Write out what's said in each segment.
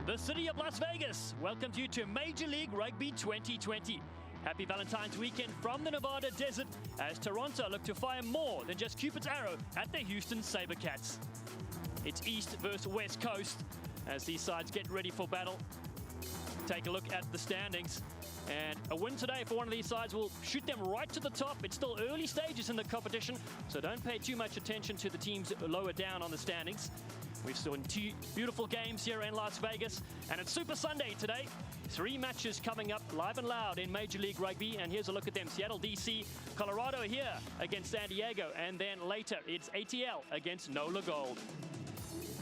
The city of Las Vegas welcomes you to Major League Rugby 2020. Happy Valentine's weekend from the Nevada desert as Toronto look to fire more than just Cupid's arrow at the Houston SaberCats. It's East versus West Coast as these sides get ready for battle. Take a look at the standings. And a win today for one of these sides will shoot them right to the top. It's still early stages in the competition, so don't pay too much attention to the teams lower down on the standings. We've seen two beautiful games here in Las Vegas, and it's Super Sunday today. 3 matches coming up live and loud in Major League Rugby, and here's a look at them. Seattle, DC, Colorado here against San Diego, and then later it's ATL against NOLA Gold.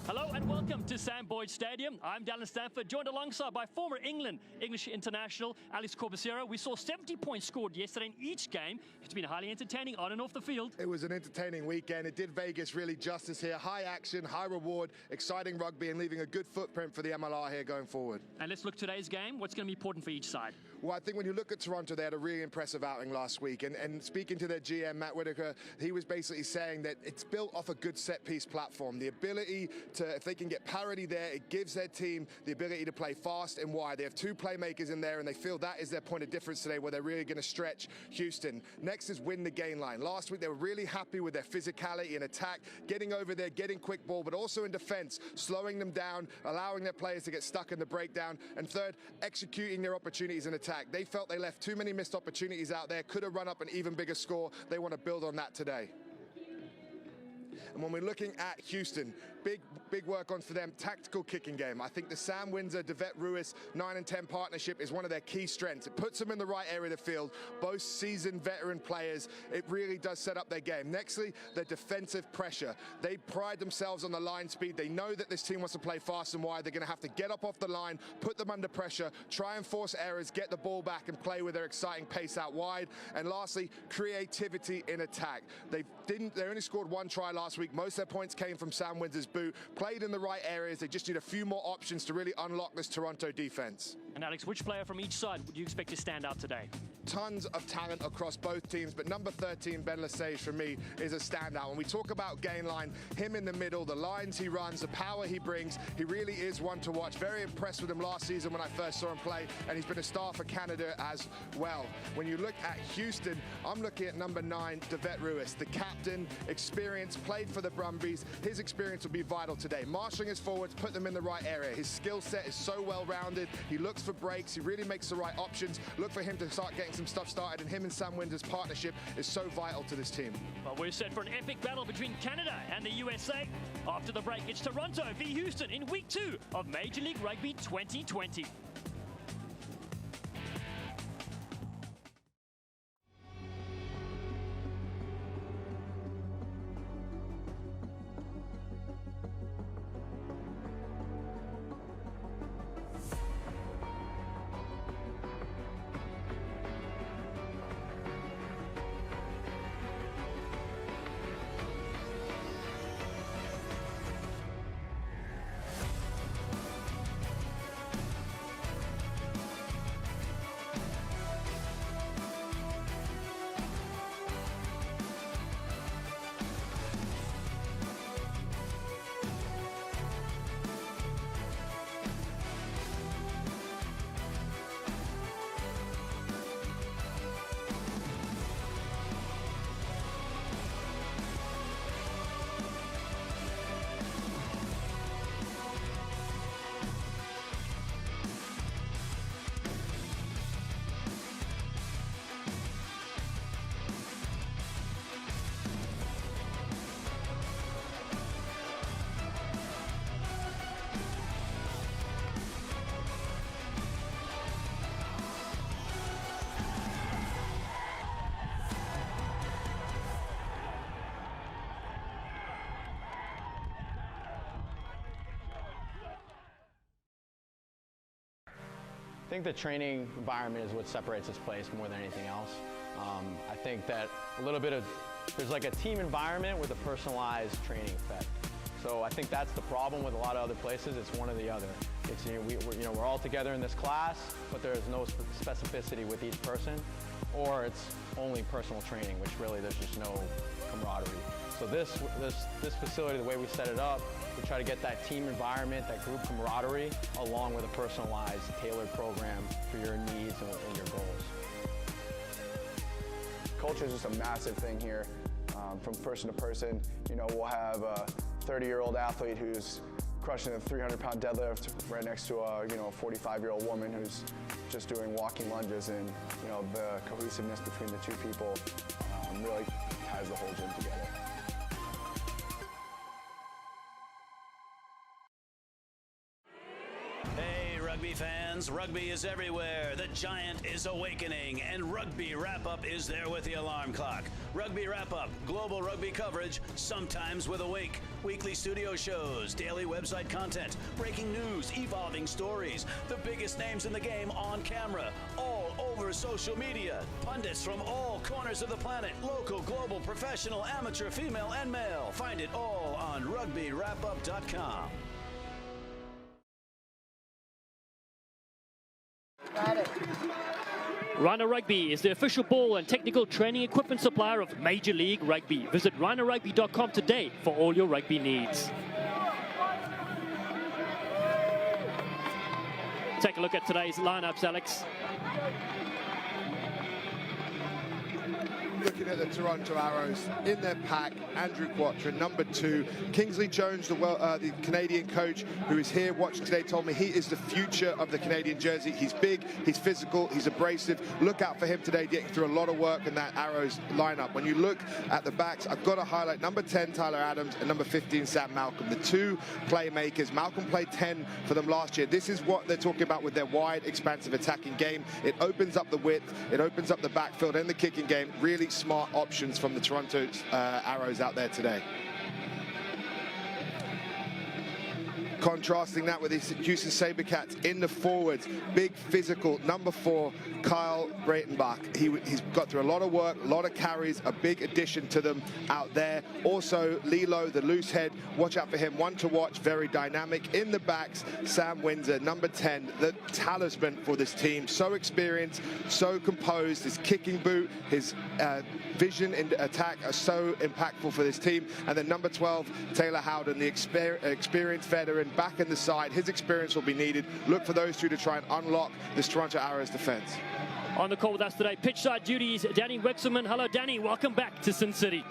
Hello and welcome to Sam Boyd Stadium. I'm Dallin Stanford, joined alongside by former English international Alex Corbisiero. We saw 70 points scored yesterday in each game. It's been highly entertaining on and off the field. It was an entertaining weekend. It did Vegas really justice here. High action, high reward, exciting rugby, and leaving a good footprint for the MLR here going forward. And let's look today's game. What's going to be important for each side? Well, I think when you look at Toronto, they had a really impressive outing last week. And speaking to their GM, Matt Whitaker, he was basically saying that it's built off a good set-piece platform. The ability to, if they can get parity there, it gives their team the ability to play fast and wide. They have 2 playmakers in there, and they feel that is their point of difference today, where they're really going to stretch Houston. Next is win the gain line. Last week, they were really happy with their physicality in attack, getting over there, getting quick ball, but also in defense, slowing them down, allowing their players to get stuck in the breakdown. And third, executing their opportunities in attack. They felt they left too many missed opportunities out there, could have run up an even bigger score. They want to build on that today. And when we're looking at Houston, big work on for them, tactical kicking game. I think the Sam Windsor, DeVette Ruiz 9 and 10 partnership is one of their key strengths. It puts them in the right area of the field. Both seasoned veteran players. It really does set up their game. Nextly, their defensive pressure. They pride themselves on the line speed. They know that this team wants to play fast and wide. They're going to have to get up off the line, put them under pressure, try and force errors, get the ball back and play with their exciting pace out wide. And lastly, creativity in attack. They only scored 1 try last week. Most of their points came from Sam Windsor's boot. Played in the right areas. They just need a few more options to really unlock this Toronto defense. And Alex, which player from each side would you expect to stand out today? Tons of talent across both teams, but number 13, Ben Lesage, for me, is a standout. When we talk about gain line, him in the middle, the lines he runs, the power he brings, he really is one to watch. Very impressed with him last season when I first saw him play, and he's been a star for Canada as well. When you look at Houston, I'm looking at number 9, DeVette Ruiz, the captain, experience, played for the Brumbies. His experience will be vital today. Marshalling his forwards, put them in the right area. His skill set is so well-rounded. He looks for breaks. He really makes the right options. Look for him to start getting some stuff started, and him and Sam Windsor's partnership is so vital to this team. Well, we're set for an epic battle between Canada and the USA. After the break, it's Toronto v Houston in Week 2 of Major League Rugby 2020. I think the training environment is what separates this place more than anything else. I think that there's like a team environment with a personalized training effect. So I think that's the problem with a lot of other places. It's one or the other. It's, we're all together in this class, but there's no specificity with each person. or it's only personal training, which really there's just no camaraderie. So this facility, the way we set it up, we try to get that team environment, that group camaraderie, along with a personalized, tailored program for your needs and your goals. Culture is just a massive thing here, from person to person. You know, we'll have a 30-year-old athlete who's crushing a 300-pound deadlift right next to a 45-year-old woman who's just doing walking lunges, and the cohesiveness between the two people really ties the whole gym together. Hey, rugby fans, rugby is everywhere. The giant is awakening, and Rugby Wrap-Up is there with the alarm clock. Rugby Wrap-Up, global rugby coverage, sometimes with a wink. Weekly studio shows, daily website content, breaking news, evolving stories, the biggest names in the game on camera, all over social media. Pundits from all corners of the planet, local, global, professional, amateur, female, and male. Find it all on rugbywrapup.com. Rhino Rugby is the official ball and technical training equipment supplier of Major League Rugby. Visit rhinorugby.com today for all your rugby needs. Take a look at today's lineups, Alex. Looking at the Toronto Arrows, in their pack, Andrew Quatra, number 2. Kingsley Jones, the Canadian coach who is here watching today, told me he is the future of the Canadian jersey. He's big, he's physical, he's abrasive. Look out for him today, getting through a lot of work in that Arrows lineup. When you look at the backs, I've got to highlight number 10, Tyler Adams, and number 15, Sam Malcolm, the two playmakers. Malcolm played 10 for them last year. This is what they're talking about with their wide, expansive attacking game. It opens up the width, it opens up the backfield and the kicking game. Really smart options from the Toronto Arrows out there today. Contrasting that with his Houston SaberCats in the forwards, big physical, number 4, Kyle Breitenbach. He's got through a lot of work, a lot of carries, a big addition to them out there. Also, Lilo, the loose head, watch out for him, one to watch, very dynamic. In the backs, Sam Windsor, number 10, the talisman for this team. So experienced, so composed, his kicking boot, his vision in attack are so impactful for this team. And then number 12, Taylor Howden, the experienced veteran, back in the side. His experience will be needed. Look for those two to try and unlock this Toronto Arrows defense. On the call with us today, pitch side duties, Danny Wexelman. Hello, Danny. Welcome back to Sin City.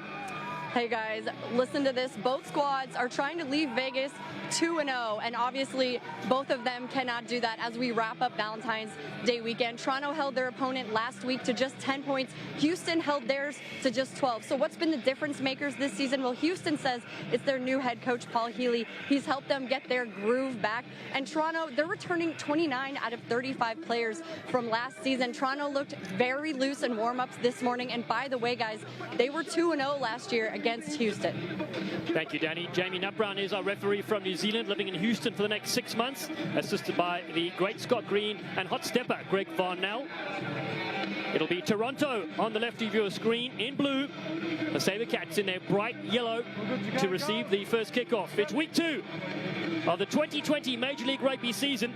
Hey guys, listen to this. Both squads are trying to leave Vegas 2-0, and obviously both of them cannot do that as we wrap up Valentine's Day weekend. Toronto held their opponent last week to just 10 points. Houston held theirs to just 12. So what's been the difference makers this season? Well, Houston says it's their new head coach, Paul Healy. He's helped them get their groove back. And Toronto, they're returning 29 out of 35 players from last season. Toronto looked very loose in warm-ups this morning. And by the way, guys, they were 2-0 last year against Houston. Thank you, Danny. Jamie Nutbrown is our referee from New Zealand, living in Houston for the next 6 months, assisted by the great Scott Green and hot stepper Greg Von Nell. It'll be Toronto on the left of your screen in blue. The SaberCats in their bright yellow to receive the first kickoff. It's week 2 of the 2020 Major League Rugby season.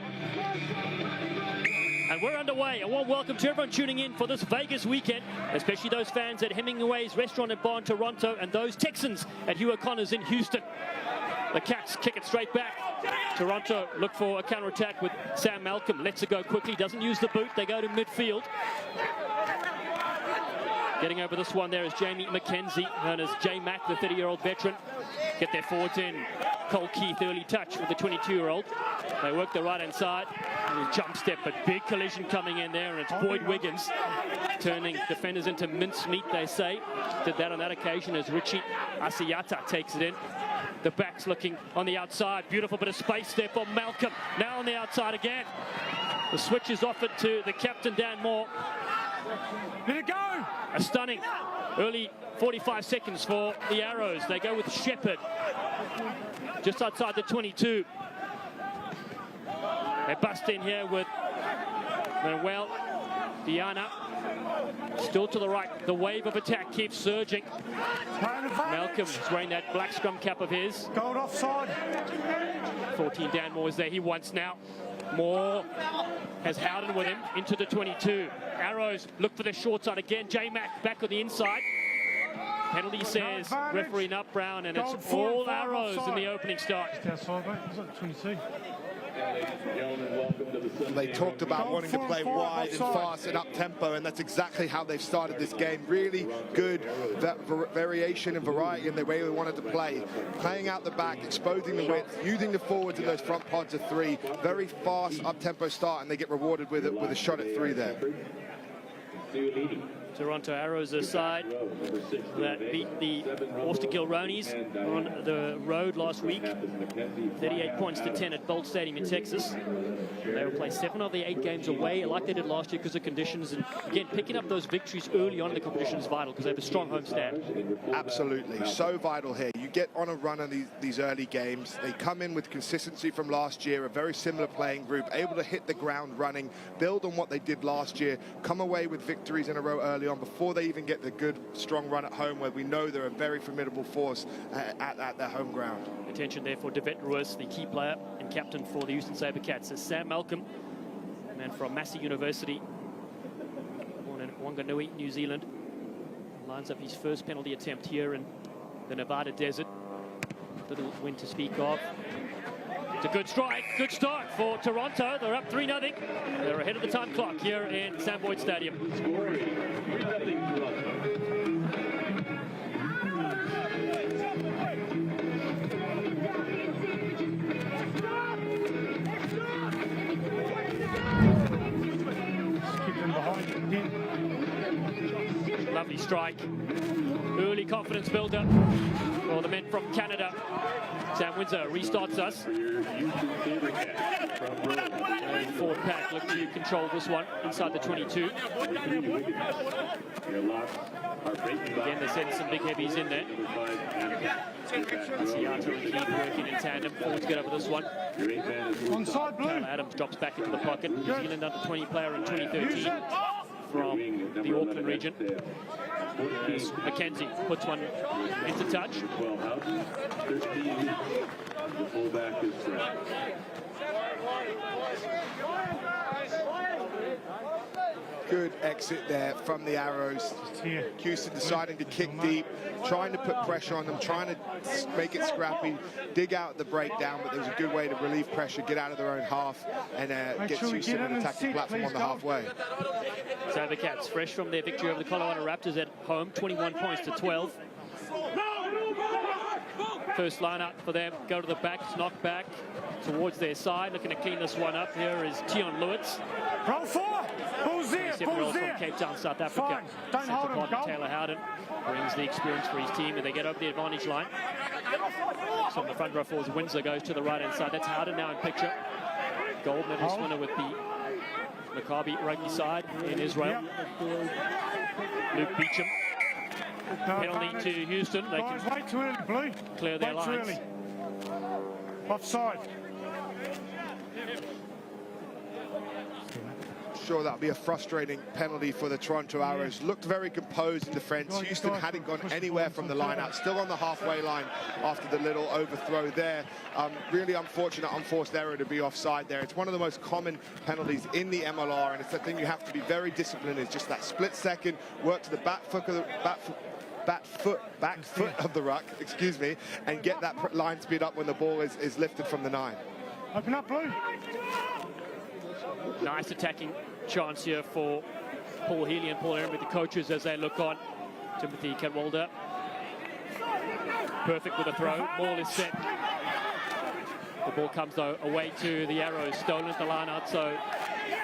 And we're underway. A warm welcome to everyone tuning in for this Vegas weekend, especially those fans at Hemingway's Restaurant and Bar in Toronto and those Texans at Hugh O'Connor's in Houston. The Cats kick it straight back. Toronto look for a counter-attack with Sam Malcolm. Lets it go quickly, doesn't use the boot. They go to midfield. Getting over this one there is Jamie McKenzie, known as J-Mac, the 30-year-old veteran. Get their forwards in. Cole Keith, early touch with the 22-year-old. They work the right-hand side. Jump step, but big collision coming in there, and it's Boyd Wiggins turning defenders into mincemeat, they say. Did that on that occasion as Richie Asiata takes it in. The backs looking on the outside. Beautiful bit of space there for Malcolm. Now on the outside again. The switch is offered to the captain, Dan Moore. Let it go! A stunning early 45 seconds for the Arrows. They go with Shepherd just outside the 22. They bust in here with Manuel Diana. Still to the right. The wave of attack keeps surging. Malcolm is wearing that black scrum cap of his. Going offside. 14, Dan Moore is there. He wants now. Moore has Howden with him into the 22. Arrows look for the short side again. J-Mac back on the inside. Penalty says referee Nut Brown, and it's all Arrows in the opening start. They talked about wanting to play wide and fast and up-tempo, and that's exactly how they've started this game. Really good variation and variety in the way they wanted to play. Playing out the back, exposing the width, using the forwards in those front pods of three. Very fast, up-tempo start, and they get rewarded with a shot at three there. Toronto Arrows aside that beat the Worcester Gilronis on the road last week. 38 points to 10 at Bolt Stadium in Texas. They will play 7 of the 8 games away like they did last year because of conditions. And again, picking up those victories early on in the competition is vital because they have a strong home stand. Absolutely. So vital here. You get on a run of these early games. They come in with consistency from last year, a very similar playing group, able to hit the ground running, build on what they did last year, come away with victories in a row early on before they even get the good, strong run at home where we know they're a very formidable force at their home ground. Attention there for Devet Ruiz, the key player and captain for the Houston SaberCats. As Sam Malcolm, a man from Massey University, born in Wanganui, New Zealand, lines up his first penalty attempt here in the Nevada desert. Little win to speak of. It's a good strike, good start for Toronto. They're up 3-0. They're ahead of the time clock here in Sam Boyd Stadium. Lovely strike. Early confidence builder for the men from Canada. Sam Windsor restarts us. And forward pack look to control this one inside the 22. Again, they send some big heavies in there. Seattle and Keith working in tandem. Forwards get over this one. Onside blue. Adams drops back into the pocket. New Zealand under-20 player in 2013 from the Auckland region. As Mackenzie puts one into touch. The fullback is Good exit there from the Arrows. Houston deciding to kick deep, trying to put pressure on them, trying to make it scrappy, dig out the breakdown, but there was a good way to relieve pressure, get out of their own half, and get Houston an attacking platform on the halfway. SaberCats fresh from their victory over the Colorado Raptors at home, 21 points to 12. First line-up for them, go to the back, it's knocked back towards their side, looking to clean this one up. Here is Tion Lewis. Roll forward! Ball's there, ball's there! From Cape Town, South Africa. Don't hold him, go. Taylor Howden brings the experience for his team, and they get over the advantage line. So on the front row forwards, Windsor goes to the right-hand side. That's Howden now in picture. Gold medalist winner with the Maccabi rugby side in Israel. Luke Beecham. Penalty to Houston. They Guys, wait too early, blue. Clear their lines. Early. Offside. Sure, that'll be a frustrating penalty for the Toronto Arrows. Looked very composed in defence. Houston hadn't gone anywhere from the line out. Still on the halfway line after the little overthrow there. Really unfortunate, unforced error to be offside there. It's one of the most common penalties in the MLR, and it's the thing you have to be very disciplined. It's just that split second, work to the back foot of the ruck, excuse me, and get that line speed up when the ball is lifted from the 9. Open up, blue. Nice attacking chance here for Paul Healy and Paul Aaron with the coaches as they look on. Timothy Cadwalder. Perfect with a throw. Ball is set. The ball comes though away to the Arrows. Stolen at the line out. So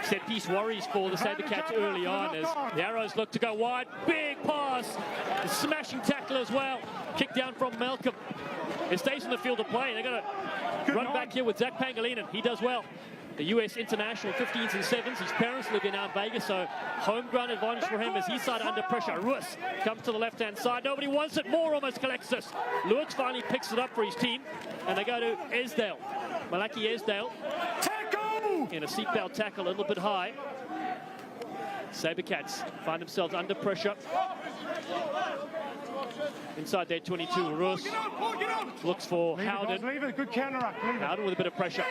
set piece worries for the SaberCats early on as the Arrows look to go wide. Big pass. A smashing tackle as well. Kick down from Malcolm. It stays in the field of play. They're going to run back here with Zach Pangilinan. He does well. The US international 15s and 7s. His parents live in out Vegas, so home ground advantage for him as he's side under pressure. Ruiz comes to the left-hand side. Nobody wants it. Moore almost collects this. Lewis finally picks it up for his team, and they go to Esdale. Malaki Esdale Tackle! in a seatbelt tackle a little bit high. SaberCats find themselves under pressure. Inside their 22, Ruiz looks for Howden. Leave it, good counter up. Howden with a bit of pressure.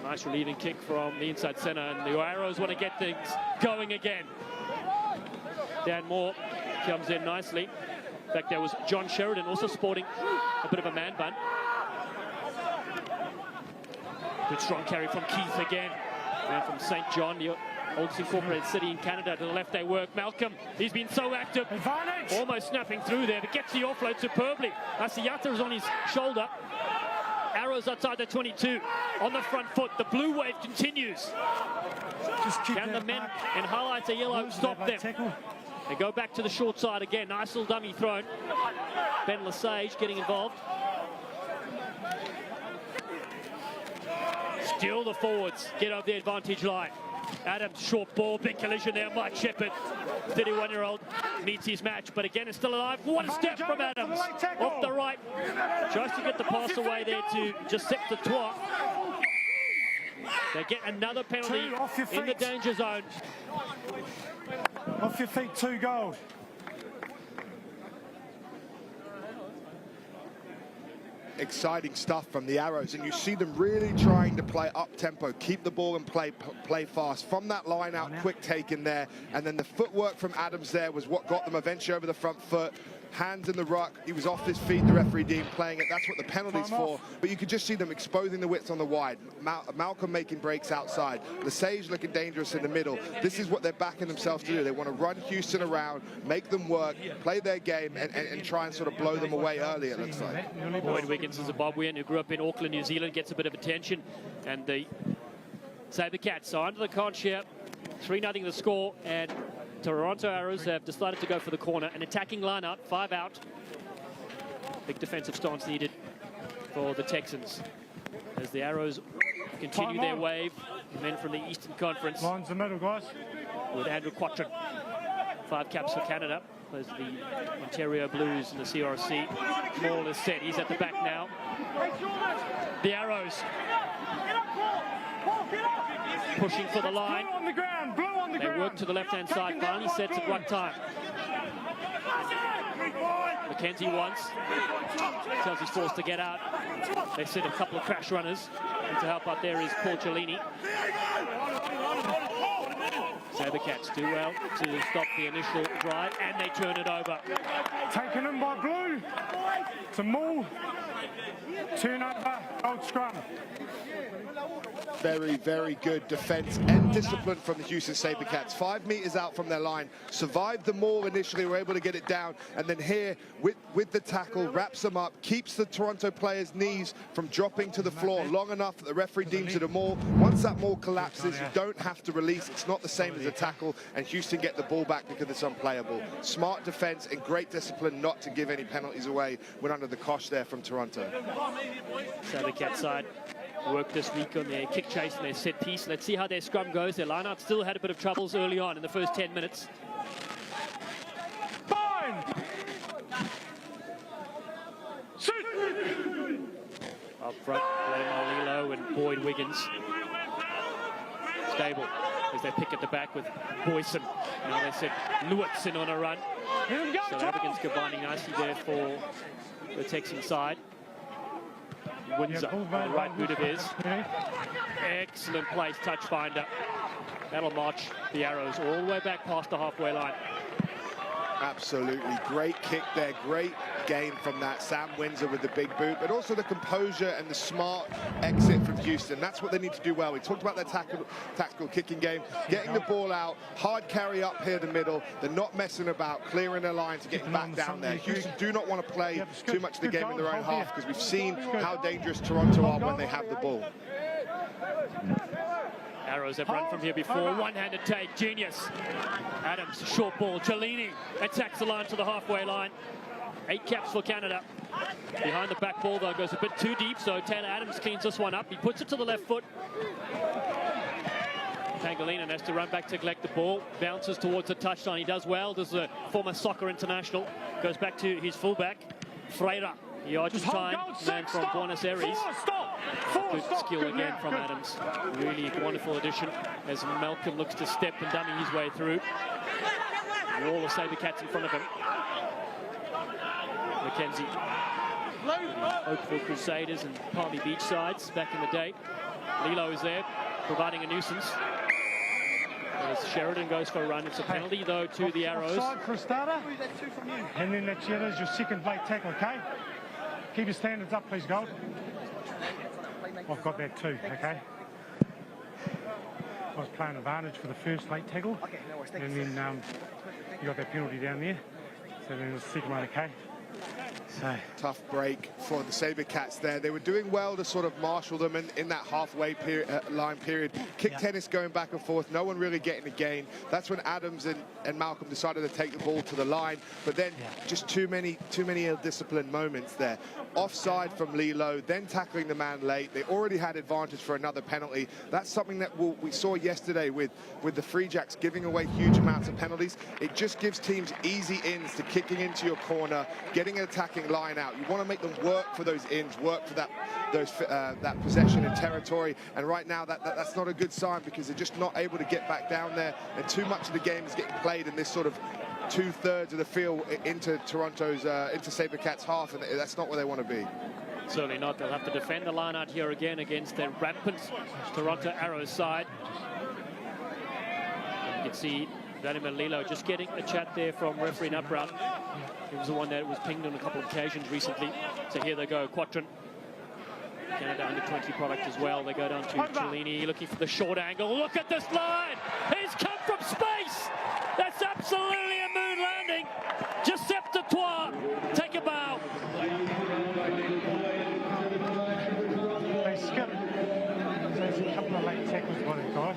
Nice relieving kick from the inside centre, and the Arrows want to get things going again. Dan Moore comes in nicely. In fact, there was John Sheridan also sporting a bit of a man bun. Good strong carry from Keith again. And from St. John, the oldest incorporated city in Canada. To the left they work. Malcolm, he's been so active. Advantage. Almost snapping through there, but gets the offload superbly. Asiata is on his shoulder. Arrows outside the 22. On the front foot, the blue wave continues. Can the men in highlights of yellow stop them? Tackle. They go back to the short side again. Nice little dummy thrown. Ben Lesage getting involved. Still the forwards get over the advantage line. Adams, short ball, big collision there. Mike Shepherd, 31-year-old, meets his match, but again it's still alive. What a step from Adams, off the right. Tries to get the pass away there to Giuseppe Toit. They get another penalty in the danger zone. Off your feet, 2 goals. Exciting stuff from the Arrows, and you see them really trying to play up tempo, keep the ball and play fast. From that line out, quick take in there, and then the footwork from Adams there was what got them eventually over the front foot. Hands in the ruck, he was off his feet, the referee deemed playing it. That's what the penalty's for, but you could just see them exposing the widths on the wide. Malcolm making breaks outside, Lesage looking dangerous in the middle. This is what they're backing themselves to do. They want to run Houston around, make them work, play their game, and try and sort of blow them away early, it looks like. Boyd Wiggins, a Zimbabwean who grew up in Auckland, New Zealand, gets a bit of attention, and the SaberCats are under the conch here. 3-0 the score, and Toronto Arrows have decided to go for the corner. An attacking lineup, 5 out. Big defensive stance needed for the Texans as the Arrows continue their wave. The men from the Eastern Conference. Lines the middle, guys. With Andrew Quattrin. 5 caps for Canada. There's the Ontario Blues and the CRC. Maul is set. He's at the back now. The Arrows pushing for the line. Blue on the ground, blue on the ground. They work to the left-hand side. Finally sets at one time. McKenzie once. Tells he's forced to get out. They set a couple of crash runners. And to help out there is Paul Cellini. SaberCats do well to stop the initial drive, and they turn it over. Taken in by blue. To Maul. Turnover, old scrum. Very, very good defense and discipline from the Houston SaberCats. 5 meters out from their line, survived the maul initially, were able to get it down, and then here with the tackle, wraps them up, keeps the Toronto players' knees from dropping to the floor long enough that the referee deems it a maul. Once that maul collapses, you don't have to release. It's not the same as a tackle, and Houston get the ball back because it's unplayable. Smart defense and great discipline not to give any penalties away when under the cosh there from Toronto. SaberCats side work this week on their kick chase and their set piece. Let's see how their scrum goes. Their lineout still had a bit of troubles early on in the first 10 minutes. Fine. Up front, Lemon Lilo and Boyd Wiggins. Stable as they pick at the back with Boyson. Now they set Lewitson on a run. South Africans combining nicely there for the Texan side. Windsor on the right boot of his. Excellent place, touch finder. That'll march the Arrows all the way back past the halfway line. Absolutely great kick there, great game from that Sam Windsor with the big boot, but also the composure and the smart exit from Houston. That's what they need to do well. We talked about their tactical kicking game, getting the ball out, hard carry up here the middle. They're not messing about, clearing their lines and getting back down there. Houston do not want to play too much of the game in their own half because we've seen how dangerous Toronto are when they have the ball. Arrows have run from here before. One-handed take, genius. Adams, short ball. Cellini attacks the line to the halfway line. 8 caps for Canada. Behind the back ball, though, goes a bit too deep, so Taylor Adams cleans this one up. He puts it to the left foot. Pangolina has to run back to collect the ball. Bounces towards the touchline. He does well. There's a former soccer international. Goes back to his fullback, Freire. The Argentine man from Buenos Aires. Good skill again from Adams. Really a wonderful addition as Malcolm looks to step and dummy his way through. Wall of SaberCats in front of him. McKenzie. Oakville Crusaders and Palmy Beach sides back in the day. Lilo is there, providing a nuisance. As Sheridan goes for a run, it's a penalty though to the Arrows. Offside for a starter. And then that's your second late tackle, okay? Keep your standards up, please, Gold. I've got that too, okay? I was playing advantage for the first late tackle. And then you got that penalty down there. So then the second one, okay? So. Tough break for the SaberCats there. They were doing well to sort of marshal them in that halfway line period. Kick tennis going back and forth, no one really getting a gain. That's when Adams and Malcolm decided to take the ball to the line, but then just too many ill-disciplined moments there. Offside from Lilo, then tackling the man late. They already had advantage for another penalty. That's something that we saw yesterday with the Free Jacks giving away huge amounts of penalties. It just gives teams easy ins to kicking into your corner, getting an attacking line out. You want to make them work for those ins, work for that possession and territory. And right now, that's not a good sign because they're just not able to get back down there. And too much of the game is getting played in this sort of 2/3 of the field into Toronto's, into SaberCats half, and that's not where they want to be. Certainly not. They'll have to defend the line out here again against their rampant Toronto Arrows side. You can see Vladimir Lilo just getting a chat there from referee Nutbrown. He was the one that was pinged on a couple of occasions recently. So here they go, Quatrin. Canada under 20 product as well. They go down to Cellini looking for the short angle. Look at this line! He's come from space! That's absolutely a moon landing. Giuseppe Trois, take a bow. They skip. So there's a couple of late tackles by the guy.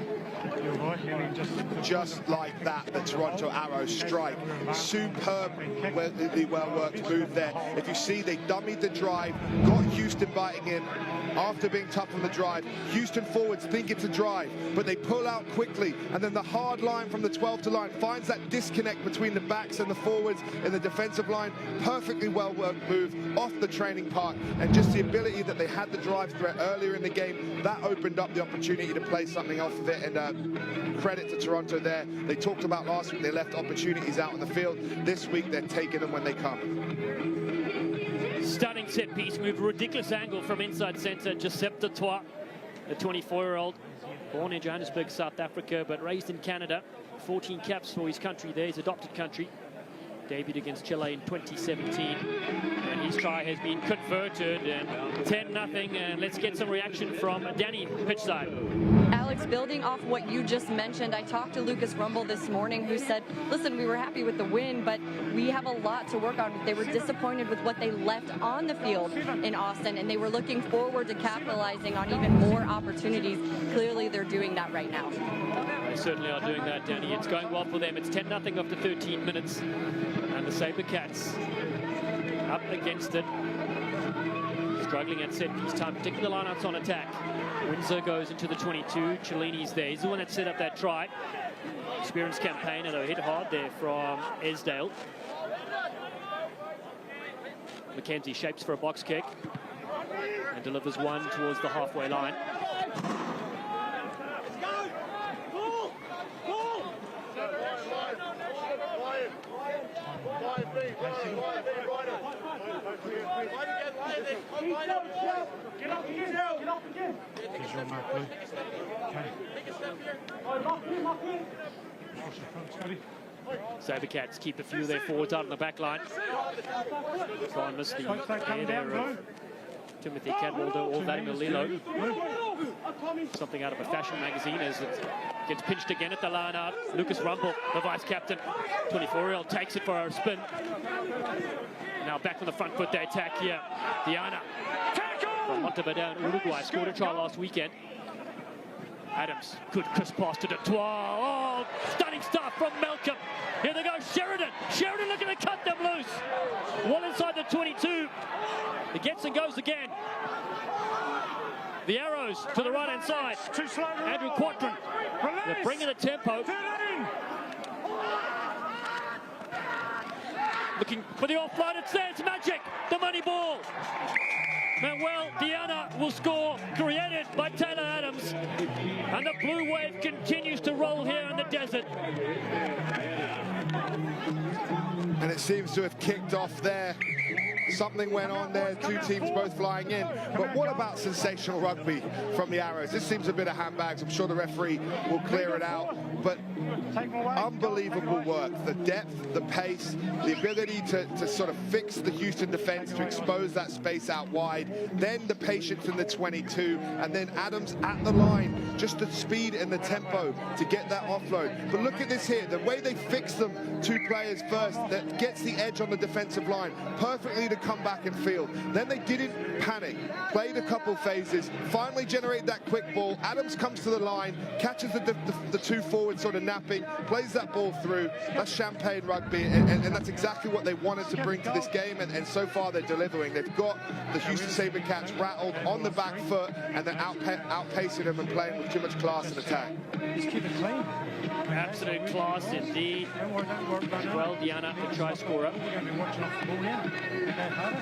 Just like that, the Toronto Arrows strike. Superbly well-worked move there. If you see, they dummied the drive, got Houston biting in. After being tough on the drive, Houston forwards think it's a drive, but they pull out quickly, and then the hard line from the 12 to line finds that disconnect between the backs and the forwards in the defensive line. Perfectly well-worked move off the training park, and just the ability that they had the drive threat earlier in the game, that opened up the opportunity to play something off of it, and credit to Toronto there. They talked about last week they left opportunities out on the field. This week they're taking them when they come. Stunning set piece move, ridiculous angle from inside centre. Giuseppe Trois, the 24-year-old, born in Johannesburg, South Africa, but raised in Canada. 14 caps for his country there, his adopted country. Debuted against Chile in 2017, and his try has been converted, and 10-0. And let's get some reaction from Danny pitchside. Alex, building off what you just mentioned, I talked to Lucas Rumble this morning, who said, listen, we were happy with the win, but we have a lot to work on. They were disappointed with what they left on the field in Austin, and they were looking forward to capitalizing on even more opportunities. Clearly, they're doing that right now. They certainly are doing that, Danny. It's going well for them. It's 10-0 after 13 minutes, and the SaberCats up against it. Struggling at set piece time, particularly the lineouts on attack. Windsor goes into the 22. Cellini's there. He's the one that set up that try. Experienced campaigner, though, hit hard there from Esdale. McKenzie shapes for a box kick and delivers one towards the halfway line. SaberCats keep a few of their forwards out on the back line. Try and miss the air there of Timothy Cadwalder or Vladimir Lilo. Something out of a fashion magazine as it gets pinched again at the line out. Lucas Rumble, the vice captain, 24-year-old, takes it for a spin. Now back on the front foot, they attack here. Diana from Montevideo in Uruguay scored a try last weekend. Adams, good crisp pass to Trois. Oh, stunning stuff from Malcolm. Here they go, Sheridan. Sheridan looking to cut them loose. One inside the 22. It gets and goes again. The Arrows to the right-hand side. Andrew Quatrin. They're bringing the tempo. Looking for the offline. It's there. It's magic. The money ball. Manuel Diana will score, created by Taylor Adams. And the blue wave continues to roll here in the desert. And it seems to have kicked off there Something went on there, two teams both flying in. But what about sensational rugby from the Arrows? This seems a bit of handbags. I'm sure the referee will clear it out. But unbelievable work. The depth, the pace, the ability to sort of fix the Houston defense, to expose that space out wide. Then the patience in the 22. And then Adams at the line. Just the speed and the tempo to get that offload. But look at this here. The way they fix them, two players first, that gets the edge on the defensive line perfectly to come back and field. Then they didn't panic, played a couple phases, finally generate that quick ball. Adams comes to the line, catches the two forwards sort of napping, plays that ball through. That's champagne rugby, and that's exactly what they wanted to bring to this game, and so far they're delivering. They've got the Houston SaberCats rattled on the back foot, and they're outpacing them and playing with too much class and attack. Just keep it clean. Absolute class indeed. Well, Diana, the try scorer. We're going to be watching off the ball now. Okay, harder.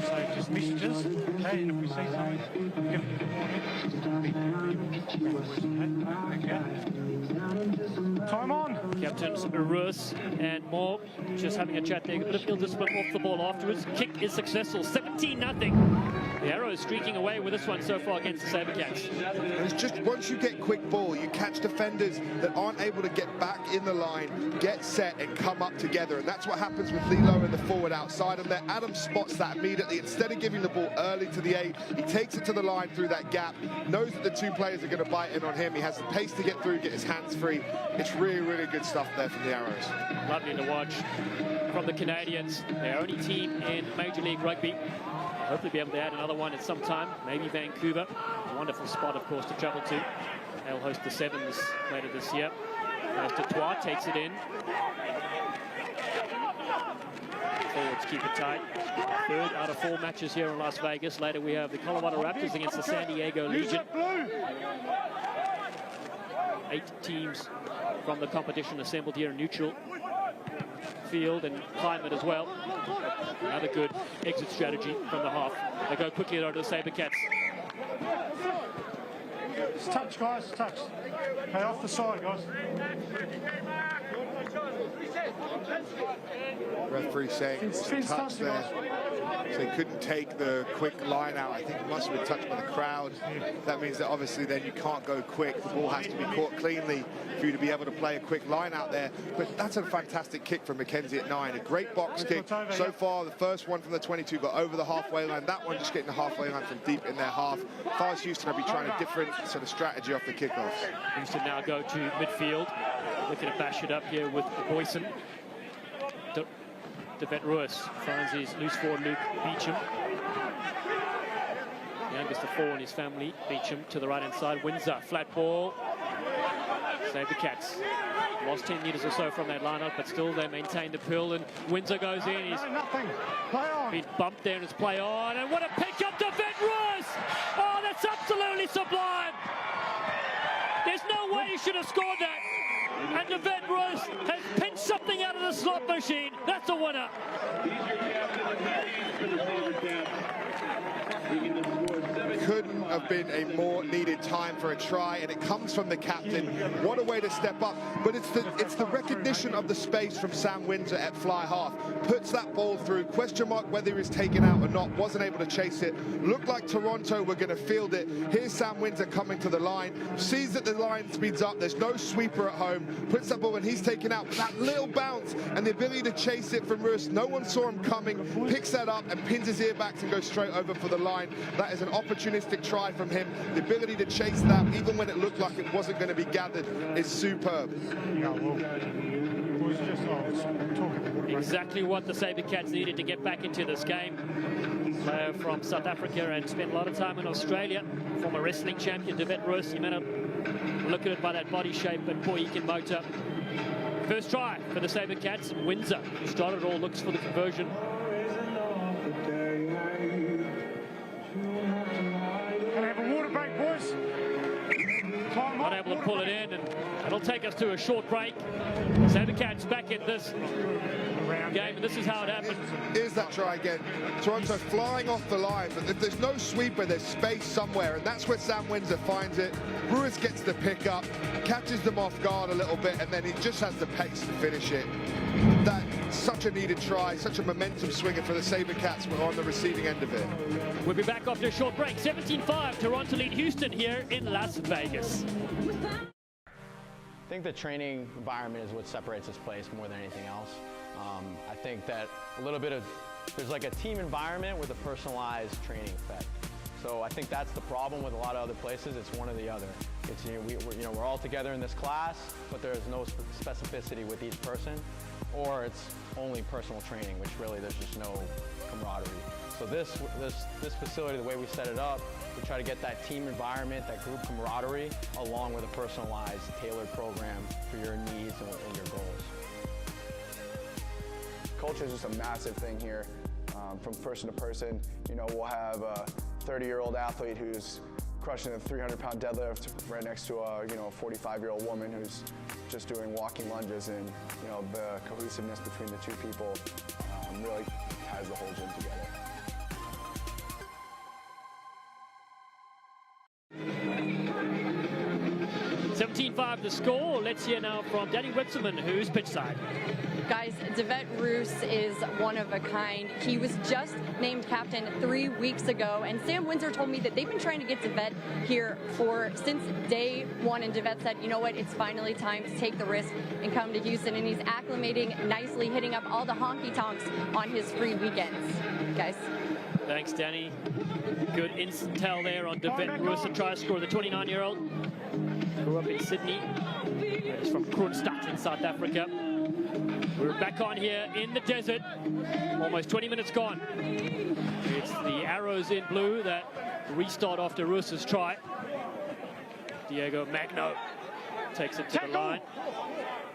So just messages. Okay, and if we see something, give it a time on. Captains Russ and Moore just having a chat there. A bit of ill discipline off the ball afterwards. Kick is successful, 17-0. The Arrows streaking away with this one so far against the SaberCats. It's just once you get quick ball, you catch defenders that aren't able to get back in the line, get set and come up together. And that's what happens with Lilo in the forward outside of there. Adams spots that immediately. Instead of giving the ball early to the 8, he takes it to the line through that gap, knows that the two players are going to bite in on him. He has the pace to get through, get his hands free. It's really, really good stuff there from the Arrows. Lovely to watch from the Canadians. Their only team in Major League Rugby. Hopefully be able to add another one at some time, maybe Vancouver. A wonderful spot, of course, to travel to. They'll host the Sevens later this year. As Detroit takes it in. Forwards keep it tight. 3rd out of 4 matches here in Las Vegas. Later we have the Colorado Raptors against the San Diego Legion. 8 teams from the competition assembled here in neutral field and climate as well. Another good exit strategy from the half. They go quickly over to the SaberCats. Just touch, guys, touch. Okay, off the side, guys. Referee saying it's a touch there. So he couldn't take the quick line out. I think it must have been touched by the crowd. That means that obviously then you can't go quick. The ball has to be caught cleanly for you to be able to play a quick line out there. But that's a fantastic kick from Mackenzie at 9. A great box kick. So far, the first one from the 22 got over the halfway line. That one just getting the halfway line from deep in their half. If I was Houston, I'd be trying a different sort of strategy off the kickoffs. Houston now go to midfield. Looking to bash it up here with Boyson. DeVet Ruiz finds his loose forward Luke Beecham. Youngest of 4 in his family. Beecham to the right-hand side. Windsor, flat ball. SaberCats lost 10 metres or so from that lineup, but still they maintain the pill, and Windsor goes in. He's been bumped there and it's play on, and what a pick up DeVet Ruiz! Oh, that's absolutely sublime! There's no way he should have scored that. And DeVet Ruiz has pinched something out of the slot machine. That's a winner. Couldn't have been a more needed time for a try, and it comes from the captain. What a way to step up. But it's the recognition of the space from Sam Windsor at fly half. Puts that ball through. Question mark whether he was taken out or not. Wasn't able to chase it. Looked like Toronto were going to field it. Here's Sam Windsor coming to the line. Sees that the line speeds up. There's no sweeper at home. Puts that ball and he's taken out. But that little bounce and the ability to chase it from Russ. No one saw him coming. Picks that up and pins his ear back to go straight over for the line. That is an opportunistic try from him. The ability to chase that, even when it looked like it wasn't going to be gathered, is superb. Exactly what the SaberCats needed to get back into this game. Player from South Africa and spent a lot of time in Australia. Former wrestling champion DeVet Ruiz. You may not look at it by that body shape, but boy, he can motor. First try for the SaberCats. Windsor, who started all, looks for the conversion. Not able to pull it in, and it'll take us to a short break. SaberCats back in this game, and this is how it happened. Here's that try again. Toronto flying off the line, but if there's no sweeper, there's space somewhere, and that's where Sam Windsor finds it. Ruiz gets the pick up, catches them off guard a little bit, and then he just has the pace to finish it. That such a needed try, such a momentum swinger for the SaberCats. We're on the receiving end of it. We'll be back after a short break. 17-5, Toronto lead Houston here in Las Vegas. I think the training environment is what separates this place more than anything else. I think that there's like a team environment with a personalized training effect. So I think that's the problem with a lot of other places. It's one or the other. It's, we're all together in this class, but there's no specificity with each person, or it's only personal training, which really there's just no camaraderie. So this facility, the way we set it up, we try to get that team environment, that group camaraderie, along with a personalized, tailored program for your needs and your goals. Culture is just a massive thing here. From person to person, we'll have a 30-year-old athlete who's crushing a 300-pound deadlift right next to a 45-year-old woman who's just doing walking lunges, and the cohesiveness between the two people really ties the whole gym together. $17-5 the score. Let's hear now from Danny Wetzelman, who's pitch side. Guys, Devet Roos is one of a kind. He was just named captain 3 weeks ago, and Sam Windsor told me that they've been trying to get Devet here since day one, and Devet said, you know what, it's finally time to take the risk and come to Houston, and he's acclimating nicely, hitting up all the honky-tonks on his free weekends. Guys. Thanks, Danny. Good intel there on Devet Roos, a try scorer, the 29-year-old. Grew up in Sydney. He's from Kroonstad in South Africa. We're back on here in the desert. Almost 20 minutes gone. It's the arrows in blue that restart after Roos's try. Diego Magno takes it to the line.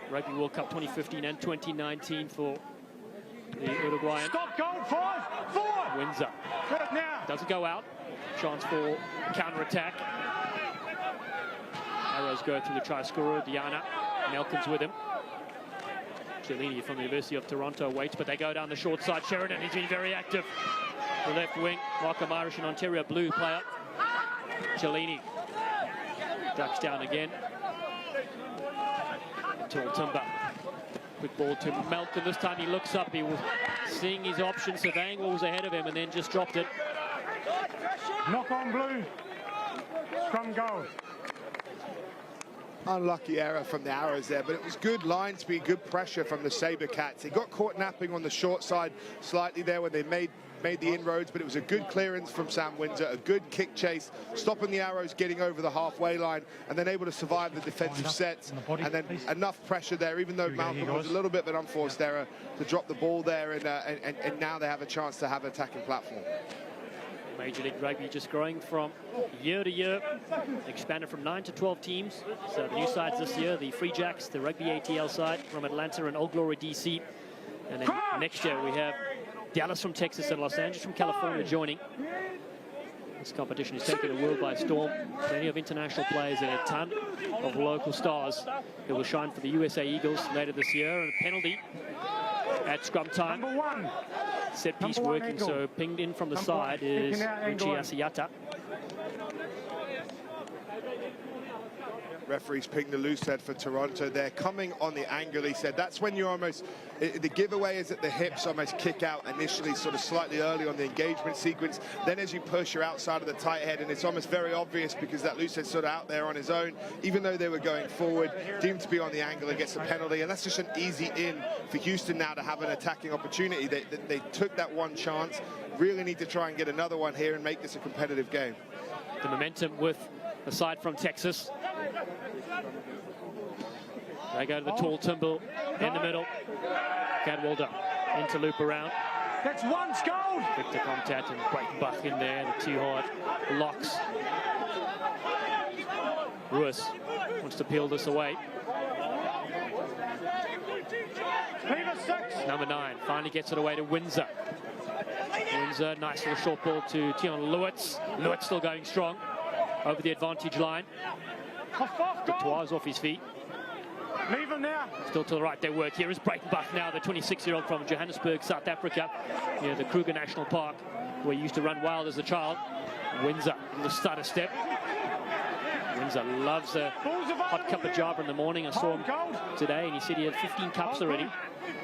Rugby World Cup 2015 and 2019 for the Uruguayan. Stop, goal, 5, 4. Windsor. Now. Doesn't go out. Chance for counter-attack. Arrows go through the try scorer, Diana. Nelkins with him. Cellini from the University of Toronto waits, but they go down the short side. Sheridan, he's been very active. The left wing, Markham Irish and Ontario Blue player. Cellini ducks down again. Tall Timber. Quick ball to Melton. This time he looks up. He was seeing his options, surveying what was ahead of him, and then just dropped it. Knock on blue. Scrum goal. Unlucky error from the arrows there, but it was good line speed, good pressure from the SaberCats. He got caught napping on the short side slightly there when they made the inroads, but it was a good clearance from Sam Windsor, a good kick chase, stopping the arrows, getting over the halfway line, and then able to survive the defensive sets, and then enough pressure there, even though Malcolm was a little bit of an unforced error, to drop the ball there, and now they have a chance to have an attacking platform. Major League Rugby just growing from year to year, expanded from 9 to 12 teams. So the new sides this year, the Free Jacks, the Rugby ATL side from Atlanta and Old Glory DC. And then next year we have Dallas from Texas and Los Angeles from California joining. This competition is taking the world by storm. Plenty of international players and a ton of local stars who will shine for the USA Eagles later this year. And a penalty at scrum time. Number 1. Set piece working, so pinged in from the side is Uchi Asiyata. Referees ping the loose head for Toronto. They're coming on the angle, he said. That's when you're almost, the giveaway is at the hips, almost kick out initially, sort of slightly early on the engagement sequence. Then as you push, you're outside of the tight head, and it's almost very obvious because that loose head's sort of out there on his own, even though they were going forward, deemed to be on the angle and gets the penalty. And that's just an easy in for Houston now to have an attacking opportunity. They took that one chance, really need to try and get another one here and make this a competitive game. The momentum with the side from Texas. They go to the tall Timber in the middle. Cadwalder into loop around. That's one goal. Victor Comtat and Breitenbach in there, the two hard locks. Ruiz wants to peel this away. Number 9 finally gets it away to Windsor. Windsor, nice little short ball to Tion Lewitz. Lewitz still going strong over the advantage line. Courtois off his feet. Leave him now. Still to the right, they work. Here is Breitenbach now, the 26-year-old from Johannesburg, South Africa, near the Kruger National Park, where he used to run wild as a child. Windsor in the stutter step. Windsor loves a hot cup of Java in the morning. I saw him today, and he said he had 15 cups already.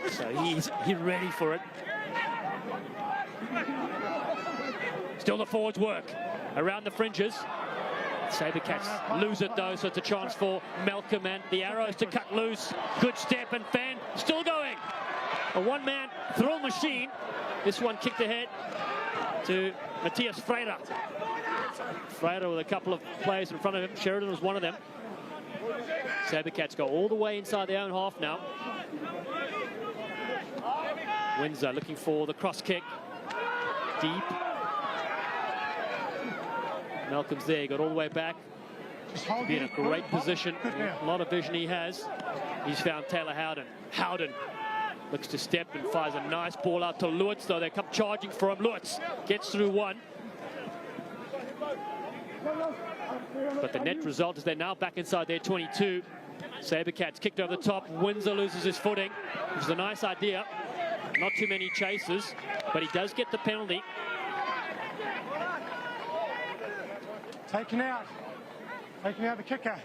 So he's ready for it. Still the forwards work around the fringes. SaberCats lose it though, so it's a chance for Malcolm and the Arrows to cut loose. Good step, and Fan still going. A one-man thrill machine. This one kicked ahead to Matthias Freire. Freire with a couple of players in front of him. Sheridan was one of them. SaberCats go all the way inside their own half now. Windsor looking for the cross kick. Deep. Malcolm's there, got all the way back. Be in a great position. A lot of vision he has. He's found Taylor Howden. Howden looks to step and fires a nice ball out to Lewis, though they come charging for him. Lewis gets through one. But the net result is they're now back inside their 22. SaberCats kicked over the top. Windsor loses his footing, which is a nice idea. Not too many chases, but he does get the penalty. Taken out the kicker.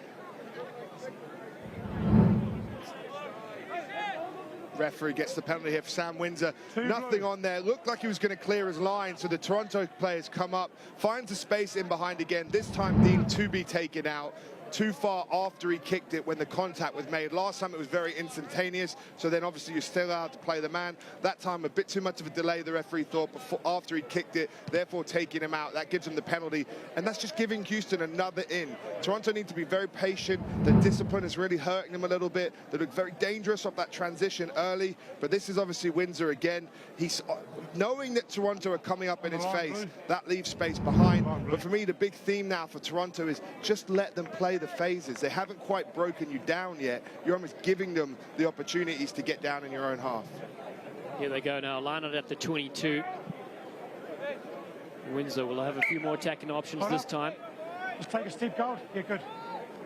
Referee gets the penalty here for Sam Windsor. Nothing on there. Looked like he was going to clear his line, so the Toronto players come up, finds a space in behind again, this time deemed to be taken out. Too far after he kicked it when the contact was made. Last time it was very instantaneous, so then obviously you're still allowed to play the man. That time a bit too much of a delay, the referee thought, after he kicked it, therefore taking him out. That gives him the penalty, and that's just giving Houston another in. Toronto need to be very patient. The discipline is really hurting them a little bit. They look very dangerous off that transition early, but this is obviously Windsor again. He's knowing that Toronto are coming up in his face, that leaves space behind. But for me, the big theme now for Toronto is just let them play the phases. They haven't quite broken you down yet. You're almost giving them the opportunities to get down in your own half. Here they go now, line it at the 22. Windsor will have a few more attacking options this time. Just take a steep goal. Yeah, good.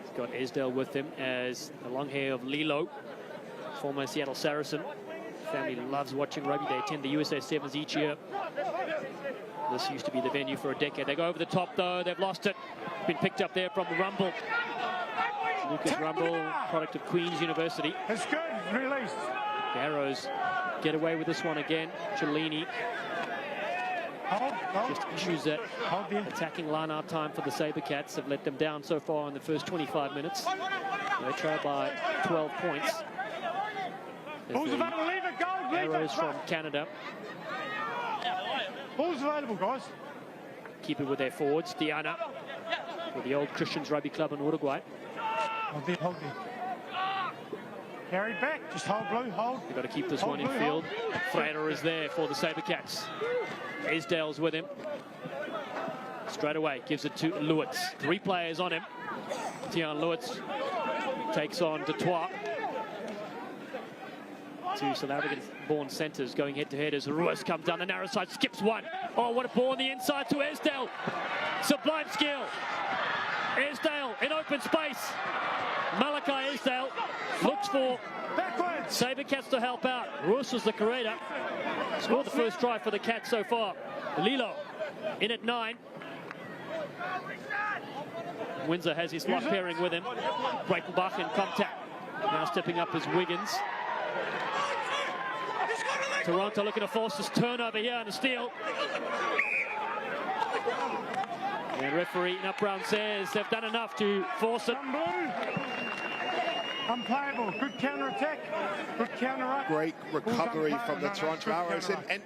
He's got Esdale with him as the long hair of Lilo, former Seattle Saracen. Family loves watching rugby. They attend the USA Sevens each year. This used to be the venue for a decade. They go over the top though. They've lost it. Been picked up there from Rumble. Lucas Rumble, product of Queen's University. It's good. Released. The Arrows get away with this one again. Cellini. Just issues that attacking line-out time for the SaberCats have let them down so far in the first 25 minutes. They trail by 12 points. Ball's available. Leave it, go. Arrows from Canada. Ball's available, guys. Keep it with their forwards. Diana with the old Christians Rugby Club in Uruguay. Hold there. Carried back. Just hold, Blue. Hold. They've got to keep this one in field. Freire is there for the SaberCats. Esdale's with him. Straight away, gives it to Lewis. 3 players on him. Tian Lewis takes on Detroit. 2 South African-born centres going head-to-head as Ruiz comes down the narrow side, skips one. Oh, what a ball on the inside to Esdale. Sublime skill. Esdale in open space. Malachi Esdale looks for SaberCats to help out. Ruiz was the creator. Scored the first try for the Cats so far. Lilo in at 9. Windsor has his lock pairing with him. Breitenbach in contact. Now stepping up as Wiggins. Toronto looking to force this turnover here on the steal. And referee Nup Brown says they've done enough to force it. Unplayable. Good counter-attack. Good counter-up. Great recovery from the Toronto Arrows. And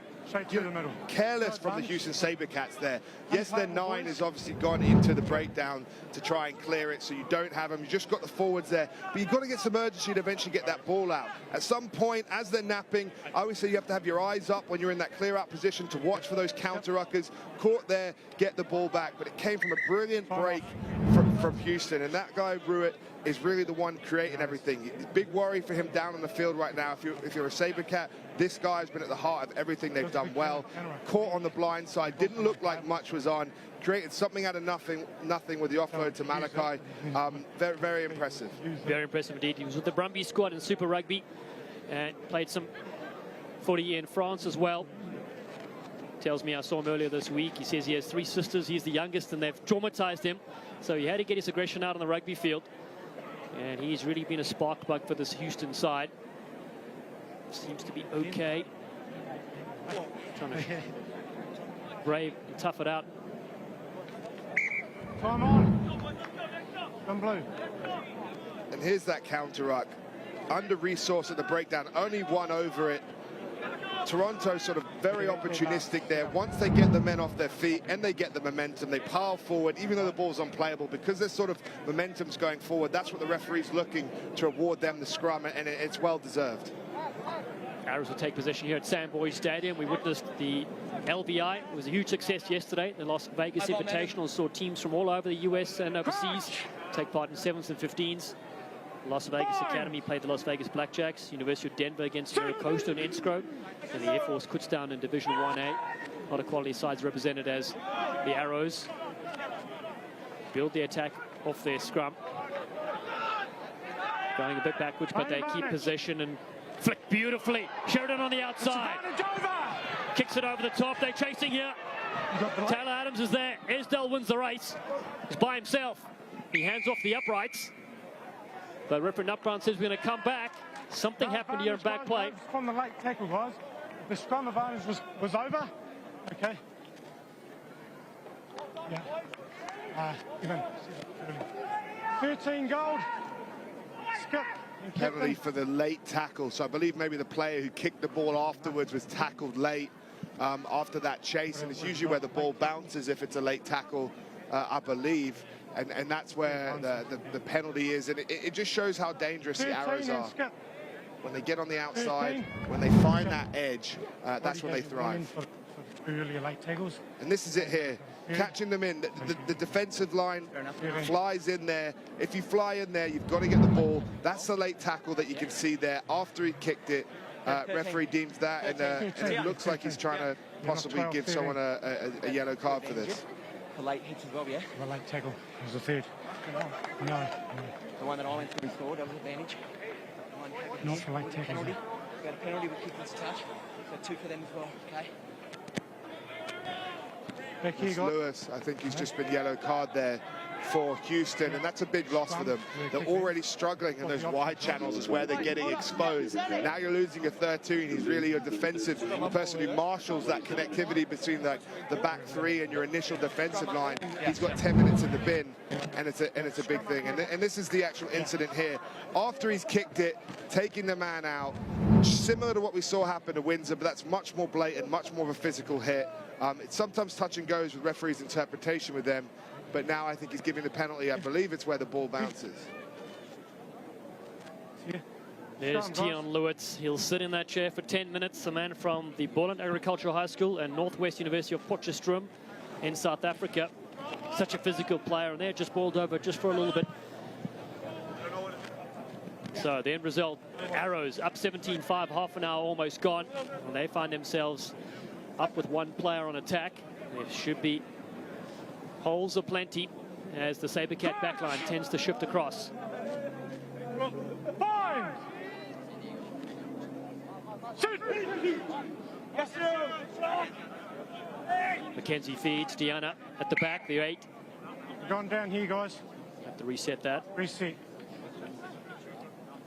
to the middle. Careless from the Houston SaberCats there. Yes, their 9 has obviously gone into the breakdown to try and clear it, so you don't have them. You just got the forwards there. But you've got to get some urgency to eventually get that ball out. At some point, as they're napping, I always say you have to have your eyes up when you're in that clear-out position to watch for those counter-ruckers. Caught there, get the ball back. But it came from a brilliant break from Houston. And that guy, Ruitt, is really the one creating everything. Big worry for him down on the field right now. If you're a SaberCat, this guy's been at the heart of everything they've done well. Caught on the blind side, didn't look like much was on. Created something out of nothing with the offload to Malachi. Very, very impressive. Very impressive indeed. He was with the Brumbies squad in Super Rugby and played some footy in France as well. tells me I saw him earlier this week. He says he has 3 sisters. He's the youngest, and they've traumatized him. So he had to get his aggression out on the rugby field. And he's really been a spark plug for this Houston side. Seems to be okay. Trying to brave and tough it out. Time on. Come blue. And here's that counter ruck. Under-resourced at the breakdown, only 1 over it. Toronto sort of very opportunistic there. Once they get the men off their feet and they get the momentum, they pile forward, even though the ball's unplayable, because there's sort of momentum's going forward. That's what the referee's looking to award them the scrum, and it's well deserved. Arrows will take possession here at Sam Boyd Stadium. We witnessed the LVI. It was a huge success yesterday. The Las Vegas Invitational saw teams from all over the US and overseas take part in 7s and 15s. Las Vegas Academy played the Las Vegas Blackjacks. University of Denver against Costa and Enscrow. And the Air Force Kutztown in Division 1A. A lot of quality sides represented as the Arrows build the attack off their scrum. Going a bit backwards, but they keep possession and flick beautifully. Sheridan on the outside. Kicks it over the top. They're chasing here. Taylor Adams is there. Esdell wins the race. He's by himself. He hands off the uprights. But referee Nutbrown says we're going to come back. Something happened here in back play. From the late tackle, guys. The scrum advantage was over. Okay. Yeah. Even 13 gold. Skip. Penalty for the late tackle. So I believe maybe the player who kicked the ball afterwards was tackled late after that chase. And it's usually where the ball bounces if it's a late tackle, I believe. And that's where the penalty is. And it just shows how dangerous the Arrows are. When they get on the outside, when they find that edge, that's when they thrive. Earlier late tackles. And this is it here. Catching them in. The defensive line flies in there. If you fly in there, you've got to get the ball. That's the late tackle that you can see there. After he kicked it, referee deems that, and it looks like he's trying to possibly give someone a yellow card for this. The late hits as well, yeah? The late tackle was the third. No. The one that I went through and scored, that was advantage. Not the late tackle. Penalty. We got a penalty with kickers touch. So 2 for them as well, okay? Back here, It's Lewis, I think he's just been yellow card there for Houston, and that's a big loss for them. They're already struggling in those wide channels is where they're getting exposed. Now you're losing a 13. He's really a defensive person who marshals that connectivity between the back 3 and your initial defensive line. He's got 10 minutes in the bin, and it's a big thing. And this is the actual incident here. After he's kicked it, taking the man out, similar to what we saw happen to Windsor, but that's much more blatant, much more of a physical hit. It's sometimes touch and goes with referees' interpretation with them, but now I think he's giving the penalty. I believe it's where the ball bounces. There's Tion Lewitz. He'll sit in that chair for 10 minutes. The man from the Borland Agricultural High School and Northwest University of Potchefstroom in South Africa. Such a physical player, and they're just balled over just for a little bit. So the end result, Arrows up 17-5, half an hour almost gone, and they find themselves up with 1 player on attack. There should be holes aplenty as the SaberCat backline tends to shift across. Mackenzie feeds Deanna at the back, the 8. Gone down here, guys. Have to reset that. Reset.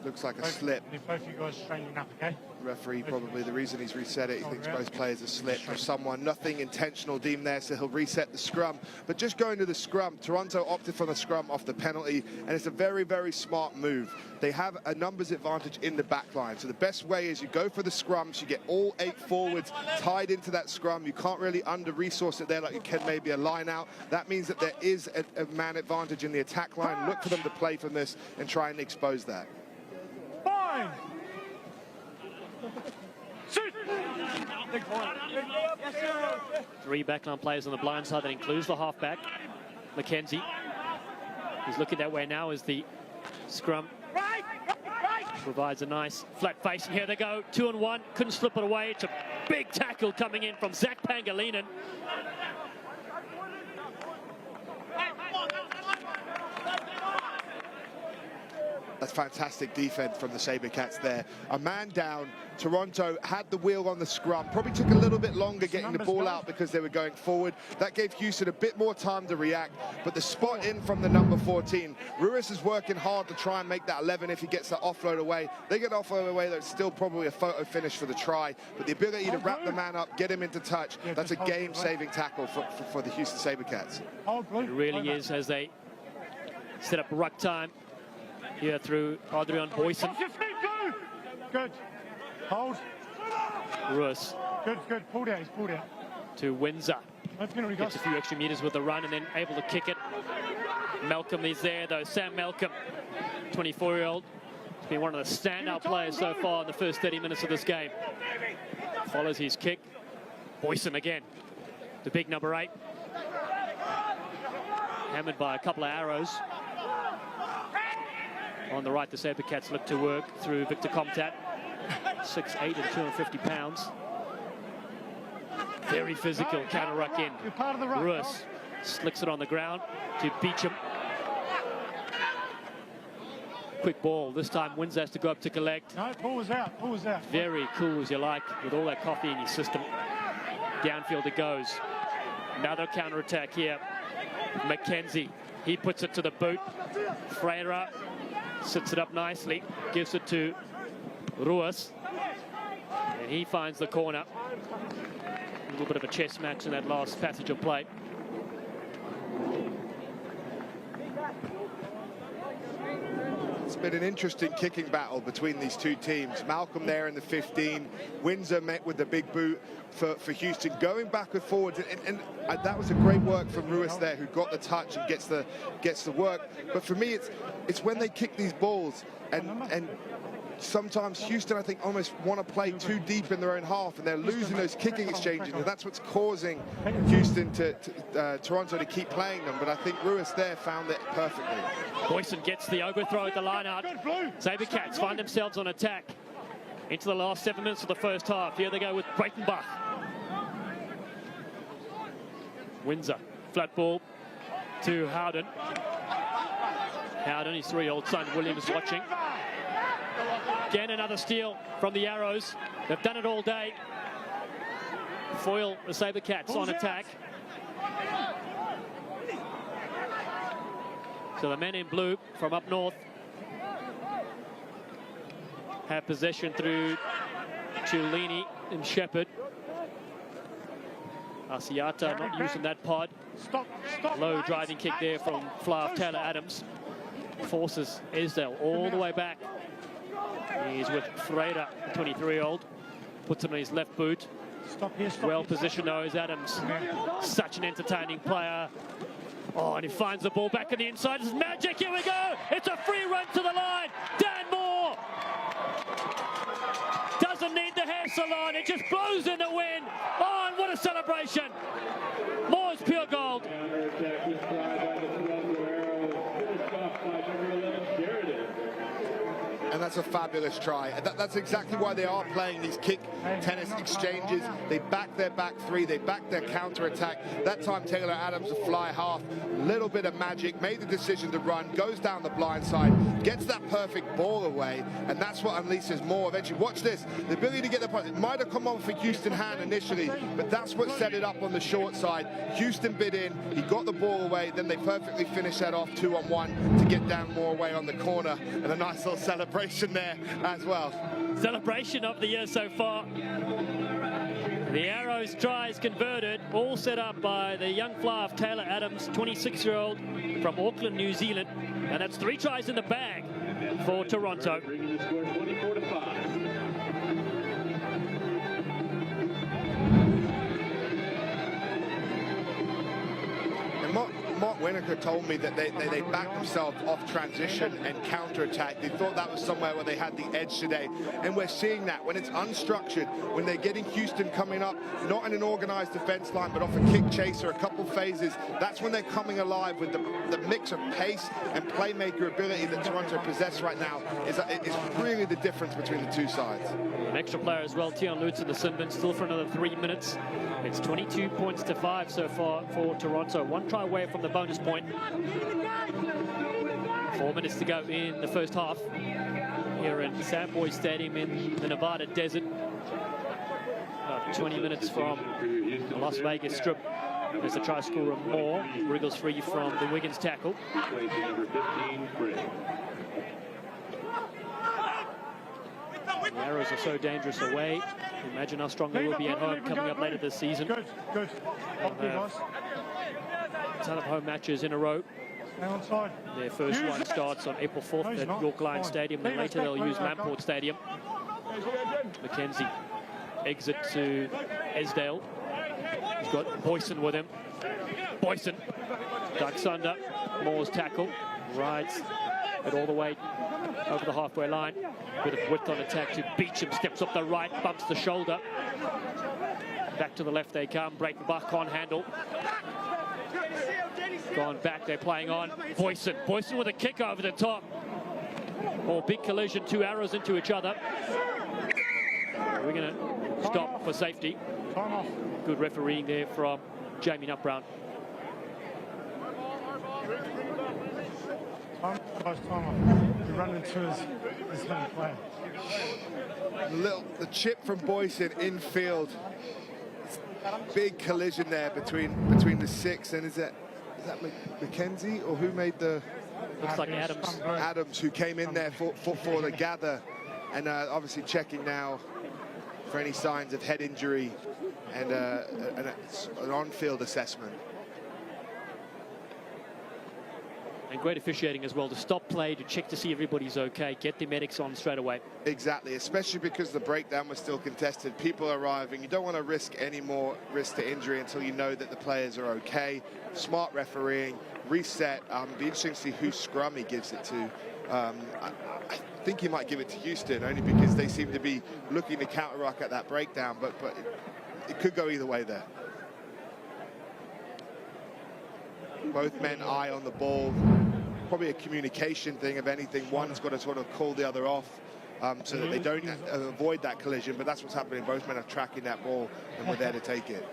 Looks like a slip. Both you guys straightening up, okay? Referee, probably the reason he's reset it, he thinks both players have slipped of someone. Nothing intentional deemed there, so he'll reset the scrum. But just going to the scrum, Toronto opted for the scrum off the penalty, and it's a very, very smart move. They have a numbers advantage in the back line, so the best way is you go for the scrums, you get all 8 forwards tied into that scrum. You can't really under-resource it there like you can maybe a line out. That means that there is a man advantage in the attack line. Look for them to play from this and try and expose that. Fine. 3 backline players on the blind side. That includes the halfback, Mackenzie. He's looking that way now as the scrum provides a nice flat face. And here they go, 2 and 1. Couldn't slip it away. It's a big tackle coming in from Zach Pangilinan. That's fantastic defense from the SaberCats there. A man down. Toronto had the wheel on the scrum. Probably took a little bit longer getting the ball out because they were going forward. That gave Houston a bit more time to react. But the spot in from the number 14. Ruiz is working hard to try and make that 11 if he gets that offload away. They get offload away, that's still probably a photo finish for the try. But the ability to wrap the man up, get him into touch, that's a game-saving tackle for the Houston SaberCats. It really is, as they set up ruck time here through Adrian Boyson. Good. Hold. Ruiz. Good. Pulled out. He's pulled out. To Windsor. Gets a few extra meters with the run and then able to kick it. Malcolm is there though. Sam Malcolm, 24-year-old. He's been one of the standout players so far in the first 30 minutes of this game. Follows his kick. Boyson again. The big number 8. Hammered by a couple of arrows. On the right, the SaberCats look to work through Victor Comtat. 6'8" and 250 pounds. Very physical counter ruck in. Ruiz slicks it on the ground to Beecham. Quick ball. This time Windsor has to go up to collect. No, ball was out. Very cool as you like with all that coffee in your system. Downfield it goes. Another counter attack here. McKenzie. He puts it to the boot. Freire sits it up nicely. Gives it to Ruiz. And he finds the corner. A little bit of a chess match in that last passage of play. It's been an interesting kicking battle between these two teams. Malcolm there in the 15. Windsor met with the big boot for Houston, going back and forwards. And that was a great work from Ruiz there, who got the touch and gets the work. But for me, it's when they kick these balls and sometimes Houston, I think, almost want to play too deep in their own half, and they're losing those kicking exchanges, and that's what's causing Houston Toronto to keep playing them. But I think Ruiz there found it perfectly. Boyson gets the overthrow at the line out. SaberCats find themselves on attack into the last 7 minutes of the first half. Here they go with Breitenbach. Windsor, flat ball to Howden. Howden, his 3-year-old son William is watching. Again, another steal from the Arrows. They've done it all day. Foil the SaberCats on attack. So the men in blue from up north have possession through Ciullini and Shepherd. Asiata not using that pod. Low driving kick there from Flav Taylor Adams. Forces Esdale all the way back. He's with Freire, 23-year-old. Puts him on his left boot. Well positioned though is Adams. Such an entertaining player. Oh, and he finds the ball back in the inside. It's magic, here we go! It's a free run to the line! Dan Moore! Doesn't need the hair salon, it just blows in the wind! Oh, and what a celebration! Moore's pure gold! And that's a fabulous try. That's exactly why they are playing these kick tennis exchanges. They back their back three, they back their counter attack. That time Taylor Adams a fly half, little bit of magic, made the decision to run, goes down the blind side, gets that perfect ball away, and that's what unleashes more eventually. Watch this, the ability to get the punt. It might have come on for Houston hand initially, but that's what set it up on the short side. Houston bid in, he got the ball away, then they perfectly finished that off 2-on-1 to get down more away on the corner, and a nice little celebration there as well. Celebration of the year so far. The Arrows tries converted, all set up by the young Flav Taylor Adams, 26-year-old from Auckland, New Zealand. And that's 3 tries in the bag for Toronto. Bringing the score 24-5. Mark Winokur told me that they backed themselves off transition and counter-attack. They thought that was somewhere where they had the edge today. And we're seeing that when it's unstructured, when they're getting Houston coming up, not in an organized defense line, but off a kick chase or a couple phases, that's when they're coming alive with the mix of pace and playmaker ability that Toronto possess right now. Is really the difference between the two sides. An extra player as well, Tion Lutz in the Sinbin, still for another 3 minutes. It's 22 points to 5 so far for Toronto. 1 try away from the bonus point. 4 minutes to go in the first half here in Sandboy Stadium in the Nevada desert. About 20 minutes from the Las Vegas Strip. As the try scorer Moore wriggles free from the Wiggins tackle. The Arrows are so dangerous away. Imagine how strong they will be at home coming up later this season. Good. A ton of home matches in a row. Their first one starts on April 4th at York Lions Stadium, and later they'll use Lamport Stadium. McKenzie exit to Esdale. He's got Boyson with him. Boyson ducks under. Moore's tackle. Rides it all the way over the halfway line. Bit of width on attack to Beecham. Steps up the right, bumps the shoulder. Back to the left they come. Breitenbach on handle. Gone back, they're playing on. Boyson with a kick over the top. Big collision, 2 Arrows into each other. We're going to stop for safety. Good refereeing there from Jamie Nutbrown. You run into his little player. The chip from Boyson infield. Big collision there between the 6 and is that McKenzie, or who made the? Looks like Adams. Adams, who came in there for the gather, and obviously checking now for any signs of head injury and an on-field assessment. And great officiating as well to stop play, to check to see everybody's okay, get the medics on straight away. Exactly, especially because the breakdown was still contested. People arriving, you don't want to risk any more risk to injury until you know that the players are okay. Smart refereeing, reset. Be interesting to see who scrum he gives it to. I think he might give it to Houston, only because they seem to be looking to counter-ruck at that breakdown, but it could go either way there. Both men eye on the ball. Probably a communication thing, if anything. One's got to sort of call the other off so that they don't avoid that collision, but that's what's happening. Both men are tracking that ball and we're there to take it.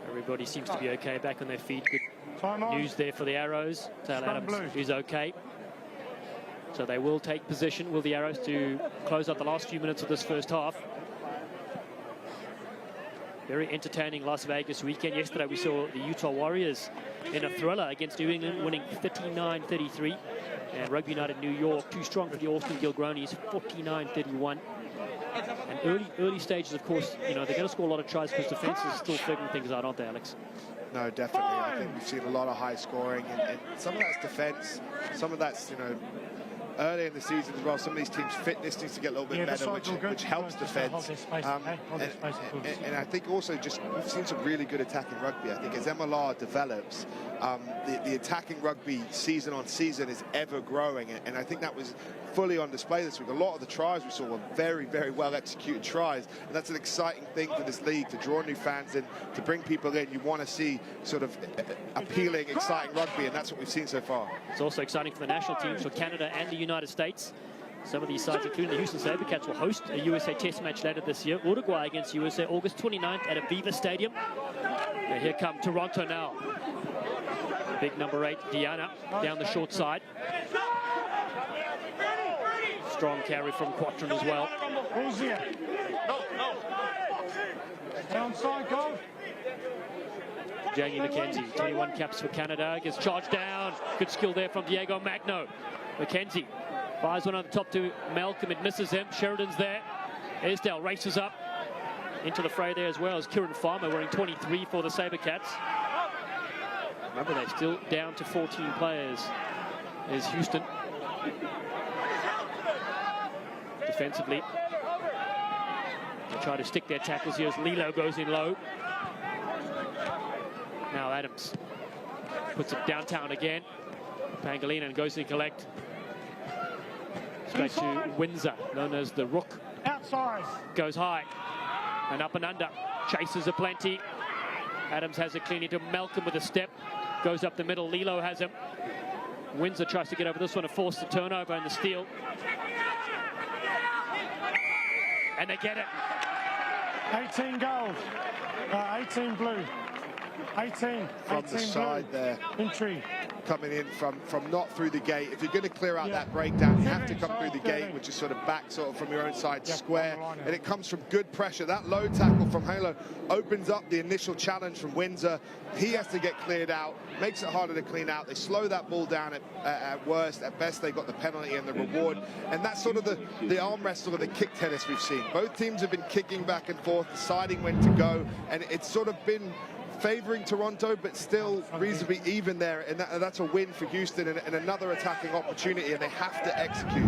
Everybody seems to be okay, back on their feet. Good news there for the Arrows. Taylor Adams is okay. So they will take position, will the Arrows, to close out the last few minutes of this first half. Very entertaining Las Vegas weekend. Yesterday we saw the Utah Warriors in a thriller against New England, winning 59-33. And Rugby United New York, too strong for the Austin Gilgronis, 49-31. And early stages, of course, you know, they're going to score a lot of tries because defense is still figuring things out, aren't they, Alex? No, definitely. I think we've seen a lot of high scoring, and some of that's defense, some of that's, you know, early in the season as well. Some of these teams' fitness needs to get a little bit better, which helps defense. And I think also just we've seen some really good attacking rugby. I think as MLR develops, the attacking rugby season on season is ever growing, and I think that was fully on display this week. A lot of the tries we saw were very, very well executed tries, and that's an exciting thing for this league, to draw new fans in, to bring people in. You want to see sort of appealing, exciting rugby, and that's what we've seen so far. It's also exciting for the national teams, for Canada and the United States. Some of these sides, including the Houston SaberCats, will host a USA Test match later this year. Uruguay against USA, August 29th at Aviva Stadium. And here come Toronto now. Big number 8, Diana, down the short side. Strong carry from Quattron as well. Downside goal. Jamie McKenzie, 21 caps for Canada, gets charged down. Good skill there from Diego Magno. McKenzie fires one on the top to Malcolm, it misses him. Sheridan's there. Esdale races up into the fray there as well as Kieran Farmer, wearing 23 for the SaberCats. Remember, they're still down to 14 players. There's Houston. Defensively, they try to stick their tackles here as Lilo goes in low. Now Adams puts it downtown again. Pangolina goes in collect. Straight to Windsor, known as the Rook. Outside. Goes high and up and under. Chases aplenty. Adams has it clean into Malcolm with a step. Goes up the middle. Lilo has him. Windsor tries to get over this one to force the turnover and the steal. And they get it. 18 gold. 18 blue. 18. From the side there. Entry. coming in from not through the gate. If you're going to clear out that breakdown, you have to come through the gate, which is sort of back sort of from your own side square, and it comes from good pressure. That low tackle from Halo opens up the initial challenge from Windsor. He has to get cleared out, makes it harder to clean out. They slow that ball down at worst. At best, they got the penalty and the reward. And that's sort of the arm wrestle or the kick tennis we've seen. Both teams have been kicking back and forth, deciding when to go, and it's sort of been favoring Toronto, but still reasonably even there, and that's a win for Houston and another attacking opportunity, and they have to execute.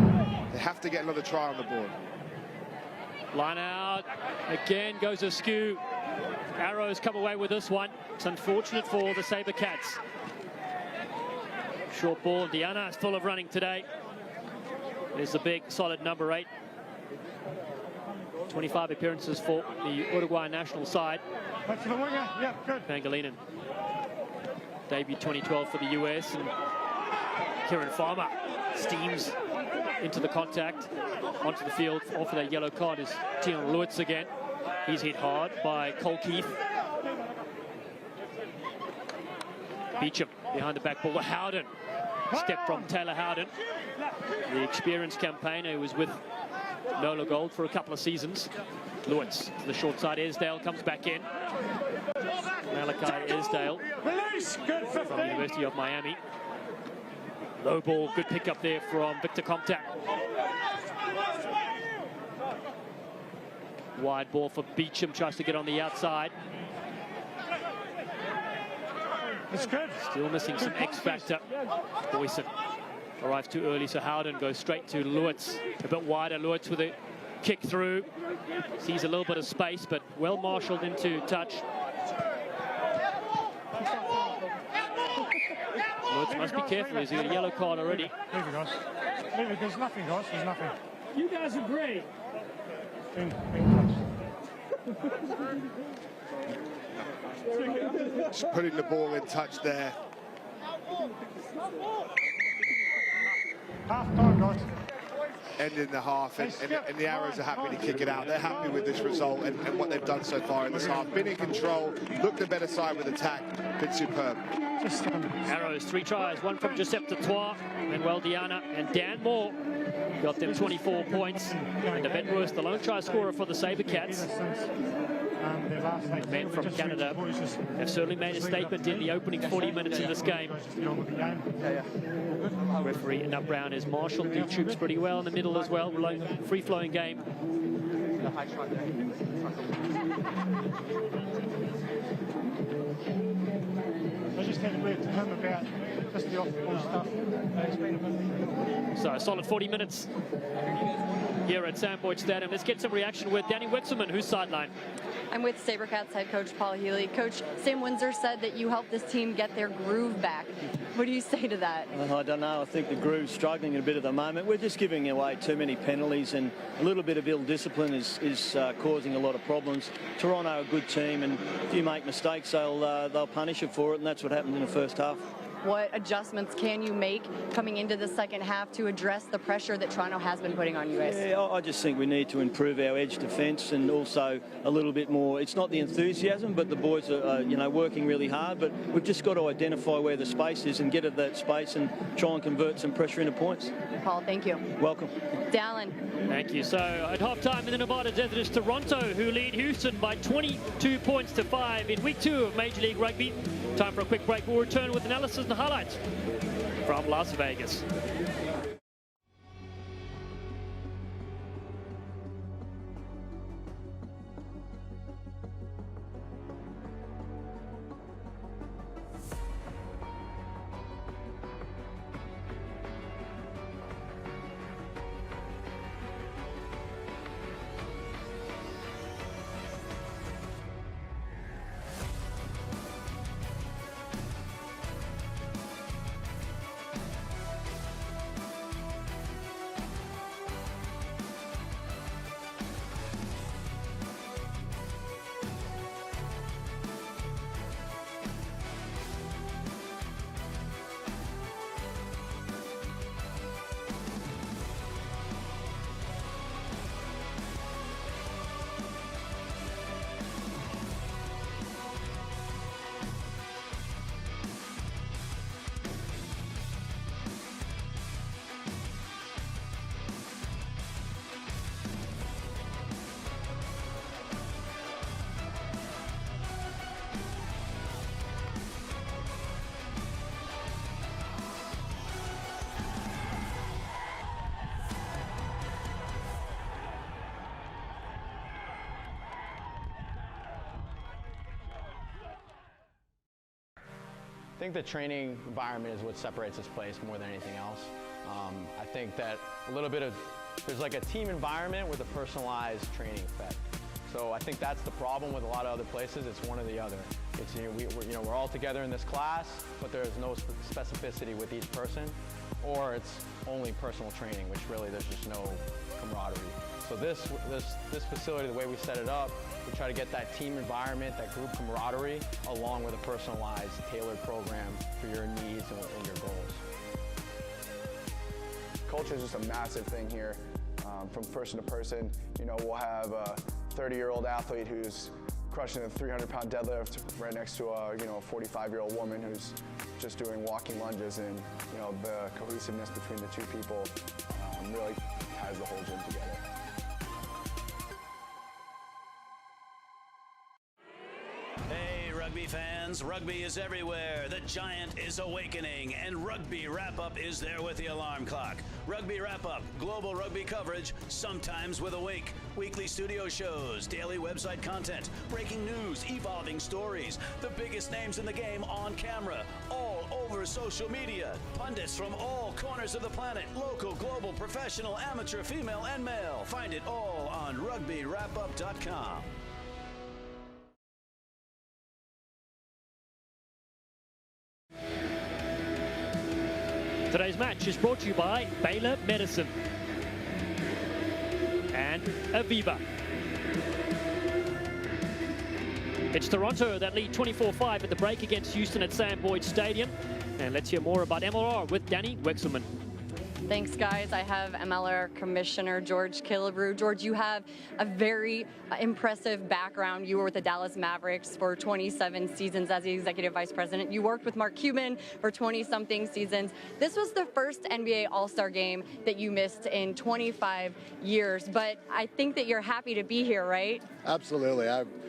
They have to get another try on the board. Line out, again goes askew. Arrows come away with this one. It's unfortunate for the SaberCats. Short ball, Diana is full of running today. There's the big, solid number 8. 25 appearances for the Uruguay national side. That's the winger. Yeah, good. Pangilinan. Debut 2012 for the US, and Kieran Farmer steams into the contact onto the field. Off of that yellow card is Tion Lewitz again. He's hit hard by Cole Keith. Beecham behind the back ball. Howden. Step from Taylor Howden, the experienced campaigner who was with Nola Gold for a couple of seasons. Lewitz to the short side. Esdale comes back in. Malachi Esdale from the University of Miami. Low ball, good pick up there from Victor Comtac. Wide ball for Beecham, tries to get on the outside. It's good. Still missing some X factor. Boyson arrives too early, so Howden goes straight to Lewitz. A bit wider, Lewitz with a kick through. Sees a little bit of space, but well marshaled into touch. Lewitz must be careful, he's got a yellow card already. Leave it, guys. Leave it, there's nothing, guys, there's nothing. You guys are great. Being Just putting the ball in touch there. half time, guys. Ending the half, and the Arrows are happy to kick it out. They're happy with this result and what they've done so far in this half. Been in control, looked the better side with attack, been superb. Arrows, 3 tries, 1 from Giuseppe Toit, Manuel Diana, and Dan Moore. Got them 24 points. And the Bedworth, the lone try scorer for the SaberCats. The men from Canada have certainly made a statement in the opening 40 minutes of this game. Referee Nut Brown has marshalled the troops pretty well in the middle as well. Free-flowing game. I just had a word to him about just the off-ball stuff. So a solid 40 minutes here at Sam Boyd Stadium. Let's get some reaction with Danny Wexelman, who's sidelined. I'm with SaberCats head coach Paul Healy. Coach, Sam Windsor said that you helped this team get their groove back. What do you say to that? I don't know. I think the groove's struggling a bit at the moment. We're just giving away too many penalties, and a little bit of ill discipline is causing a lot of problems. Toronto are a good team, and if you make mistakes, they'll punish you for it, and that's what happened in the first half. What adjustments can you make coming into the second half to address the pressure that Toronto has been putting on you guys? Yeah, I just think we need to improve our edge defence and also a little bit more. It's not the enthusiasm, but the boys are working really hard. But we've just got to identify where the space is and get at that space and try and convert some pressure into points. Paul, thank you. Welcome. Dallin. Thank you. So at halftime in the Nevada Desert, it's Toronto who lead Houston by 22 points to 5 in week 2 of Major League Rugby. Time for a quick break. We'll return with analysis and highlights from Las Vegas. think the training environment is what separates this place more than anything else. I think that there's like a team environment with a personalized training effect. So I think that's the problem with a lot of other places. It's one or the other. It's, we're all together in this class, but there's no specificity with each person, or it's only personal training, which really there's just no camaraderie. So this facility, the way we set it up, we try to get that team environment, that group camaraderie, along with a personalized, tailored program for your needs and your goals. Culture is just a massive thing here. From person to person, we'll have a 30-year-old athlete who's crushing a 300-pound deadlift right next to a 45-year-old woman who's just doing walking lunges, and the cohesiveness between the two people really ties the whole gym together. Hey, rugby fans, rugby is everywhere. The giant is awakening, and Rugby Wrap-Up is there with the alarm clock. Rugby Wrap-Up, global rugby coverage, sometimes with a wink. Weekly studio shows, daily website content, breaking news, evolving stories, the biggest names in the game on camera, all over social media. Pundits from all corners of the planet, local, global, professional, amateur, female, and male. Find it all on rugbywrapup.com. Today's match is brought to you by Baylor Medicine and Aviva. It's Toronto that lead 24-5 at the break against Houston at Sam Boyd Stadium. And let's hear more about MLR with Danny Wexelman. Thanks, guys. I have MLR Commissioner George Killebrew. George, you have a very impressive background. You were with the Dallas Mavericks for 27 seasons as the Executive Vice President. You worked with Mark Cuban for 20-something seasons. This was the first NBA All-Star game that you missed in 25 years, but I think that you're happy to be here, right? Absolutely.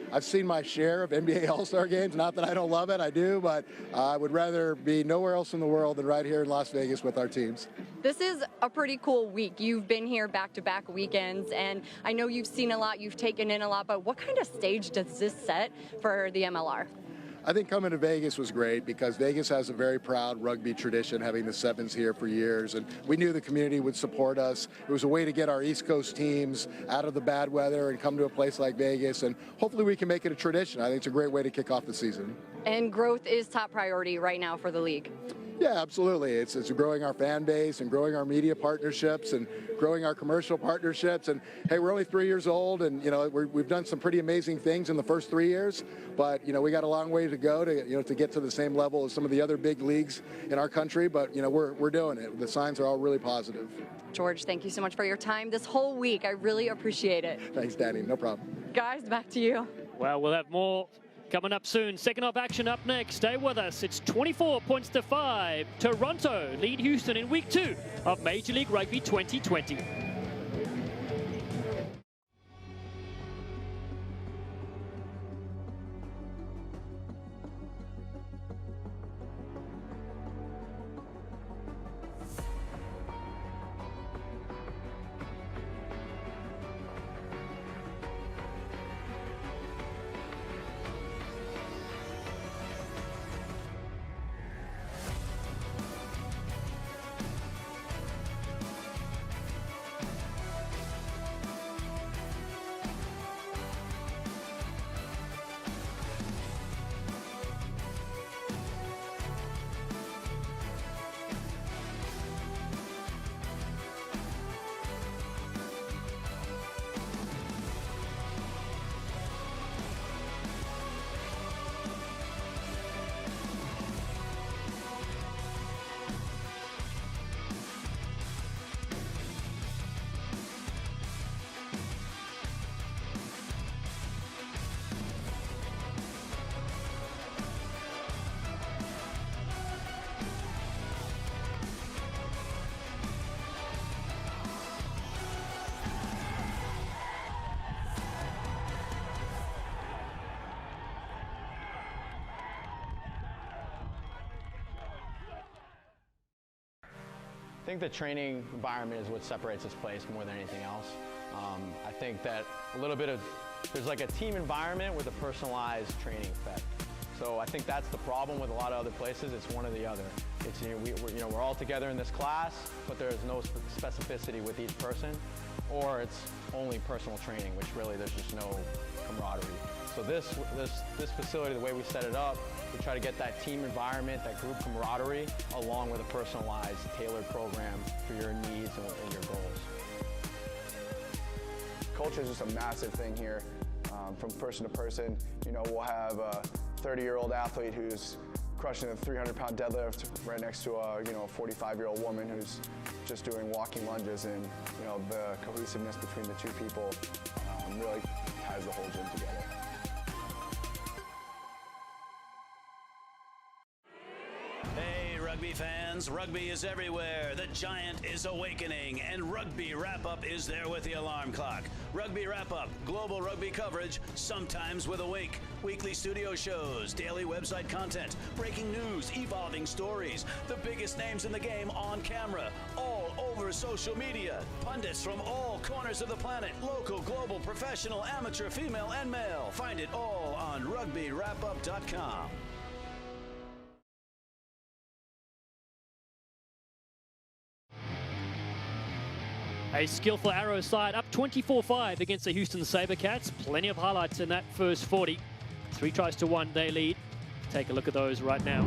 I've seen my share of NBA All-Star games. Not that I don't love it, I do, but I would rather be nowhere else in the world than right here in Las Vegas with our teams. This is a pretty cool week. You've been here back-to-back weekends, and I know you've seen a lot, you've taken in a lot, but what kind of stage does this set for the MLR? I think coming to Vegas was great because Vegas has a very proud rugby tradition, having the Sevens here for years, and we knew the community would support us. It was a way to get our East Coast teams out of the bad weather and come to a place like Vegas, and hopefully we can make it a tradition. I think it's a great way to kick off the season. And growth is top priority right now for the league. Yeah, absolutely. It's growing our fan base and growing our media partnerships and growing our commercial partnerships. And hey, we're only 3 years old, and we've done some pretty amazing things in the first 3 years. But we got a long way to go to get to the same level as some of the other big leagues in our country. But we're doing it. The signs are all really positive. George, thank you so much for your time this whole week. I really appreciate it. Thanks, Danny. No problem. Guys, back to you. Well, we'll have more coming up soon. Second half action up next. Stay with us. It's 24-5. Toronto lead Houston in week 2 of Major League Rugby 2020. I think the training environment is what separates this place more than anything else. I think that there's like a team environment with a personalized training effect. So I think that's the problem with a lot of other places. It's one or the other. It's, we're all together in this class, but there's no specificity with each person, or it's only personal training, which really there's just no camaraderie. So this facility, the way we set it up, we try to get that team environment, that group camaraderie, along with a personalized, tailored program for your needs and your goals. Culture is just a massive thing here. From person to person, we'll have a 30-year-old athlete who's crushing a 300-pound deadlift right next to a 45-year-old woman who's just doing walking lunges, and the cohesiveness between the two people really ties the whole gym together. Hey, rugby fans, rugby is everywhere. The giant is awakening, and Rugby Wrap-Up is there with the alarm clock. Rugby Wrap-Up, global rugby coverage, sometimes with a wink. Weekly studio shows, daily website content, breaking news, evolving stories, the biggest names in the game on camera, all over social media. Pundits from all corners of the planet, local, global, professional, amateur, female, and male. Find it all on rugbywrapup.com. A skillful Arrow side up 24-5 against the Houston SaberCats. Plenty of highlights in that first 40. 3 tries to 1, they lead. Take a look at those right now.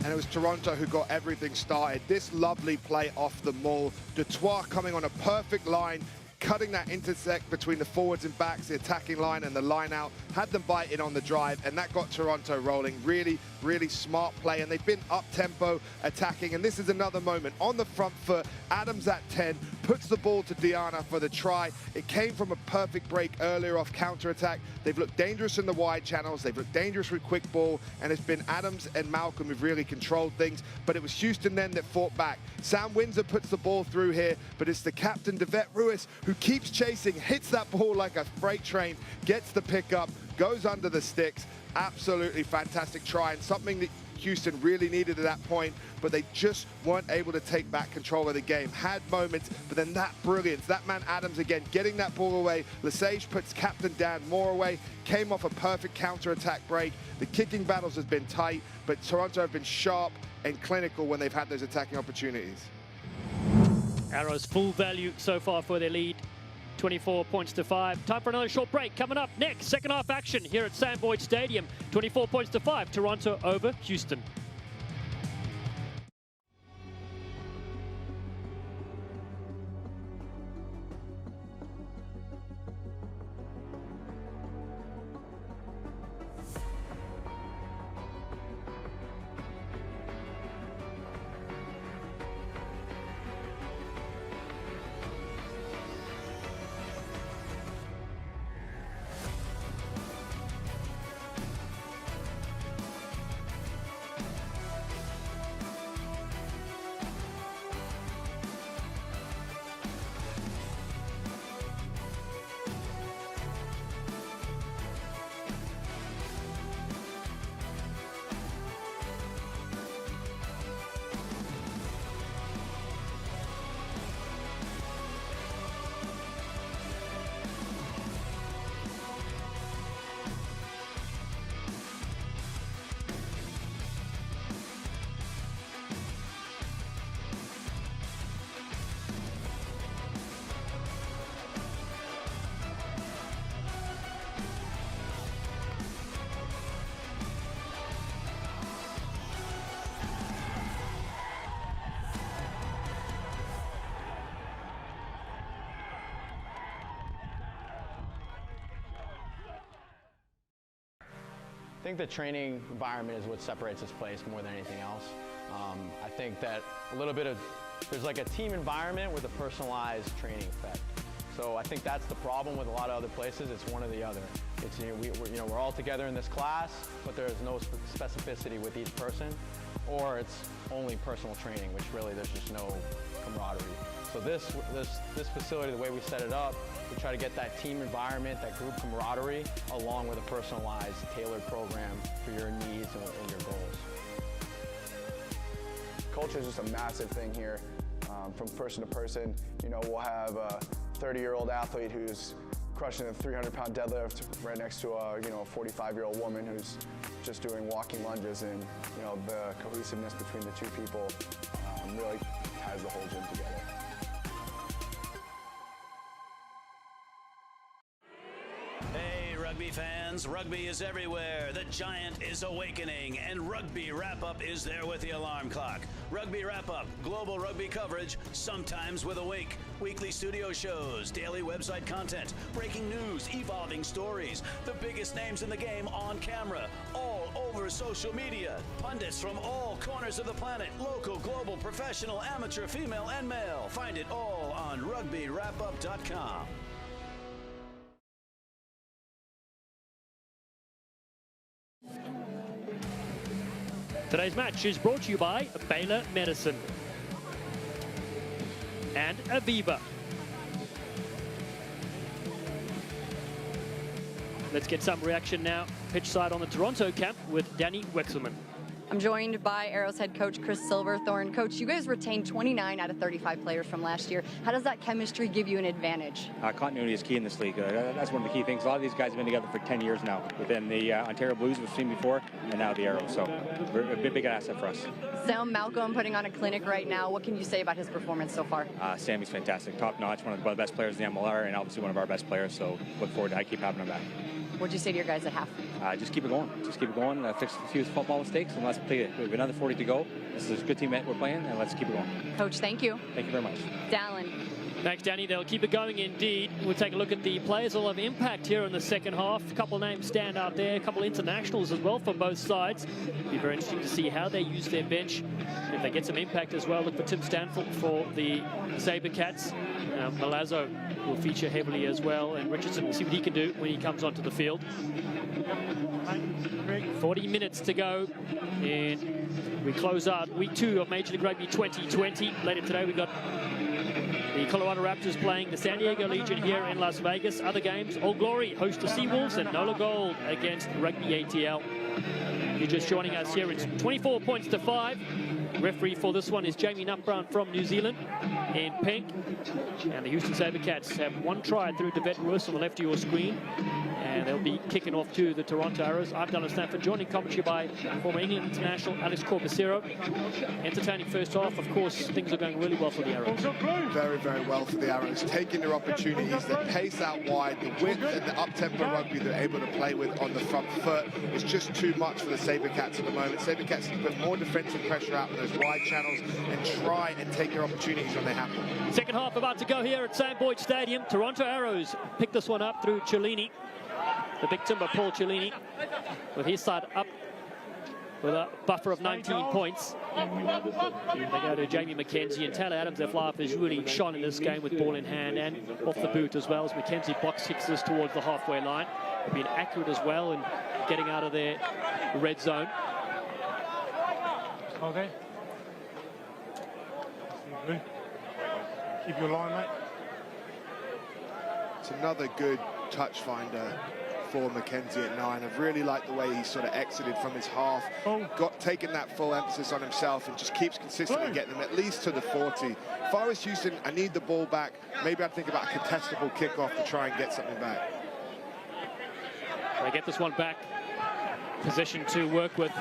And it was Toronto who got everything started. This lovely play off the maul. Dutoit coming on a perfect line, cutting that intersect between the forwards and backs, the attacking line and the line out, had them biting on the drive, and that got Toronto rolling. Really, really smart play, and they've been up-tempo attacking, and this is another moment. On the front foot, Adams at 10, puts the ball to Diana for the try. It came from a perfect break earlier off counter-attack. They've looked dangerous in the wide channels, they've looked dangerous with quick ball, and it's been Adams and Malcolm who've really controlled things, but it was Houston then that fought back. Sam Windsor puts the ball through here, but it's the captain, Devet Ruiz, who keeps chasing, hits that ball like a freight train, gets the pickup, goes under the sticks. Absolutely fantastic try, and something that Houston really needed at that point, but they just weren't able to take back control of the game. Had moments, but then that brilliance, that man Adams again, getting that ball away. Lesage puts Captain Dan Moore away, came off a perfect counter-attack break. The kicking battles has been tight, but Toronto have been sharp and clinical when they've had those attacking opportunities. Arrow's full value so far for their lead. 24 points to 5. Time for another short break. Coming up next, second half action here at Sam Boyd Stadium. 24 points to 5. Toronto over Houston. I think the training environment is what separates this place more than anything else. I think that there's like a team environment with a personalized training effect. So I think that's the problem with a lot of other places. It's one or the other. It's, we're all together in this class, but there's no specificity with each person, or it's only personal training, which really there's just no camaraderie. So this facility, the way we set it up, we try to get that team environment, that group camaraderie, along with a personalized, tailored program for your needs and your goals. Culture is just a massive thing here. From person to person, we'll have a 30-year-old athlete who's crushing a 300-pound deadlift right next to a 45-year-old woman who's just doing walking lunges, and the cohesiveness between the two people really ties the whole gym together. Hey, rugby fans, rugby is everywhere. The giant is awakening, and Rugby Wrap-Up is there with the alarm clock. Rugby Wrap-Up, global rugby coverage, sometimes with a wink. Weekly studio shows, daily website content, breaking news, evolving stories, the biggest names in the game on camera, all over social media. Pundits from all corners of the planet, local, global, professional, amateur, female, and male. Find it all on rugbywrapup.com. Today's match is brought to you by Baylor Medicine and Aviva. Let's get some reaction now, pitch side on the Toronto camp with Danny Wexelman. I'm joined by Arrows head coach Chris Silverthorne. Coach, you guys retained 29 out of 35 players from last year. How does that chemistry give you an advantage? Continuity is key in this league. That's one of the key things. A lot of these guys have been together for 10 years now, within the Ontario Blues we've seen before, and now the Arrows. So a big asset for us. Sam Malcolm putting on a clinic right now. What can you say about his performance so far? Sammy's fantastic, top notch, one of the best players in the MLR, and obviously one of our best players. So look forward to keep having him back. What'd you say to your guys at half? Just keep it going. Just keep it going. Fix a few football mistakes, and let's play it. We have another 40 to go. This is a good team that we're playing, and let's keep it going. Coach, thank you. Thank you very much. Dallin. Thanks, Danny. They'll keep it going indeed. We'll take a look at the players that will have impact here in the second half. A couple of names stand out there, a couple of internationals as well from both sides. It'll be very interesting to see how they use their bench. If they get some impact as well, look for Tim Stanford for the SaberCats. Malazzo will feature heavily as well, and Richardson will see what he can do when he comes onto the field. 40 minutes to go, and we close out week 2 of Major League Rugby 2020. Later today, we got the Colorado Raptors playing the San Diego Legion here in Las Vegas. Other games, Old Glory host the Seawolves, and Nola Gold against Rugby ATL. You're just joining us here. It's 24 points to 5. Referee for this one is Jamie Nutbrown from New Zealand in pink. And the Houston SaberCats have one try through Devet Ruiz on the left of your screen. And they'll be kicking off to the Toronto Arrows. I'm Dallas Stanford, joining commentary by former England international Alex Corbacero. Entertaining first half. Of course, things are going really well for the Arrows. Very, very well for the Arrows, taking their opportunities, their pace out wide, the width and the up-tempo rugby they're able to play with on the front foot is just too much for the SaberCats at the moment. SaberCats need to put more defensive pressure out in those wide channels and try and take their opportunities when they happen. Second half about to go here at Sam Boyd Stadium. Toronto Arrows pick this one up through Cellini. The big timber, Paul Cellini, with his side up with a buffer of 19 points. They go to Jamie McKenzie, and Taylor Adams, their fly-off, has really shone in this game with ball in hand and off the boot as well, as McKenzie box kicks this towards the halfway line. They've been accurate as well in getting out of their red zone. Okay. Keep your line, mate. It's another good touch finder for McKenzie at 9. I've really liked the way he sort of exited from his half, taken that full emphasis on himself, and just keeps consistently getting them at least to the 40. If I was Houston, I need the ball back. Maybe I'd think about a contestable kickoff to try and get something back. They get this one back. Position to work with.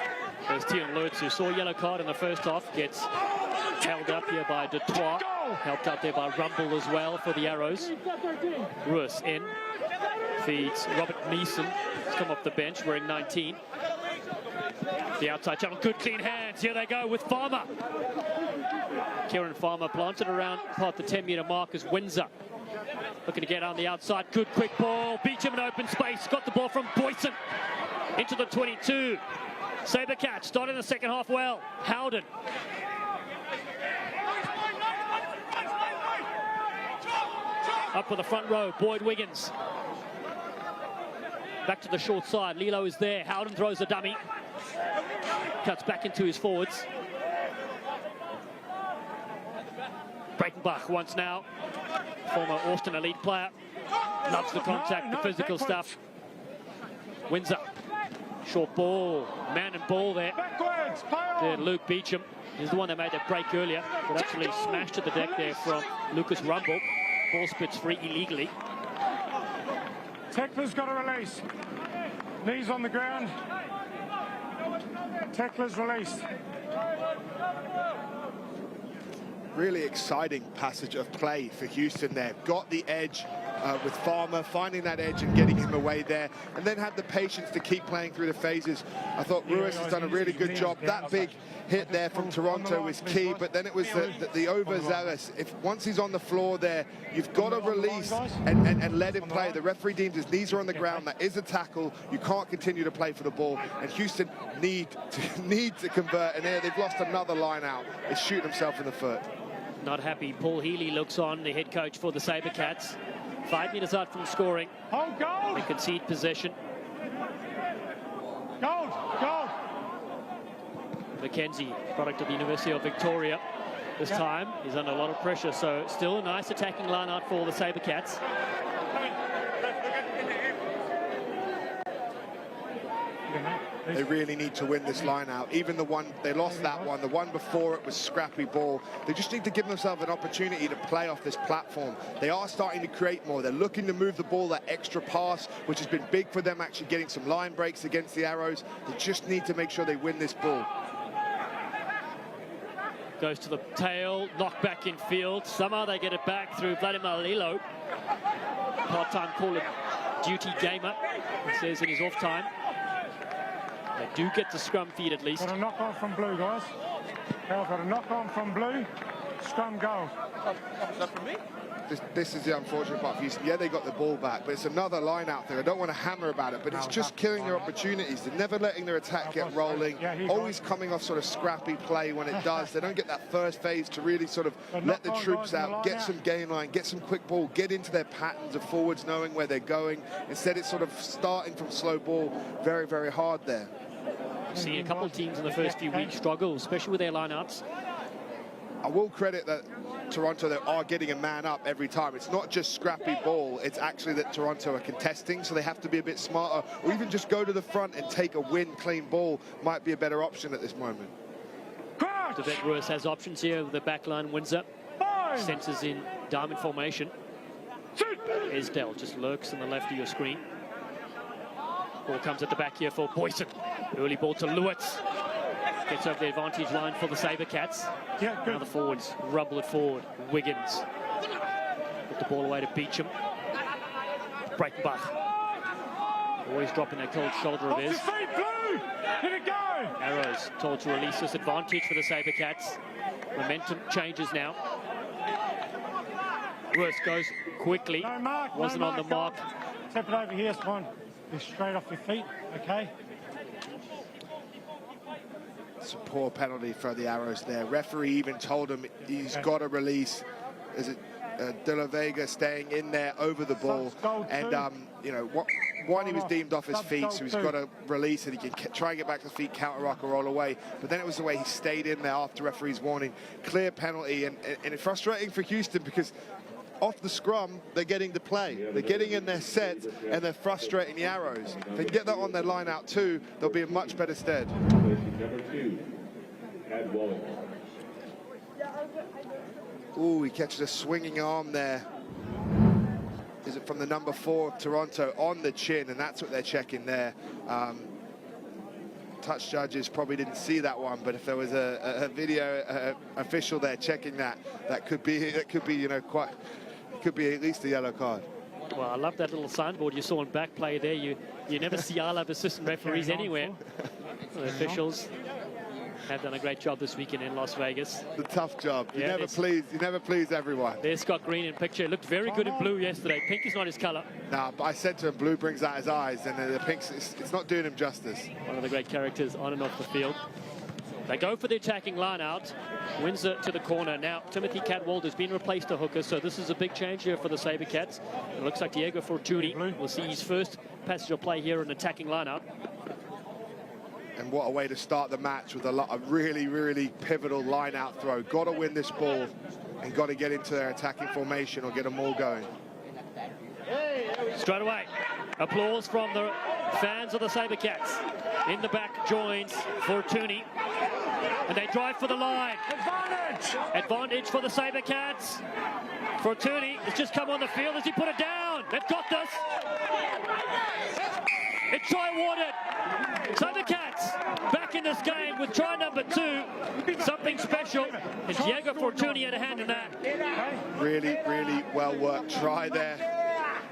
There's Tion Lutz, who saw a yellow card in the first half, gets held up here by Detroit. Helped out there by Rumble as well for the Arrows. Ruiz in. Feeds Robert Neeson. He's come off the bench wearing 19. The outside channel, good clean hands. Here they go with Farmer. Kieran Farmer planted around part the 10-meter mark as Windsor. Looking to get on the outside. Good quick ball. Beat him in open space. Got the ball from Boyson into the 22. SaberCats starting the second half well. Howden. Up with the front row, Boyd Wiggins. Back to the short side, Lilo is there. Howden throws a dummy. Cuts back into his forwards. Breitenbach once now. Former Austin elite player. Loves the contact, the physical stuff. Windsor. Short ball, man and ball there. Then Luke Beecham is the one that made that break earlier, but actually smashed to the deck there from Lucas Rumble. Ball spits free illegally. Tackler's got to release. Knees on the ground. Tackler's released. Really exciting passage of play for Houston there. Got the edge with Farmer, finding that edge and getting him away there, and then had the patience to keep playing through the phases. I thought Ruiz has done a really good job. That big hit there from Toronto was key, but then it was the overzealous. Once he's on the floor there, you've got to release and let him play. The referee deems his knees are on the ground. That is a tackle. You can't continue to play for the ball, and Houston need to convert, and there they've lost another line out. They shoot himself in the foot. Not happy. Paul Healy looks on, the head coach for the SaberCats. 5 meters out from scoring. Oh, goal! They concede possession. Goal! Goal! McKenzie, product of the University of Victoria. This time, he's under a lot of pressure, so still a nice attacking line out for the SaberCats. They really need to win this line out. Even the one, they lost that one. The one before it was scrappy ball. They just need to give themselves an opportunity to play off this platform. They are starting to create more. They're looking to move the ball, that extra pass, which has been big for them, actually getting some line breaks against the Arrows. They just need to make sure they win this ball. Goes to the tail, knocked back in field. Somehow they get it back through Vladimir Lilo. Part-time Call of Duty gamer, he says in his off time. They do get the scrum feed at least. Got a knock on from blue, guys. Got a knock on from blue. Scrum goal. Is that for me? This is the unfortunate part for Houston. Yeah, they got the ball back, but it's another line out there. I don't want to hammer about it, but it's just killing their opportunities. They're never letting their attack get rolling. Always coming off sort of scrappy play when it does. They don't get that first phase to really sort of let the troops out, get some gain line, get some quick ball, get into their patterns of forwards, knowing where they're going. Instead, it's sort of starting from slow ball very, very hard there. See a couple of teams in the first few weeks struggle, especially with their lineouts. I will credit that Toronto, they are getting a man up every time. It's not just scrappy ball, it's actually that Toronto are contesting, so they have to be a bit smarter, or even just go to the front and take a win, clean ball might be a better option at this moment. Devette Ruiz has options here with the back line. Windsor centers in diamond formation. Esdell just lurks on the left of your screen. Ball comes at the back here for Boyson. Early ball to Lewitz. Gets over the advantage line for the SaberCats. Now the forwards rubble it forward. Wiggins. Put the ball away to Beecham. Breitenbach. Always dropping that cold shoulder of his. Arrows told to release this advantage for the SaberCats. Momentum changes now. Ruiz goes quickly. Wasn't on the mark. Tap it over here, Swan. You're straight off your feet, okay? It's a poor penalty for the Arrows there. Referee even told him he's got to release. Is it De La Vega staying in there over the ball? And, you know, one, he was deemed off his feet, so he's got to release it. He can try and get back to his feet, counter rock or roll away. But then it was the way he stayed in there after referee's warning. Clear penalty, and it's frustrating for Houston because off the scrum, they're getting to play. They're getting in their set, and they're frustrating the Arrows. If they can get that on their line out too, they'll be in much better stead. Ooh, he catches a swinging arm there. Is it from the number 4 of Toronto on the chin, and that's what they're checking there. Touch judges probably didn't see that one, but if there was a video official there checking that, that could be you know, could be at least a yellow card. Well, I love that little signboard you saw in back play there. You never see I love assistant referees anywhere. The officials have done a great job this weekend in Las Vegas. The tough job. You never please everyone. There's Scott Green in picture. Looked very good in blue yesterday. Pink is not his color. No, but I said to him, blue brings out his eyes, and the pink, it's not doing him justice. One of the great characters on and off the field. They go for the attacking line out. Windsor to the corner. Now, Timothy Cadwalder's been replaced to hooker, so this is a big change here for the SaberCats. It looks like Diego Fortuny will see his first passage of play here in attacking line out. And what a way to start the match with a really, really pivotal line-out throw. Got to win this ball and got to get into their attacking formation or get them all going. Straight away, applause from the fans of the SaberCats. In the back joins Fortuny. And they drive for the line. Advantage for the SaberCats. Fortuny has just come on the field. Has he put it down? They've got this. It's try awarded. SaberCats back in this game with try number 2. Something special. And Diego Fortuny had a hand in that. Really, really well worked try there.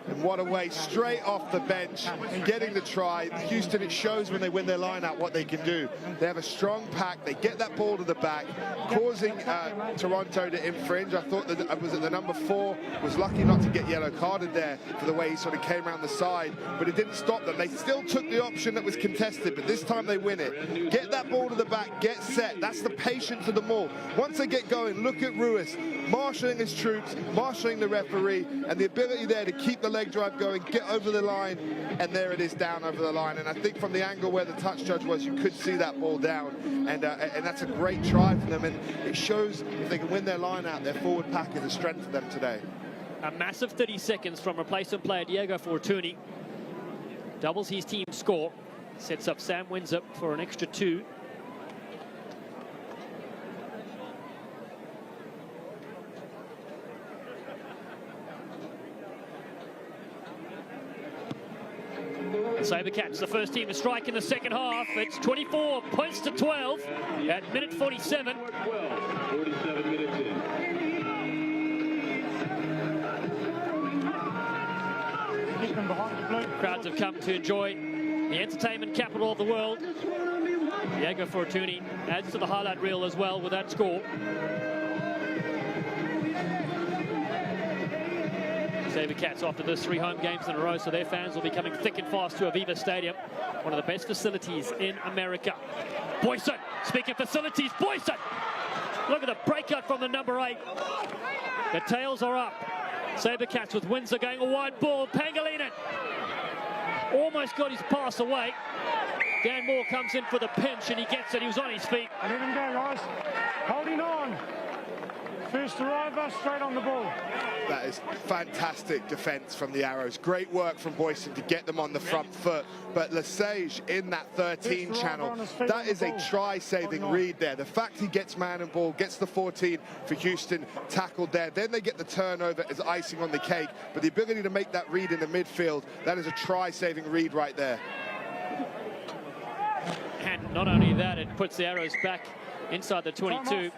And what a way, straight off the bench, getting the try. Houston, it shows when they win their line out what they can do. They have a strong pack, they get that ball to the back, causing Toronto to infringe. I thought that was it the number 4 was lucky not to get yellow carded there for the way he sort of came around the side, but it didn't stop them. They still took the option that was contested, but this time they win it. Get that ball to the back, get set. That's the patience of them all. Once they get going, look at Ruiz, marshalling his troops, marshalling the referee, and the ability there to keep the leg drive going, get over the line, and there it is down over the line. And I think from the angle where the touch judge was, you could see that ball down, and that's a great try for them, and it shows if they can win their line out, their forward pack is a strength for them today. A massive 30 seconds from replacement player Diego Fortuny. Doubles his team score, sets up Sam Windsor for an extra 2. SaberCats, the first team to strike in the second half. It's 24 points to 12 at minute 47. 47 minutes in. Crowds have come to enjoy the entertainment capital of the world. Diego Fortuny adds to the highlight reel as well with that score. SaberCats after those 3 home games in a row, so their fans will be coming thick and fast to Aviva Stadium, one of the best facilities in America. Boyson, speaking of facilities, Boyson! Look at the breakout from the number 8. The tails are up. SaberCats with Windsor going a wide ball. Pangilinan almost got his pass away. Dan Moore comes in for the pinch and he gets it. He was on his feet. Let him go, guys. Holding on. First arriver, straight on the ball. That is fantastic defense from the Arrows. Great work from Boyson to get them on the front foot. But Lesage in that 13 channel, that is a try-saving read there. The fact he gets man and ball, gets the 14 for Houston tackled there. Then they get the turnover as icing on the cake. But the ability to make that read in the midfield, that is a try-saving read right there. And not only that, it puts the Arrows back inside the 22.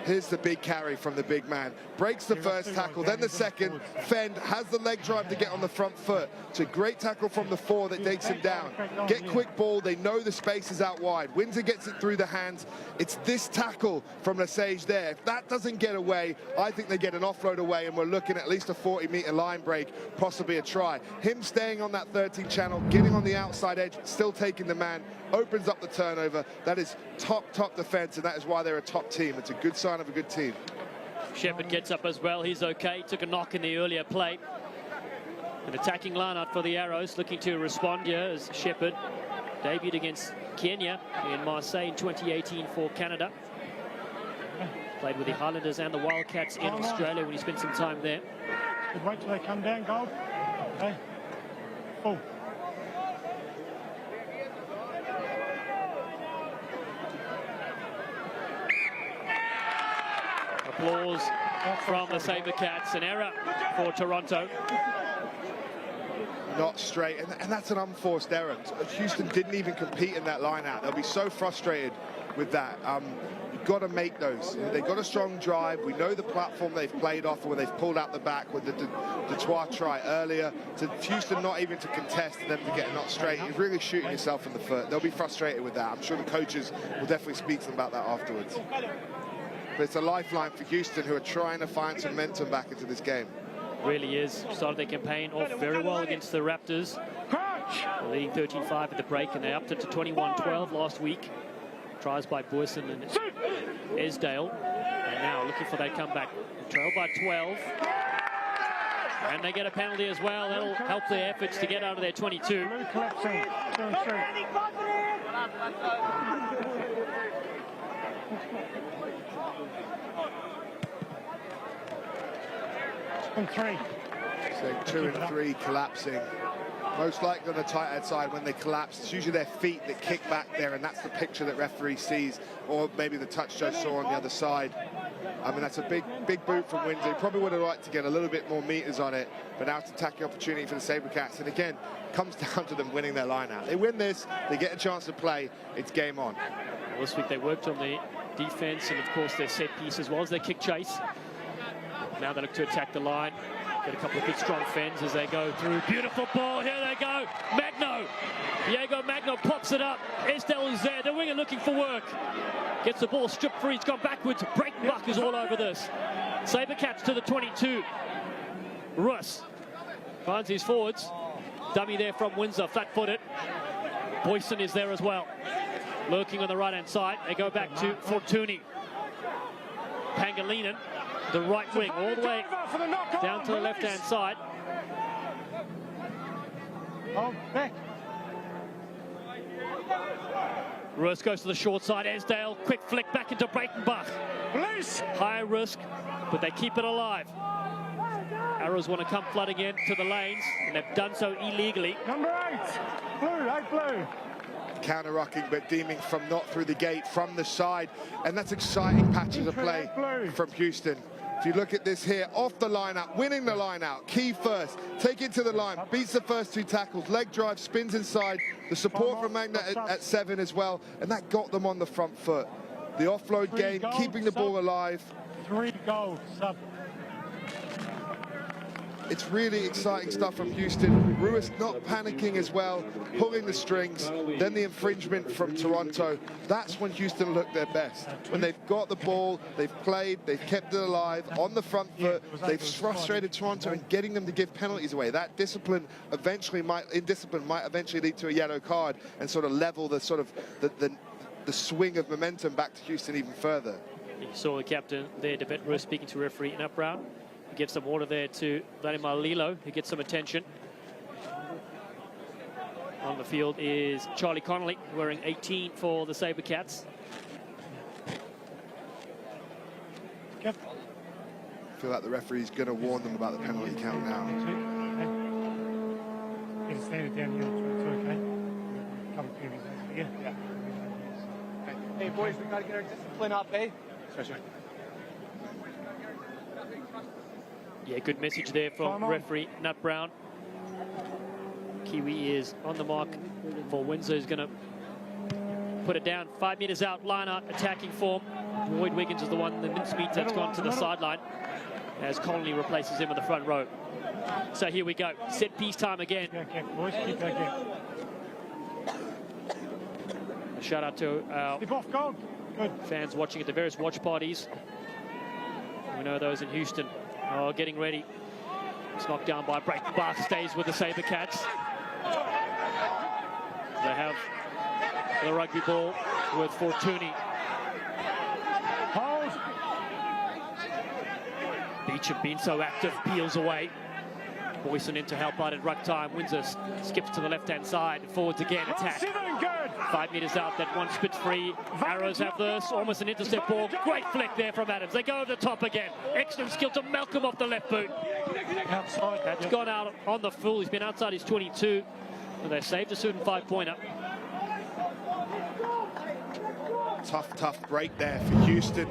Here's the big carry from the big man. Breaks the first tackle, then the second. Fend has the leg drive to get on the front foot. It's a great tackle from the 4 that takes him down. Get quick ball. They know the space is out wide. Windsor gets it through the hands. It's this tackle from Lesage there. If that doesn't get away, I think they get an offload away, and we're looking at least a 40-meter line break, possibly a try. Him staying on that 13 channel, getting on the outside edge, still taking the man, opens up the turnover. That is top defense, and that is why they're a top team. It's a good sign of a good team. Shepard gets up as well. He's okay. Took a knock in the earlier play. An attacking line-out for the Arrows, looking to respond here as Shepard debuted against Kenya in Marseille in 2018 for Canada. Played with the Highlanders and the Wildcats in Australia when he spent some time there. Wait till they come down, Gold. Okay. Oh. Applause from the SaberCats. An error for Toronto. Not straight, and that's an unforced error. Houston didn't even compete in that line out. They'll be so frustrated with that. You've got to make those. They've got a strong drive. We know the platform they've played off where they've pulled out the back with the Detroit try earlier. To Houston not even to contest, them to get not straight. You're really shooting yourself in the foot. They'll be frustrated with that. I'm sure the coaches will definitely speak to them about that afterwards. But it's a lifeline for Houston, who are trying to find some momentum back into this game. Really is. Started their campaign off very well against the Raptors. Leading 13-5 at the break, and they upped it to 21-12 last week. Tries by Boyson and Esdale. And now looking for that comeback. Trailed by 12. And they get a penalty as well. That'll help their efforts to get out of their 22. And 3. So 2 and 3 collapsing. Most likely on the tight head side when they collapse. It's usually their feet that kick back there, and that's the picture that referee sees, or maybe the touch judge saw on the other side. I mean, that's a big boot from Windsor. He probably would have liked to get a little bit more meters on it, but now it's an attacking opportunity for the SaberCats. And again, comes down to them winning their line out. They win this, they get a chance to play, it's game on. Well, this week they worked on the defense and, of course, their set piece as well as their kick chase. Now they look to attack the line. Get a couple of good strong fends as they go through. Beautiful ball, here they go. Magno. Diego Magno pops it up. Estel is there, the winger looking for work. Gets the ball stripped free, he's gone backwards. Breitenbach is all over this. SaberCats to the 22. Russ finds his forwards. Dummy there from Windsor, flat-footed. Boyson is there as well. Lurking on the right-hand side. They go back to Fortuny. Pangilinan, the right wing, all the way down to the left-hand side. Oh, back. Russ goes to the short side. Esdale, quick flick back into Breitenbach. High risk, but they keep it alive. Arrows want to come flooding in to the lanes, and they've done so illegally. Number 8, blue, 8 blue. Counter-rocking, but deeming from not through the gate, from the side. And that's exciting patches of play from Houston. If you look at this here, off the line out, winning the line out, key first, take it to the line, beats the first 2 tackles, leg drive, spins inside, the support from Magna at 7 as well, and that got them on the front foot. The offload game, keeping the ball alive. 3 goals, sub. It's really exciting stuff from Houston. Ruiz not panicking as well, pulling the strings. Then the infringement from Toronto. That's when Houston looked their best. When they've got the ball, they've played, they've kept it alive, on the front foot. They've frustrated Toronto in getting them to give penalties away. That indiscipline might eventually lead to a yellow card and sort of level the sort of the swing of momentum back to Houston even further. You saw the captain there, David Ruiz, speaking to referee Nut Brown. He gives some water there to Vladimir Lilo, who gets some attention. On the field is Charlie Connolly, wearing 18 for the SaberCats. I feel like the referee's going to warn them about the penalty count now. You can stand it down here, okay? Couple of periods. Yeah. Okay. Hey, boys, we got to get our discipline up, eh? Sorry. Yeah, good message there from referee Nut Brown. Kiwi is on the mark for Windsor. Is going to put it down 5 meters out, line out, attacking form. Lloyd Wiggins is the one, the mincemeat that's gone to the sideline as Connolly replaces him in the front row. So here we go, set piece time again. Okay, boys, keep that game. A shout out to our fans watching at the various watch parties. We know those in Houston. Oh, getting ready. It's knocked down by Breitenbach, stays with the SaberCats. They have the rugby ball with Fortuny. Hold. Beecham being so active, peels away. Boyson in to help out at ruck time. Windsor skips to the left-hand side. Forwards again, attack. 5 meters out, that one spits free. Arrows have this, almost an intercept ball. Great flick there from Adams. They go over the top again. Excellent skill to Malcolm off the left boot. Outside. That's gone out on the full. He's been outside his 22. And they saved a certain 5-pointer. Tough break there for Houston.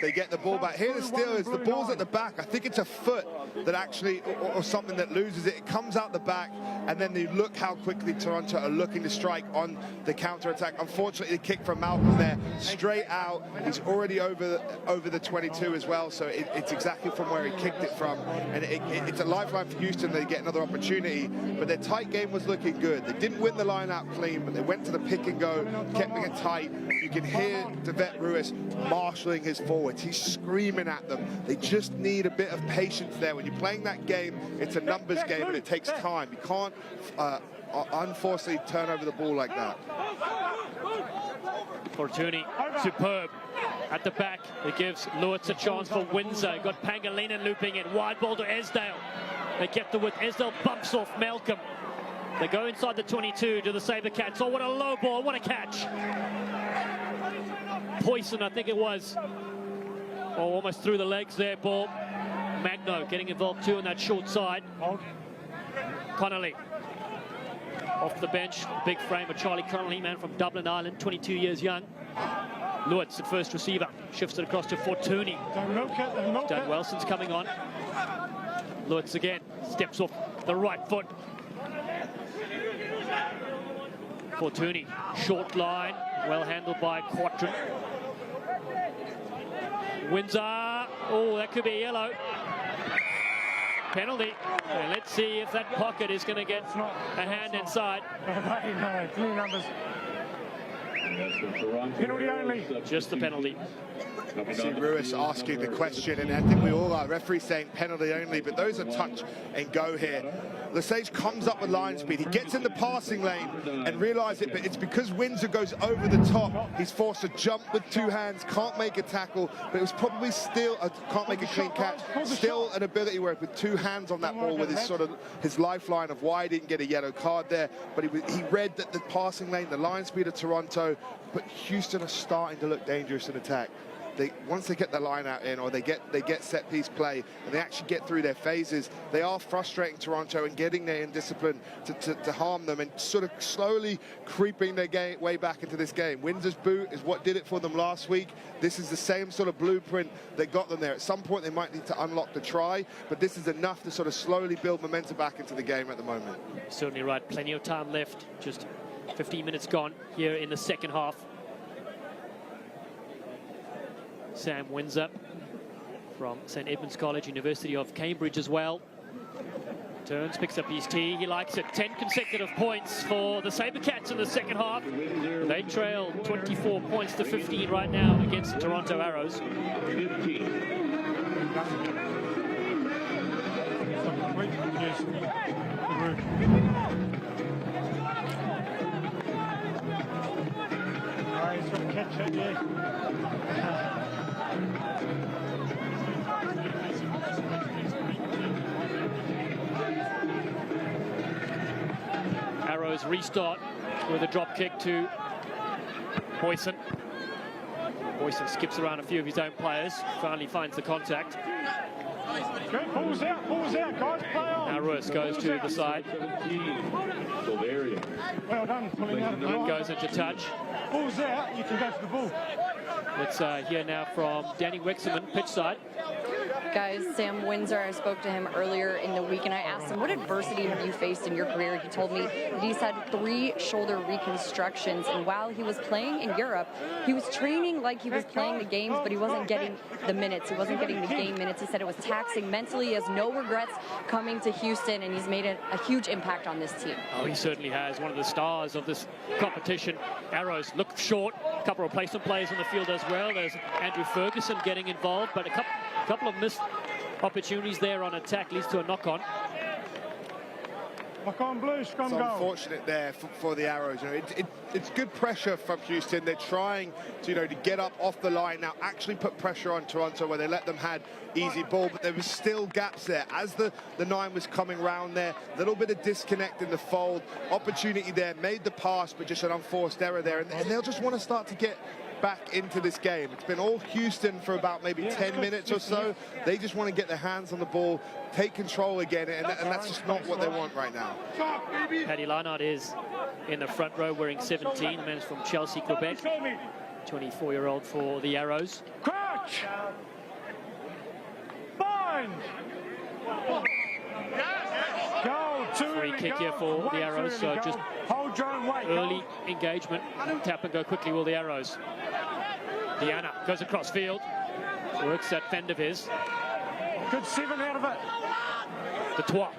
They get the ball back. Here the steal is the ball's at the back. I think it's a foot that actually, or something that loses it. It comes out the back, and then you look how quickly Toronto are looking to strike on the counter-attack. Unfortunately, the kick from Malcolm there, straight out. He's already over the 22 as well, so it's exactly from where he kicked it from. And it's a lifeline for Houston. They get another opportunity, but their tight game was looking good. They didn't win the line out clean, but they went to the pick and go, kept it tight. You can hear David Ruiz marshalling his forwards. He's screaming at them. They just need a bit of patience there. When you're playing that game, it's a numbers game and it takes time. You can't unfortunately turn over the ball like that. Fortuny, superb. At the back, it gives Lewis a chance for Windsor. Got Pangilinan looping it. Wide ball to Esdale. They get the width. Esdale bumps off Malcolm. They go inside the 22 to the SaberCats. Oh, what a low ball. What a catch. Poison, I think it was. Oh, almost through the legs there, ball. Magno getting involved too on that short side. Connolly. Off the bench, big frame of Charlie Connolly, man from Dublin, Ireland, 22 years young. Lewis at first receiver, shifts it across to Fortuny. Done well since coming on. Lewis again, steps off the right foot. Fortuny, short line, well handled by Quattrin. Windsor, oh, that could be yellow. Penalty, and let's see if that pocket is going to get a hand inside. No, clear numbers. Penalty only. Just the penalty. See Ruiz asking the question, and I think we all are. Referee saying penalty only, but those are touch and go here. Lesage comes up with line speed. He gets in the passing lane and realizes it, but it's because Windsor goes over the top. He's forced to jump with two hands, can't make a tackle, but it was probably still, can't make a clean catch, still an ability where with two hands on that ball with his sort of his lifeline of why he didn't get a yellow card there, but he read that the passing lane, the line speed of Toronto, but Houston are starting to look dangerous in attack. Once they get the line out in, or they get set piece play, and they actually get through their phases, they are frustrating Toronto and getting their indiscipline to harm them and sort of slowly creeping their way back into this game. Windsor's boot is what did it for them last week. This is the same sort of blueprint that got them there. At some point, they might need to unlock the try, but this is enough to sort of slowly build momentum back into the game at the moment. Certainly right. Plenty of time left. Just 15 minutes gone here in the second half. Sam Windsor from St Edmunds College, University of Cambridge as well. Turns, picks up his tee, he likes it. 10 consecutive points for the SaberCats in the second half. They trail 24 points to 15 right now against the Toronto Arrows. He's got to catch it, yeah. Arrows restart with a drop kick to Boyson. Boyson skips around a few of his own players, finally finds the contact. Good, balls out, guys, play on. Now Ruiz goes to the side. Well done, pulling out of the line. Goes into touch. Balls out, you can go for the ball. Let's hear now from Danny Wexerman, pitch side. Guys, Sam Windsor, I spoke to him earlier in the week and I asked him, what adversity have you faced in your career? He told me that he's had 3 shoulder reconstructions, and while he was playing in Europe, he was training like he was playing the games, but he wasn't getting the minutes. He wasn't getting the game minutes. He said it was taxing mentally. He has no regrets coming to Houston, and he's made a huge impact on this team. Oh, he certainly has. One of the stars of this competition. Arrows look short. A couple of replacement players on the field as well. There's Andrew Ferguson getting involved, but a couple of missed opportunities there on attack leads to a knock-on. Knock-on, Blues, It's unfortunate there for the Arrows. You know, it's good pressure from Houston. They're trying to, to get up off the line now, actually put pressure on Toronto where they let them have easy ball, but there was still gaps there. As the 9 was coming round there, a little bit of disconnect in the fold, opportunity there, made the pass, but just an unforced error there, and they'll just want to start to get back into this game. It's been all Houston for about maybe 10 minutes or so. They just want to get their hands on the ball, take control again, and that's just not what they want right now. Paddy Leinart is in the front row wearing 17. The man is from Chelsea, Quebec. 24-year-old for the Arrows. Crouch! Bind! Go, free kick here for the Arrows, so just hold your own weight. Early engagement. Tap and go quickly will the Arrows. Diana goes across field, works that fend of his. Good 7 out of it. The Trois.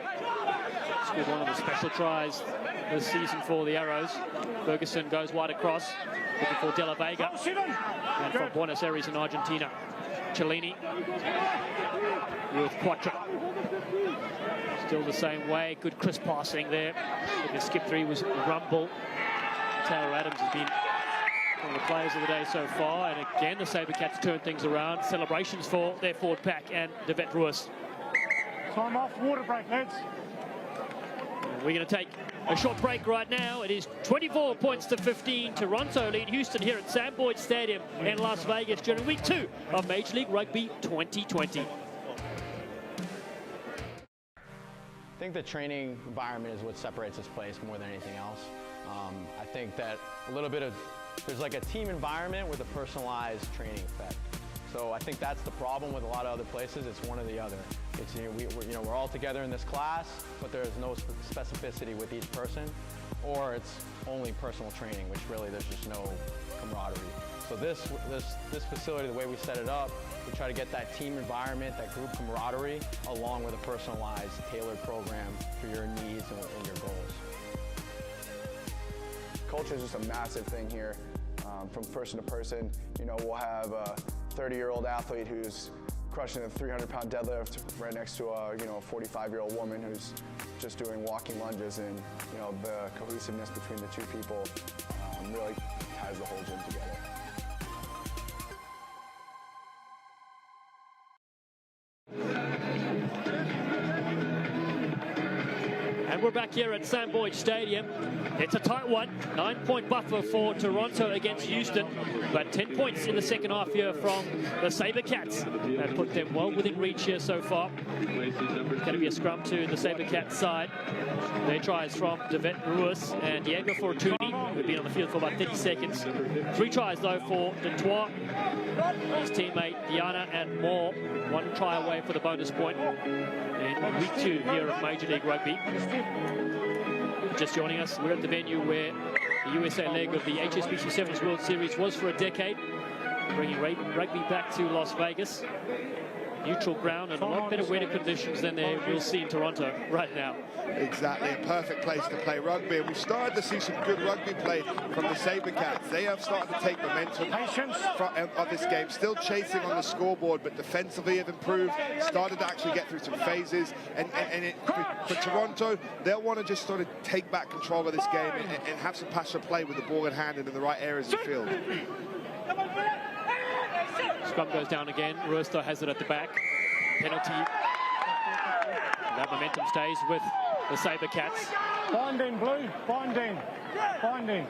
Scored one of the special tries this season for the Arrows. Ferguson goes wide across, looking for De La Vega. And from Buenos Aires in Argentina, Cellini with Quattro. Still the same way, good crisp passing there. The skip 3 was Rumble. Taylor Adams has been one of the players of the day so far, and again the SaberCats turn things around. Celebrations for their forward pack and Devet Ruiz. Time off, water break, lads. We're going to take a short break right now. It is 24 points to 15. Toronto lead Houston here at Sam Boyd Stadium in Las Vegas during week 2 of Major League Rugby 2020. think the training environment is what separates this place more than anything else. I think that there's like a team environment with a personalized training effect. So I think that's the problem with a lot of other places. It's one or the other. It's, we're all together in this class, but there's no specificity with each person, or it's only personal training, which really there's just no camaraderie. So this facility, the way we set it up, we try to get that team environment, that group camaraderie, along with a personalized, tailored program for your needs and your goals. Culture is just a massive thing here, from person to person. We'll have a 30-year-old athlete who's crushing a 300-pound deadlift right next to a 45-year-old woman who's just doing walking lunges, and the cohesiveness between the two people really ties the whole gym together. And we're back here at Sam Boyd Stadium. It's a tight one, 9-point buffer for Toronto against Houston, but 10 points in the second half here from the SaberCats. That put them well within reach here so far. It's going to be a scrum to the SaberCats side. Their tries from Devet Ruiz and Diego Fortuny, who've been on the field for about 30 seconds. 3 tries though for Detroit, his teammate Diana and Moore. 1 try away for the bonus point in week 2 here of Major League Rugby. Just joining us, we're at the venue where the USA leg of the HSBC Sevens World Series was for a decade, bringing rugby back to Las Vegas. Neutral ground and a lot better weather conditions than we'll see in Toronto right now. Exactly, a perfect place to play rugby. And we've started to see some good rugby play from the SaberCats. They have started to take momentum of this game, still chasing on the scoreboard, but defensively have improved, started to actually get through some phases. And for Toronto, they'll want to just sort of take back control of this game and have some passionate play with the ball in hand and in the right areas of the field. Scrum goes down again. Ruiz has it at the back. Penalty. And that momentum stays with the SaberCats. Binding, Blue. Binding. Binding.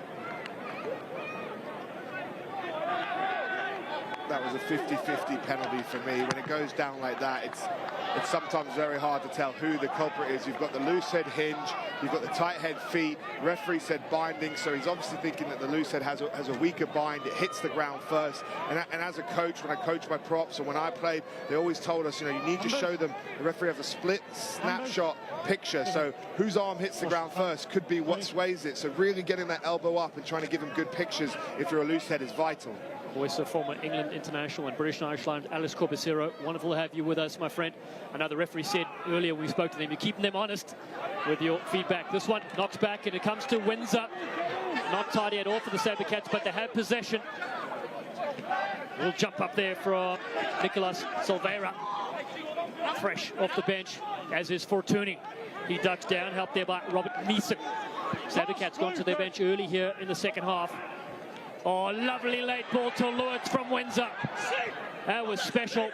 That was a 50-50 penalty for me. When it goes down like that, it's sometimes very hard to tell who the culprit is. You've got the loose head hinge, you've got the tight head feet. Referee said binding, so he's obviously thinking that the loose head has a weaker bind. It hits the ground first. And as a coach, when I coach my props and when I played, they always told us, you need to show them. The referee has a split snapshot picture, so whose arm hits the ground first could be what sways it. So really getting that elbow up and trying to give them good pictures if you're a loose head is vital. Voice of former England international and British and Irish Lions, Alice Corbicero. Wonderful to have you with us, my friend. I know the referee said earlier we spoke to them, you're keeping them honest with your feedback. This one knocks back and it comes to Windsor. Not tidy at all for the SaberCats, but they have possession. We'll jump up there for Nicolas Silveira. Fresh off the bench, as is Fortuny. He ducks down, helped there by Robert Neeson. SaberCats gone to their bench early here in the second half. Oh, lovely late ball to Lewis from Windsor. That was special.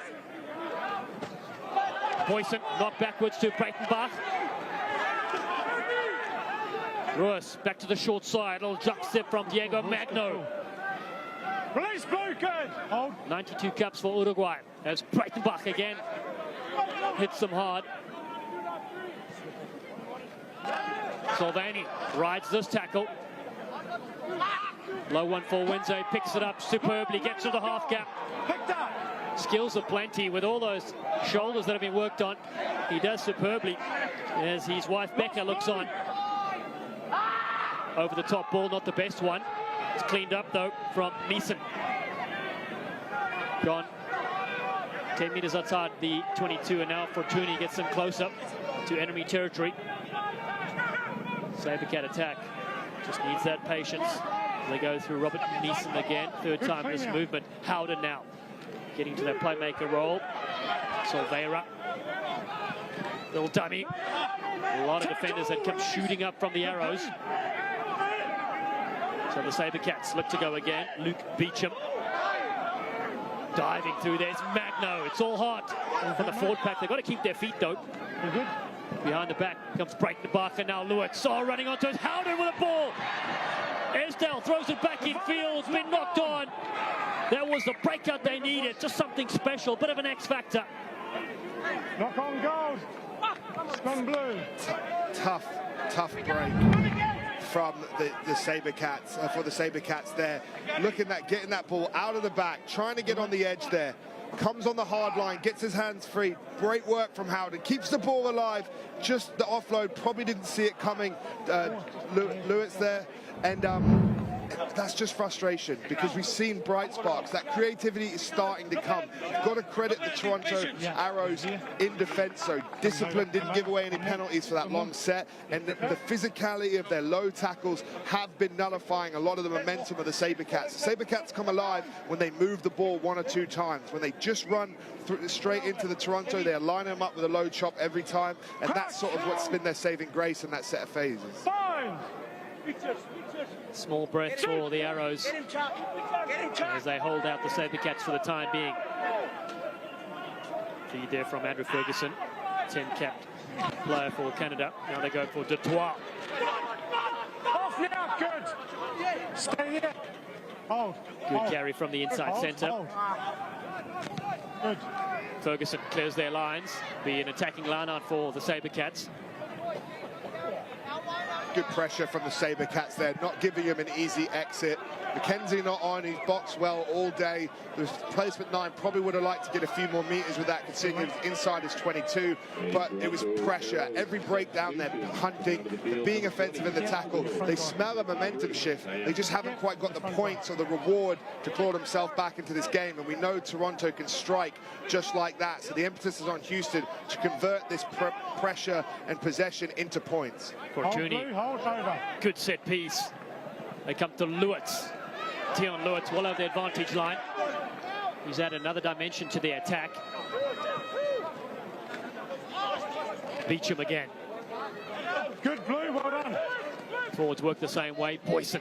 Boyson knocked backwards to Breitenbach. Ruiz back to the short side. Little jump step from Diego Magno. Release blue card. Hold. 92 caps for Uruguay as Breitenbach again hits them hard. Solvani rides this tackle. Low one for Windsor, picks it up superbly, gets to the half gap. Skills are plenty with all those shoulders that have been worked on. He does superbly as his wife Becca looks on. Over the top ball, not the best one. It's cleaned up though from Neeson. Gone 10 meters outside the 22, and now Fortuny gets them closer to enemy territory. SaberCat attack just needs that patience. They go through Robert Neeson again, third time in this movement. Howden now getting to that playmaker role. Silveira, little dummy. A lot of defenders that come shooting up from the arrows. So the SaberCats look to go again. Luke Beecham diving through. There's Magno. It's all hot from the forward pack. They've got to keep their feet though. Behind the back comes Breitenbach, and now Lewis running onto it. Howden with a ball. Esdale throws it back in field. It's been knocked on. That was the breakout they needed. Just something special. Bit of an X factor. Knock on goal. Tough break from the SaberCats, for the SaberCats there. Looking at getting that ball out of the back, trying to get on the edge there. Comes on the hard line, gets his hands free. Great work from Howden, keeps the ball alive. Just the offload, probably didn't see it coming. Lewis there, and that's just frustration, because we've seen bright sparks. That creativity is starting to come. You've got to credit the Toronto Arrows in defense. So discipline didn't give away any penalties for that long set, and the physicality of their low tackles have been nullifying a lot of the momentum of the SaberCats. The SaberCats come alive when they move the ball 1 or 2 times. When they just run straight into the Toronto, they're lining them up with a low chop every time, and that's sort of what's been their saving grace in that set of phases. Small breath for the Arrows as they hold out the SaberCats for the time being. Feed there from Andrew Ferguson, 10-capped player for Canada. Now they go for Detroit. Off now, good. Stay there. Hold. Good carry from the inside centre. Good. Ferguson clears their lines. Be an attacking line-out for the SaberCats. Good pressure from the SaberCats there, not giving him an easy exit. McKenzie not on, he's boxed well all day. The placement 9 probably would have liked to get a few more meters with that, considering he was inside his 22, but it was pressure. Every breakdown there, hunting, being offensive in the tackle. They smell a momentum shift. They just haven't quite got the points or the reward to claw themselves back into this game, and we know Toronto can strike just like that. So the emphasis is on Houston to convert this pressure and possession into points. Fortuny, good set piece. They come to Lewitz. Tion Lewitz will have the advantage line. He's added another dimension to the attack. Beecham again. Good blue, well done. Forwards work the same way. Boyson.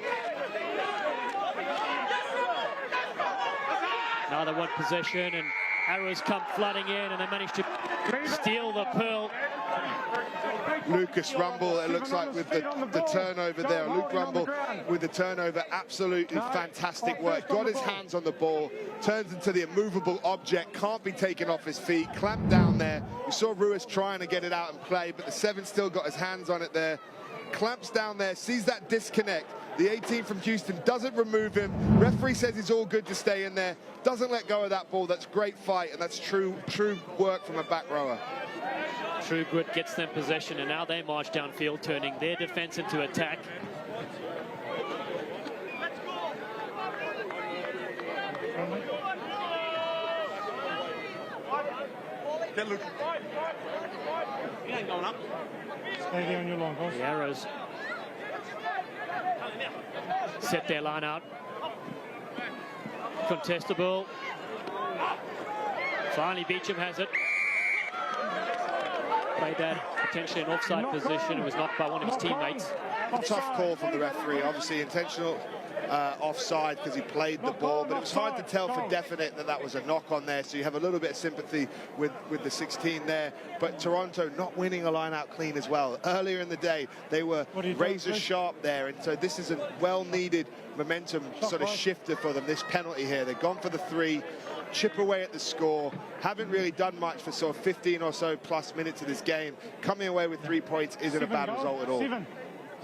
Another one possession, and Arrows come flooding in, and they manage to steal the pearl. Lucas Rumble, it looks like, with the turnover there. Luke Rumble with the turnover, absolutely fantastic work. Got his hands on the ball, turns into the immovable object, can't be taken off his feet, clamped down there. We saw Ruiz trying to get it out and play, but the 7 still got his hands on it there. Clamps down there, sees that disconnect. The 18 from Houston doesn't remove him. Referee says he's all good to stay in there. Doesn't let go of that ball. That's great fight, and that's true work from a back rower. True grit gets them possession, and now they march downfield, turning their defense into attack. You ain't going up. Stay there on your line, boss. The Arrows set their line out. Contestable. Finally, Beecham has it. Played that potentially an offside position. It was knocked by one of his teammates. Tough call from the referee. Obviously intentional offside because he played the ball, but it was hard to tell for definite that that was a knock on there, so you have a little bit of sympathy with the 16 there. But Toronto not winning a line out clean as well. Earlier in the day they were razor sharp there, and so this is a well-needed momentum sort of shifter for them, this penalty here. They've gone for the 3, chip away at the score, haven't really done much for sort of 15 or so plus minutes of this game. Coming away with 3 points isn't a bad result at all.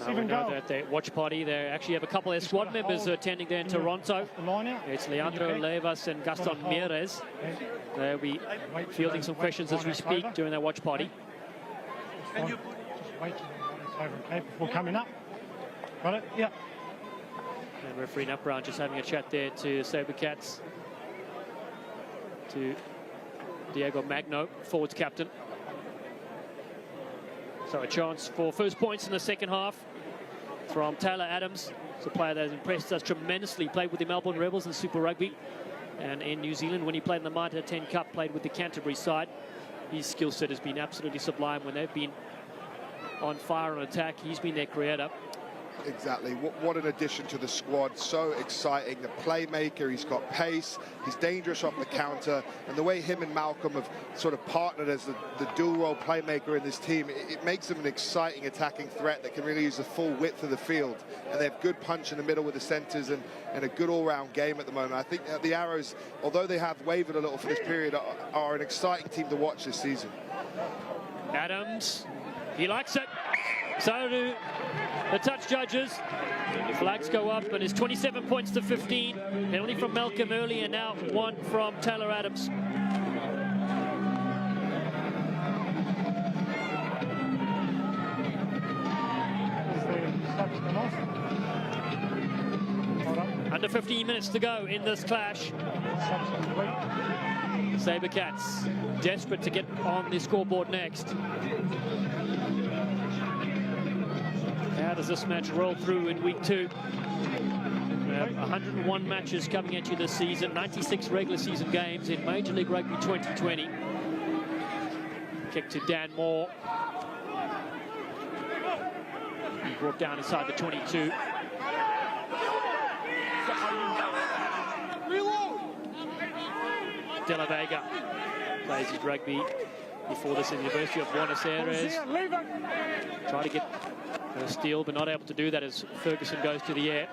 We know that the watch party, they actually have a couple of squad members attending there in Toronto. It's Leandro Levas and Gaston Mieres. They'll be fielding some questions as we speak during their watch party. Just wait before coming up. Got it? Yeah. And referee Nutbrown just having a chat there to SaberCats, to Diego Magno, forwards captain. So a chance for first points in the second half from Taylor Adams. It's a player that has impressed us tremendously. Played with the Melbourne Rebels in Super Rugby, and in New Zealand when he played in the Mitre 10 Cup, played with the Canterbury side. His skill set has been absolutely sublime when they've been on fire on attack. He's been their creator. Exactly. What an addition to the squad. So exciting. The playmaker, he's got pace, he's dangerous off the counter, and the way him and Malcolm have sort of partnered as the dual role playmaker in this team, it makes them an exciting attacking threat that can really use the full width of the field. And they have good punch in the middle with the centres, and a good all-round game at the moment. I think the Arrows, although they have wavered a little for this period, are an exciting team to watch this season. Adams He likes it. So do the touch judges. Flags go up, and it's 27 points to 15. Penalty from Malcolm early, and now one from Taylor Adams. Under 15 minutes to go in this clash. SaberCats desperate to get on the scoreboard next. How does this match roll through in week 2? We have 101 matches coming at you this season, 96 regular season games in Major League Rugby 2020. Kick to Dan Moore. He brought down inside the 22. De La Vega plays his rugby before this at the University of Buenos Aires. Try to get a steal, but not able to do that as Ferguson goes to the air.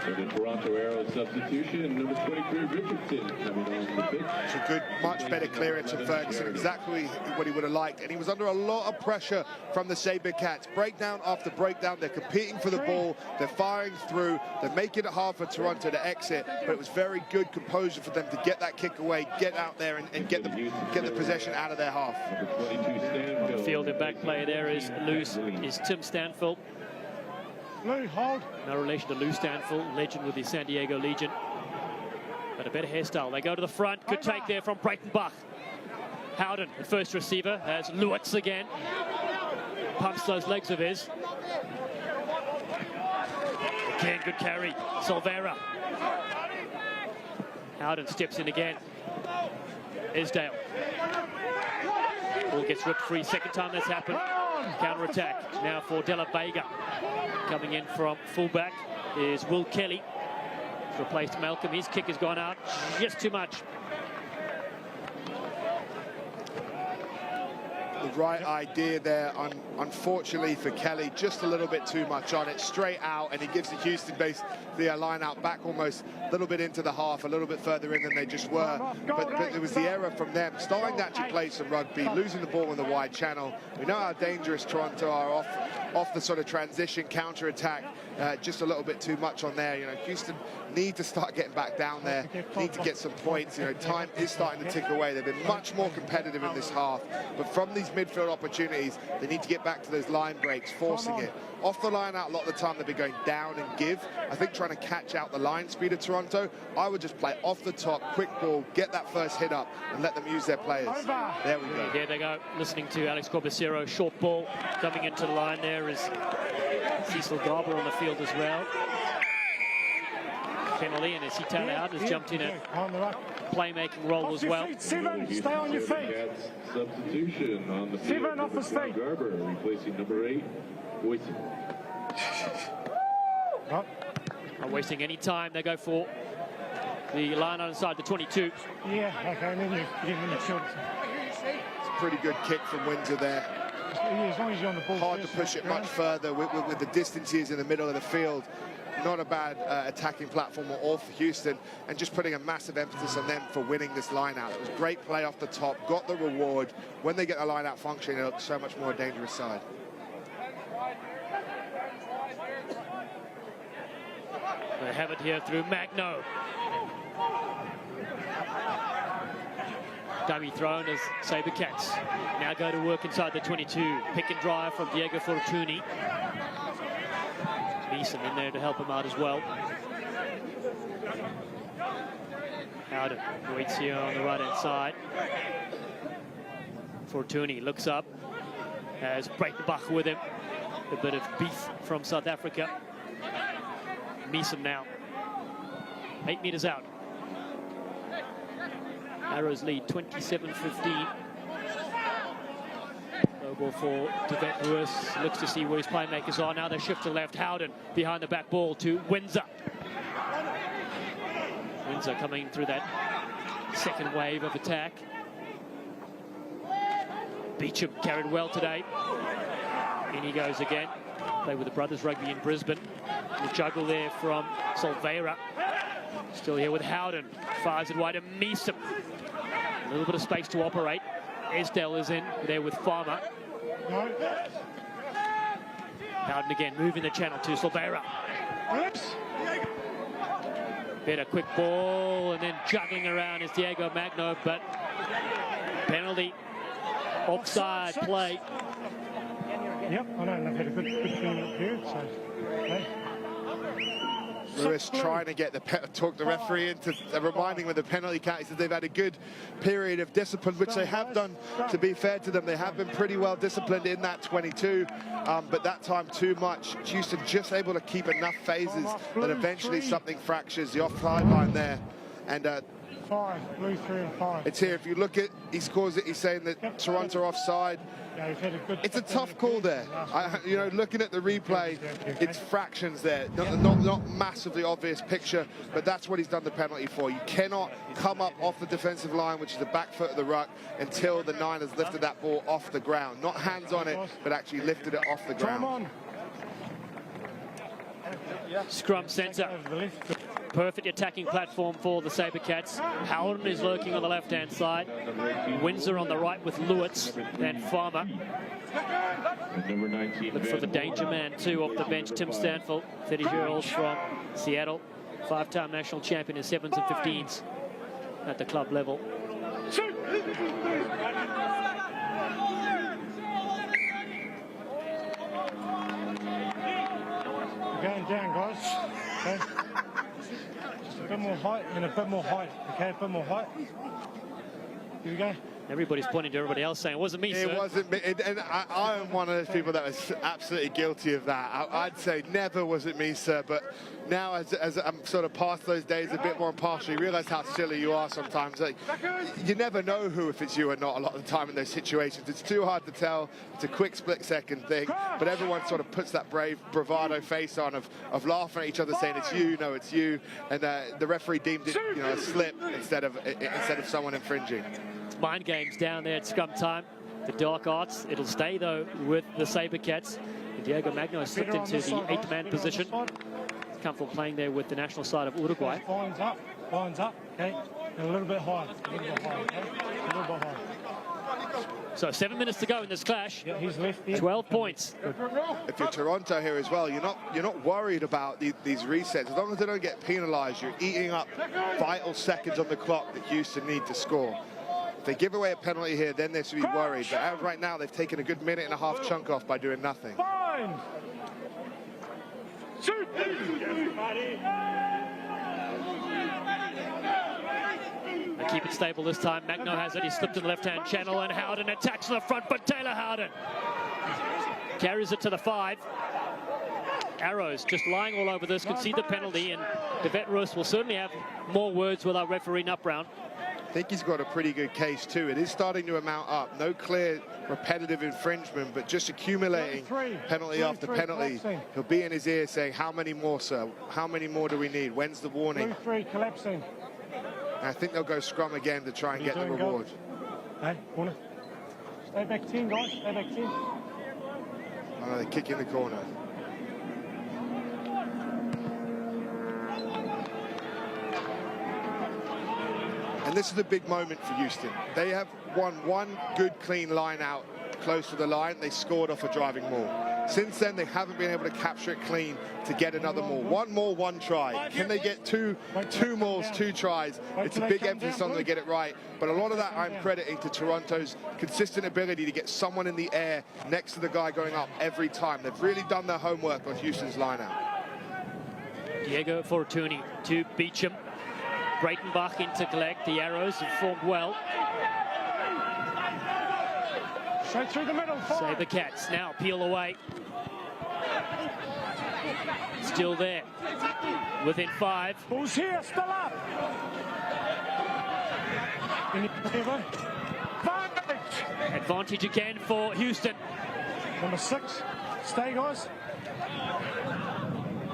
For the Toronto Arrows substitution, number 23, Richardson, coming on the pitch. It's a good, much better clearance from Ferguson, exactly what he would have liked. And he was under a lot of pressure from the SaberCats. Breakdown after breakdown, they're competing for the ball, they're firing through, they're making it hard for Toronto to exit, but it was very good composure for them to get that kick away, get out there and get the possession out of their half. The field and back player there is loose, is Tim Stanfield. Lou, hold. No relation to Lou Stanfield, legend with the San Diego Legion. But a better hairstyle. They go to the front. Good take there from Breitenbach. Howden, the first receiver, as Lewis again. Pumps those legs of his. Again, good carry. Silvera. Howden steps in again. Isdale. Ball gets ripped free. Second time that's happened. Counter-attack now for De La Vega. Coming in from fullback is Will Kelly. Replaced Malcolm. His kick has gone out just too much. The right idea there, unfortunately for Kelly, just a little bit too much on it, straight out, and he gives the Houston base the line out back almost a little bit into the half, a little bit further in than they just were. But it was the error from them, starting to actually play some rugby, losing the ball in the wide channel. We know how dangerous Toronto are off the sort of transition counter-attack, just a little bit too much on there. You know, Houston need to start getting back down there, need to get some points. You know, time is starting to tick away. They've been much more competitive in this half, but from these midfield opportunities, they need to get back to those line breaks, forcing it. Off the line out a lot of the time, they've been going down and give. I think trying to catch out the line speed of Toronto, I would just play off the top, quick ball, get that first hit up, and let them use their players. There we go. There they go, listening to Alex Corbacero. Short ball coming into the line. There is Cecil Garber on the field as well. Penalty, and as he turned out, has jumped in a playmaking role as well. Seven, stay on your feet. Substitution on the field. Seven off his feet. Garber replacing number 8, Boyce. Not wasting any time. They go for the line on inside the 22. Yeah, okay, and then you give him the shot. It's a pretty good kick from Windsor there. Yeah, as long as you're on the ball. Hard to push it much further with the distances in the middle of the field. Not a bad attacking platform all for Houston, and just putting a massive emphasis on them for winning this line out. It was great play off the top, got the reward. When they get the line out functioning, it looks so much more dangerous side. They have it here through Magno. Dummy thrown as SaberCats now go to work inside the 22. Pick and drive from Diego Fortuny. Neeson in there to help him out as well. Howden waits here on the right-hand side. Fortuny looks up, has Breitenbach with him. A bit of beef from South Africa. Neeson now. 8 meters out. Arrows lead 27-15. Low ball for Devette Lewis. Looks to see where his playmakers are. Now they shift to left. Howden behind the back ball to Windsor. Windsor coming through that second wave of attack. Beecham carried well today. In he goes again. Play with the Brothers Rugby in Brisbane. The juggle there from Silvera. Still here with Howden. Fires it wide to Meeson. A little bit of space to operate. Esdale is in there with Farmer. Howden again, moving the channel to Silveira. Better quick ball, and then juggling around is Diego Magno, but penalty, offside play. Yep, I know, they've had a good period, so... Okay. Lewis trying to get talk the referee into reminding him of the penalty count. He says they've had a good period of discipline, which they have done, to be fair to them. They have been pretty well disciplined in that 22, but that time too much. Houston just able to keep enough phases that eventually something fractures the offside line there. And 5, blue 3 and 5. It's here. If you look at, he scores it, he's saying that Toronto offside. It's a tough call there. You know, looking at the replay, it's fractions there. Not massively obvious picture, but that's what he's done the penalty for. You cannot come up off the defensive line, which is the back foot of the ruck, until the Niners lifted that ball off the ground. Not hands on it, but actually lifted it off the ground. Scrum centre. Perfect attacking platform for the SaberCats. Howden is lurking on the left-hand side. Windsor on the right with Lewitz and Farmer. Look for the danger man too off the bench, Tim Stanfield, 30-year-old from Seattle. 5-time national champion in 7s and 15s at the club level. Going down, guys. Okay. Just a bit more height and a bit more height. Okay, a bit more height. Here we go. Everybody's pointing to everybody else saying, it wasn't me, sir. It wasn't me, and I am one of those people that was absolutely guilty of that. I'd say never was it me, sir, but now as I'm sort of past those days a bit more impartial, you realise how silly you are sometimes. Like, you never know if it's you or not a lot of the time in those situations. It's too hard to tell. It's a quick split-second thing, but everyone sort of puts that brave bravado face on of laughing at each other, saying it's you, no, it's you, and the referee deemed it, you know, a slip instead of someone infringing. Mind games down there at scrum time. The dark arts, it'll stay though with the SaberCats. And Diego Magno has slipped into the 8th-man position. He's come from playing there with the national side of Uruguay. Lines up, okay, and a little bit higher, okay? A little bit higher. So 7 minutes to go in this clash. Yeah, he's left 12 points. If you're Toronto here as well, you're not worried about these resets. As long as they don't get penalised, you're eating up vital seconds on the clock that Houston need to score. If they give away a penalty here, then they should be worried. But as right now, they've taken a good minute-and-a-half chunk off by doing nothing. Fine. Shoot. They keep it stable this time. Magno has it. He slipped in the left-hand channel, and Howden attacks to the front, but Taylor Howden carries it to the 5. Arrows just lying all over this, concede the penalty, and the vet Roos will certainly have more words with our referee Nup Brown. I think he's got a pretty good case too. It is starting to amount up. No clear repetitive infringement, but just accumulating penalty after penalty. He'll be in his ear saying, how many more, sir? How many more do we need? When's the warning? 3 collapsing. And I think they'll go scrum again to try and get the reward. Hey, corner. Stay back 10, guys. Stay back 10. Oh, they kick in the corner. And this is a big moment for Houston. They have won one good, clean line out close to the line. They scored off a driving maul. Since then, they haven't been able to capture it clean to get another maul. One maul, one try. Can they get two mauls, 2 tries? It's a big emphasis on them to get it right. But a lot of that I'm crediting to Toronto's consistent ability to get someone in the air next to the guy going up every time. They've really done their homework on Houston's line out. Diego Fortuny to Beecham. Breitenbach in to collect. The Arrows have formed well. Straight through the middle. SaberCats now peel away. Still there. Within 5. Ball's here, still up. Advantage again for Houston. Number 6. Stay, guys.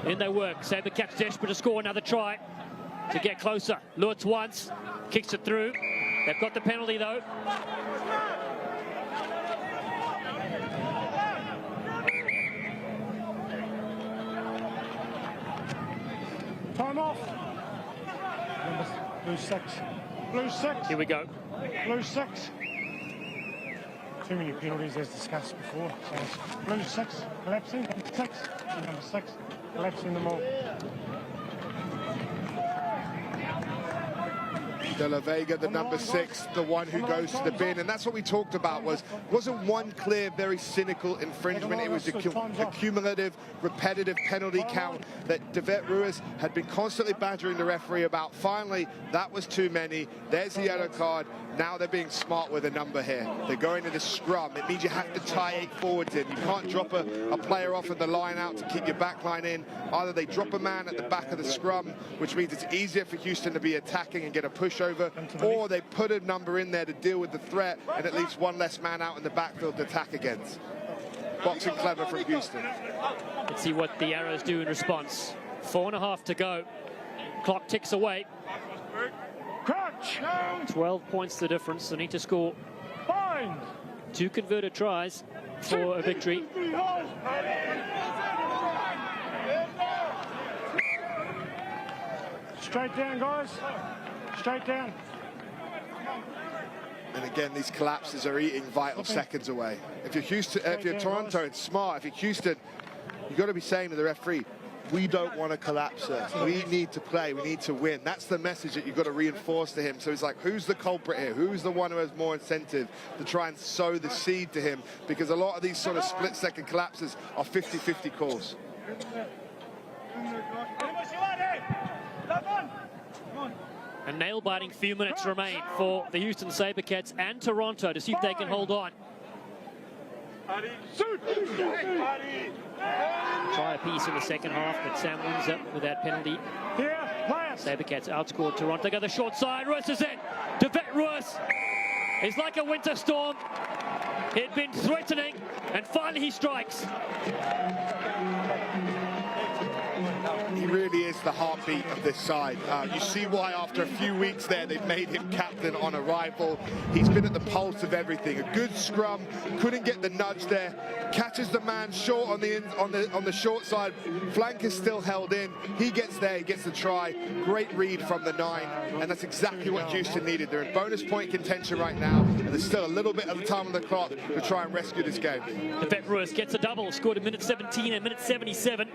In they work. SaberCats desperate to score another try. To get closer. Lewitz once. Kicks it through. They've got the penalty, though. Time off. Blue 6. Blue 6. Here we go. Blue 6. Too many penalties as discussed before. So Blue 6, collapsing, 6, number 6, collapsing them all. De La Vega, the number 6, the one who goes to the bin. And that's what we talked about, wasn't one clear, very cynical infringement. It was a cumulative, repetitive penalty count that De Vet-Ruiz had been constantly badgering the referee about. Finally, that was too many. There's the yellow card. Now they're being smart with a number here. They're going to the scrum. It means you have to tie 8 forwards in. You can't drop a player off at the line out to keep your back line in. Either they drop a man at the back of the scrum, which means it's easier for Houston to be attacking and get a push over, or they put a number in there to deal with the threat and at least one less man out in the backfield to attack against. Boxing clever from Houston. Let's see what the Arrows do in response. 4.5 to go. Clock ticks away. 12 points the difference. They need to score 2 converted tries for a victory. Straight down, guys. Straight down. And again, these collapses are eating vital seconds away. If you're Houston, if you're Toronto, it's smart. If you're Houston, you've got to be saying to the referee, we don't want to collapse her. We need to play. We need to win. That's the message that you've got to reinforce to him. So he's like, who's the culprit here? Who's the one who has more incentive to try and sow the seed to him? Because a lot of these sort of split-second collapses are 50-50 calls. A nail-biting few minutes remain for the Houston SaberCats and Toronto to see if they can hold on. Try a piece in the second half, but Sam wins up with that penalty. SaberCats outscored Toronto. Go the short side. Ruiz is in. De Vet-Ruiz is like a winter storm. He'd been threatening, and finally he strikes. He really is the heartbeat of this side. You see why after a few weeks there they've made him captain on arrival. He's been at the pulse of everything. A good scrum, couldn't get the nudge there. Catches the man short on the short side. Flank is still held in. He gets there, he gets the try. Great read from the 9, and that's exactly what Houston needed. They're in bonus point contention right now, and there's still a little bit of time on the clock to try and rescue this game. De Vet-Ruiz gets a double, scored in minute 17 and minute 77.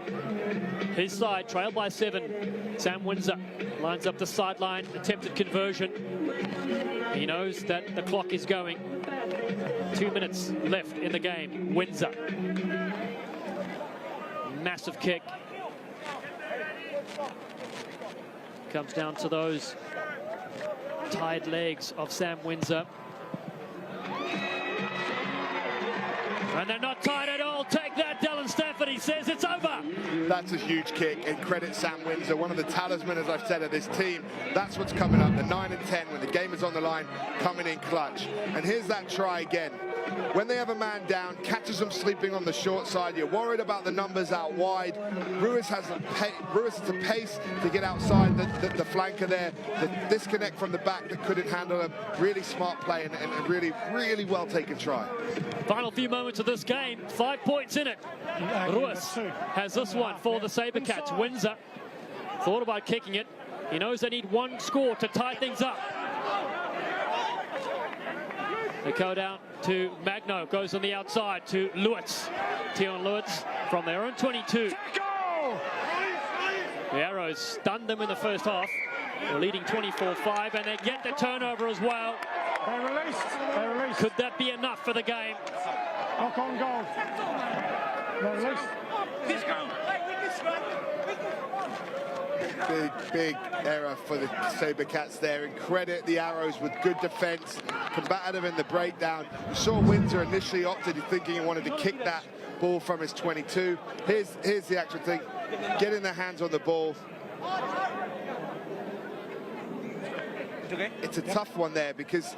His side trailed by 7. Sam Windsor lines up the sideline, attempted conversion. He knows that the clock is going. 2 minutes left in the game. Windsor. Massive kick. Comes down to those tired legs of Sam Windsor. And they're not tied at all. Take that, Dylan Stafford. He says it's over. That's a huge kick, and credit Sam Windsor, one of the talisman, as I've said, of this team. That's what's coming up, the 9 and 10, when the game is on the line, coming in clutch. And here's that try again. When they have a man down, catches them sleeping on the short side, you're worried about the numbers out wide. Ruiz has a pace to get outside the flanker there. The disconnect from the back that couldn't handle him. Really smart play and a really, really well taken try. Final few moments of this game, 5 points in it. Ruiz has this one for the SaberCats. Windsor thought about kicking it. He knows they need one score to tie things up. They go down to Magno, goes on the outside to Lewitz. Tion Lewitz from their own 22. The Arrows stunned them in the first half. They're leading 24-5, and they get the turnover as well. They released. Could that be enough for the game? Knock on goal. They released. Let's go. Big error for the SaberCats there, and credit the Arrows with good defense, combative in the breakdown. You saw Windsor initially opted, thinking he wanted to kick that ball from his 22. Here's the actual thing, getting their hands on the ball. It's a tough one there because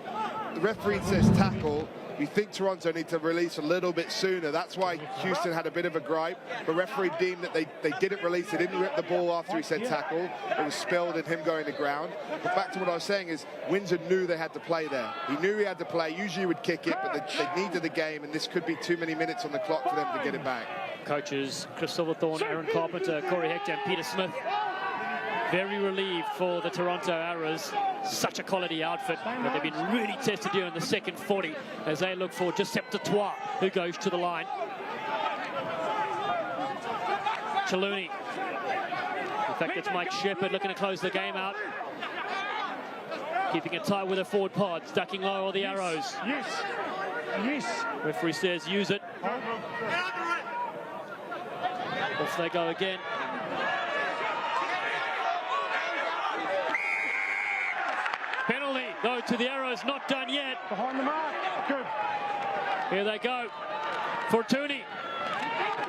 the referee says tackle. You think Toronto need to release a little bit sooner. That's why Houston had a bit of a gripe. The referee deemed that they didn't release. They didn't rip the ball after he said tackle. It was spilled and him going to ground. But back to what I was saying is Windsor knew they had to play there. He knew he had to play. Usually he would kick it, but they needed the game, and this could be too many minutes on the clock for them to get it back. Coaches Chris Silverthorne, Aaron Carpenter, Corey Hector, and Peter Smith Very relieved for the Toronto Arrows. Such a quality outfit, but they've been really tested here in the second 40 as they look for Deceptoir, who goes to the line. Chaluni. In fact, it's Mike Shepherd looking to close the game out. Keeping it tight with the forward pods, ducking low all the Arrows. Yes. Yes. Referee says use it. Off they go again. Penalty, though, to the Arrows, not done yet. Behind the mark. Good. Here they go. Fortuny.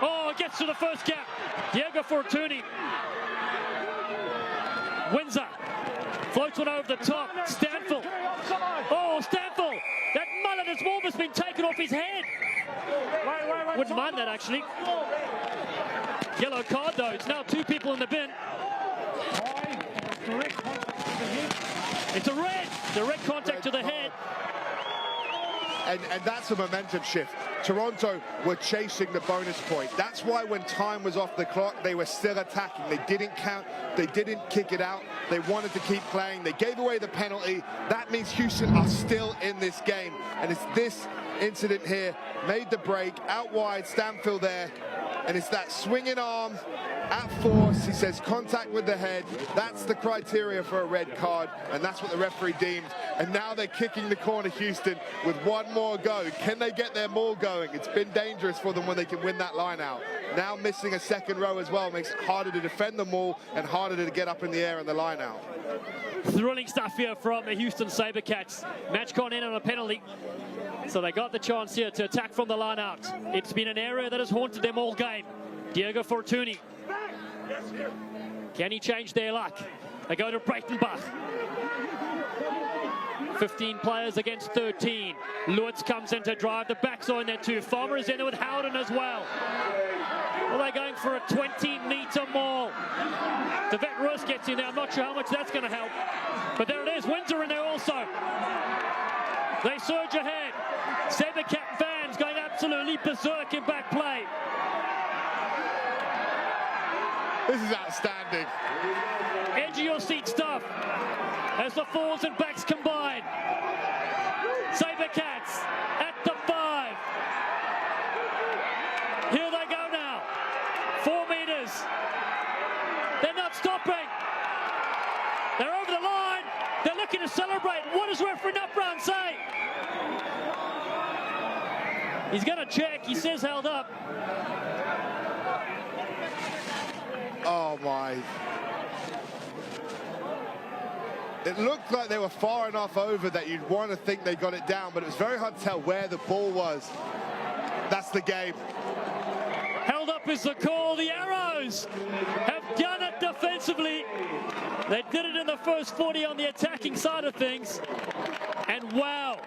Oh, gets to the first gap. Diego Fortuny. Windsor. Floats one over the top. Stanfield. Oh, Stanfield. That mullet has almost been taken off his head. Wait. Wouldn't mind that, actually. Yellow card, though. It's now 2 people in the bin. It's a red. Direct contact to the head. And that's a momentum shift. Toronto were chasing the bonus point. That's why when time was off the clock, they were still attacking. They didn't count. They didn't kick it out. They wanted to keep playing. They gave away the penalty. That means Houston are still in this game. And it's this incident here made the break. Out wide, Stanfield there. And it's that swinging arm at force. He says contact with the head. That's the criteria for a red card, and that's what the referee deemed. And now they're kicking the corner, Houston, with one more go. Can they get their maul going? It's been dangerous for them when they can win that line out. Now missing a second row as well makes it harder to defend the maul and harder to get up in the air in the line out. Thrilling stuff here from the Houston SaberCats. Match gone in on a penalty. So they got the chance here to attack from the line out. It's been an area that has haunted them all game. Diego Fortuny. Can he change their luck? They go to Breitenbach. 15 players against 13. Lutz comes in to drive. The backs are in there too. Farmer is in there with Howden as well. Well, they're going for a 20-meter maul. The vet Russ gets in there. I'm not sure how much that's going to help. But there it is. Windsor in there also. They surge ahead. SaberCat fans going absolutely berserk in back play. This is outstanding. Edge of your seat stuff as the forwards and backs combine. SaberCats at the 5. Here they go now. 4 meters. They're not stopping. They're over the line. They're looking to celebrate. What does referee Nutbrown say? He's going to check. He says held up. Oh my. It looked like they were far enough over that you'd want to think they got it down, but it was very hard to tell where the ball was. That's the game. Held up is the call. The Arrows have done it defensively. They did it in the first 40 on the attacking side of things. And wow.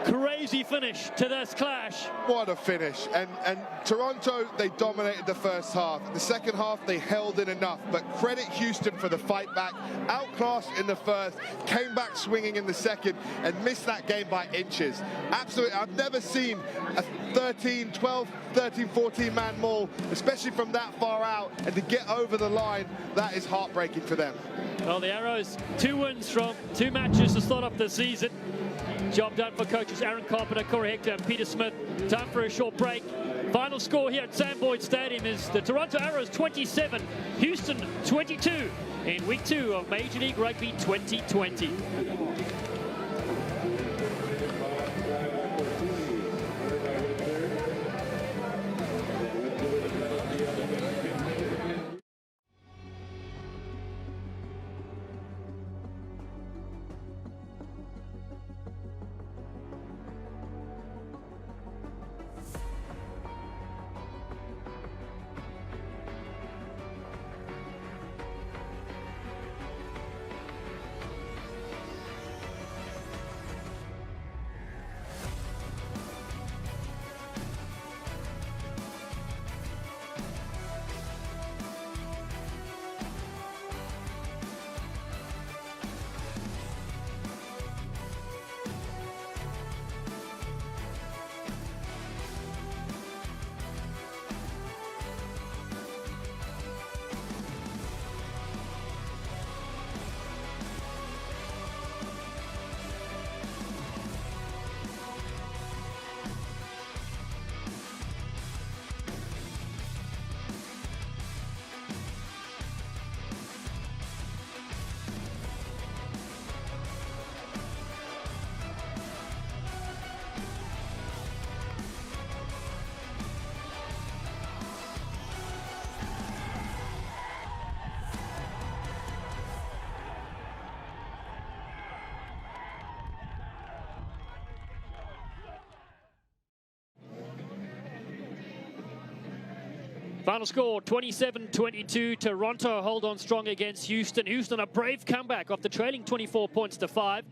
Crazy finish to this clash. What a finish. And Toronto, they dominated the first half. The second half, they held in enough. But credit Houston for the fight back. Outclassed in the first, came back swinging in the second, and missed that game by inches. Absolutely, I've never seen a 12, 13, 14 man maul, especially from that far out, and to get over the line, that is heartbreaking for them. Well, the Arrows, 2 wins from 2 matches to start off the season. Job done for coaches Aaron Carpenter, Corey Hector, and Peter Smith. Time for a short break. Final score here at Sam Boyd Stadium is the Toronto Arrows 27, Houston 22 in Week 2 of Major League Rugby 2020. Final score 27-22. Toronto hold on strong against Houston. Houston a brave comeback after trailing 24 points to 5.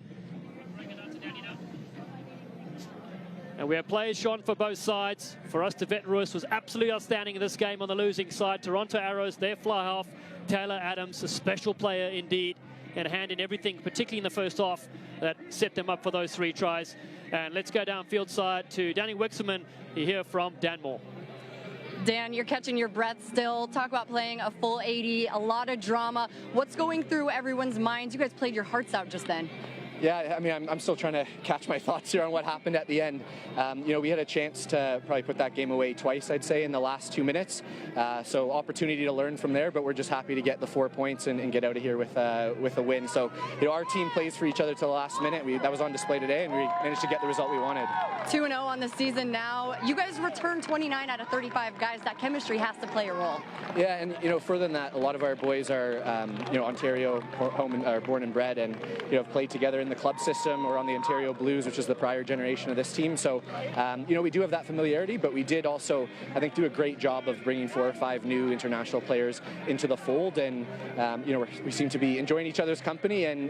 And we have players shone for both sides. For us, Devet Ruiz was absolutely outstanding in this game on the losing side. Toronto Arrows, their fly half, Taylor Adams, a special player indeed, and a hand in everything, particularly in the first half, that set them up for those 3 tries. And let's go downfield side to Danny Wexelman. You hear from Dan Moore. Dan, you're catching your breath still. Talk about playing a full 80, a lot of drama. What's going through everyone's minds? You guys played your hearts out just then. Yeah, I mean, I'm still trying to catch my thoughts here on what happened at the end. You know, we had a chance to probably put that game away twice, I'd say, in the last 2 minutes. So opportunity to learn from there, but we're just happy to get the 4 points and get out of here with a win. So, you know, our team plays for each other to the last minute. That was on display today, and we managed to get the result we wanted. 2-0 on the season now. You guys returned 29 out of 35 guys. That chemistry has to play a role. Yeah, and, you know, further than that, a lot of our boys are, you know, Ontario born and bred, and, you know, have played together in the club system or on the Ontario Blues, which is the prior generation of this team. So, you know, we do have that familiarity, but we did also, I think, do a great job of bringing 4 or 5 new international players into the fold. And, you know, we seem to be enjoying each other's company, and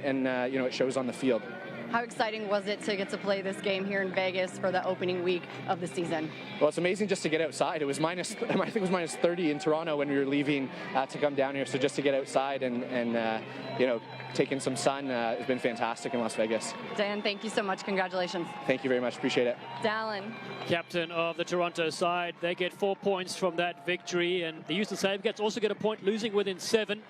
you know, it shows on the field. How exciting was it to get to play this game here in Vegas for the opening week of the season? Well, it's amazing just to get outside. It was I think it was minus 30 in Toronto when we were leaving to come down here. So just to get outside and you know, take in some sun has been fantastic in Las Vegas. Dan, thank you so much. Congratulations. Thank you very much. Appreciate it. Dallin. Captain of the Toronto side. They get 4 points from that victory, and the Houston SaberCats also get a point, losing within 7.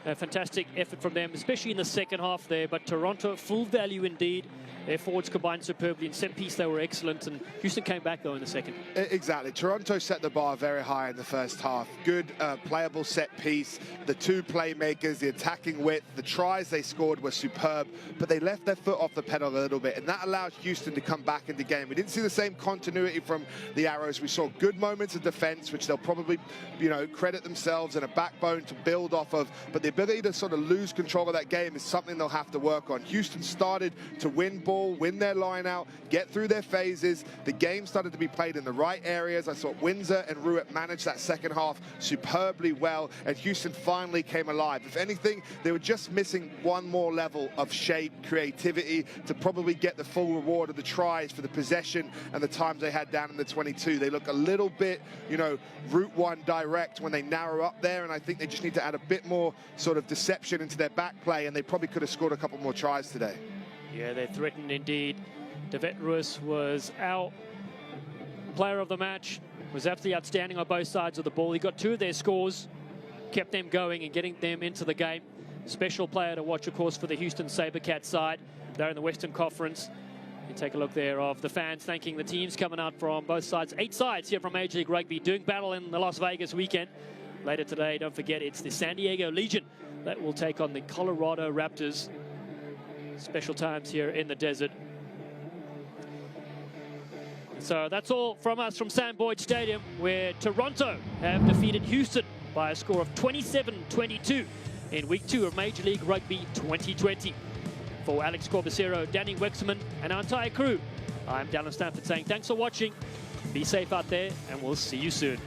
A fantastic effort from them, especially in the second half there. But Toronto, full value indeed. Their forwards combined superbly. In set piece, they were excellent, and Houston came back, though, in the second. Exactly. Toronto set the bar very high in the first half. Good, playable set piece. The 2 playmakers, the attacking width, the tries they scored were superb, but they left their foot off the pedal a little bit, and that allowed Houston to come back into game. We didn't see the same continuity from the Arrows. We saw good moments of defense, which they'll probably, you know, credit themselves and a backbone to build off of, but the ability to sort of lose control of that game is something they'll have to work on. Houston started to win ball, win their line out, get through their phases. The game started to be played in the right areas. I thought Windsor and Ruitt managed that second half superbly well, and Houston finally came alive. If anything, they were just missing one more level of shape, creativity to probably get the full reward of the tries for the possession and the times they had down in the 22. They look a little bit, you know, Route 1 direct when they narrow up there, and I think they just need to add a bit more sort of deception into their back play, and they probably could have scored a couple more tries today. Yeah, they threatened indeed. Devet Ruiz was our player of the match, was absolutely outstanding on both sides of the ball. He got 2 of their scores, kept them going and getting them into the game. Special player to watch, of course, for the Houston SaberCats side. They're in the Western Conference. You take a look there of the fans thanking the teams coming out from both sides. 8 sides here from Major League Rugby doing battle in the Las Vegas weekend. Later today, don't forget, it's the San Diego Legion that will take on the Colorado Raptors. Special times here in the desert. So that's all from us from Sam Boyd Stadium, where Toronto have defeated Houston by a score of 27-22 in Week 2 of Major League Rugby 2020. For Alex Corbacero, Danny Wexelman, and our entire crew, I'm Dallin Stanford saying thanks for watching. Be safe out there, and we'll see you soon.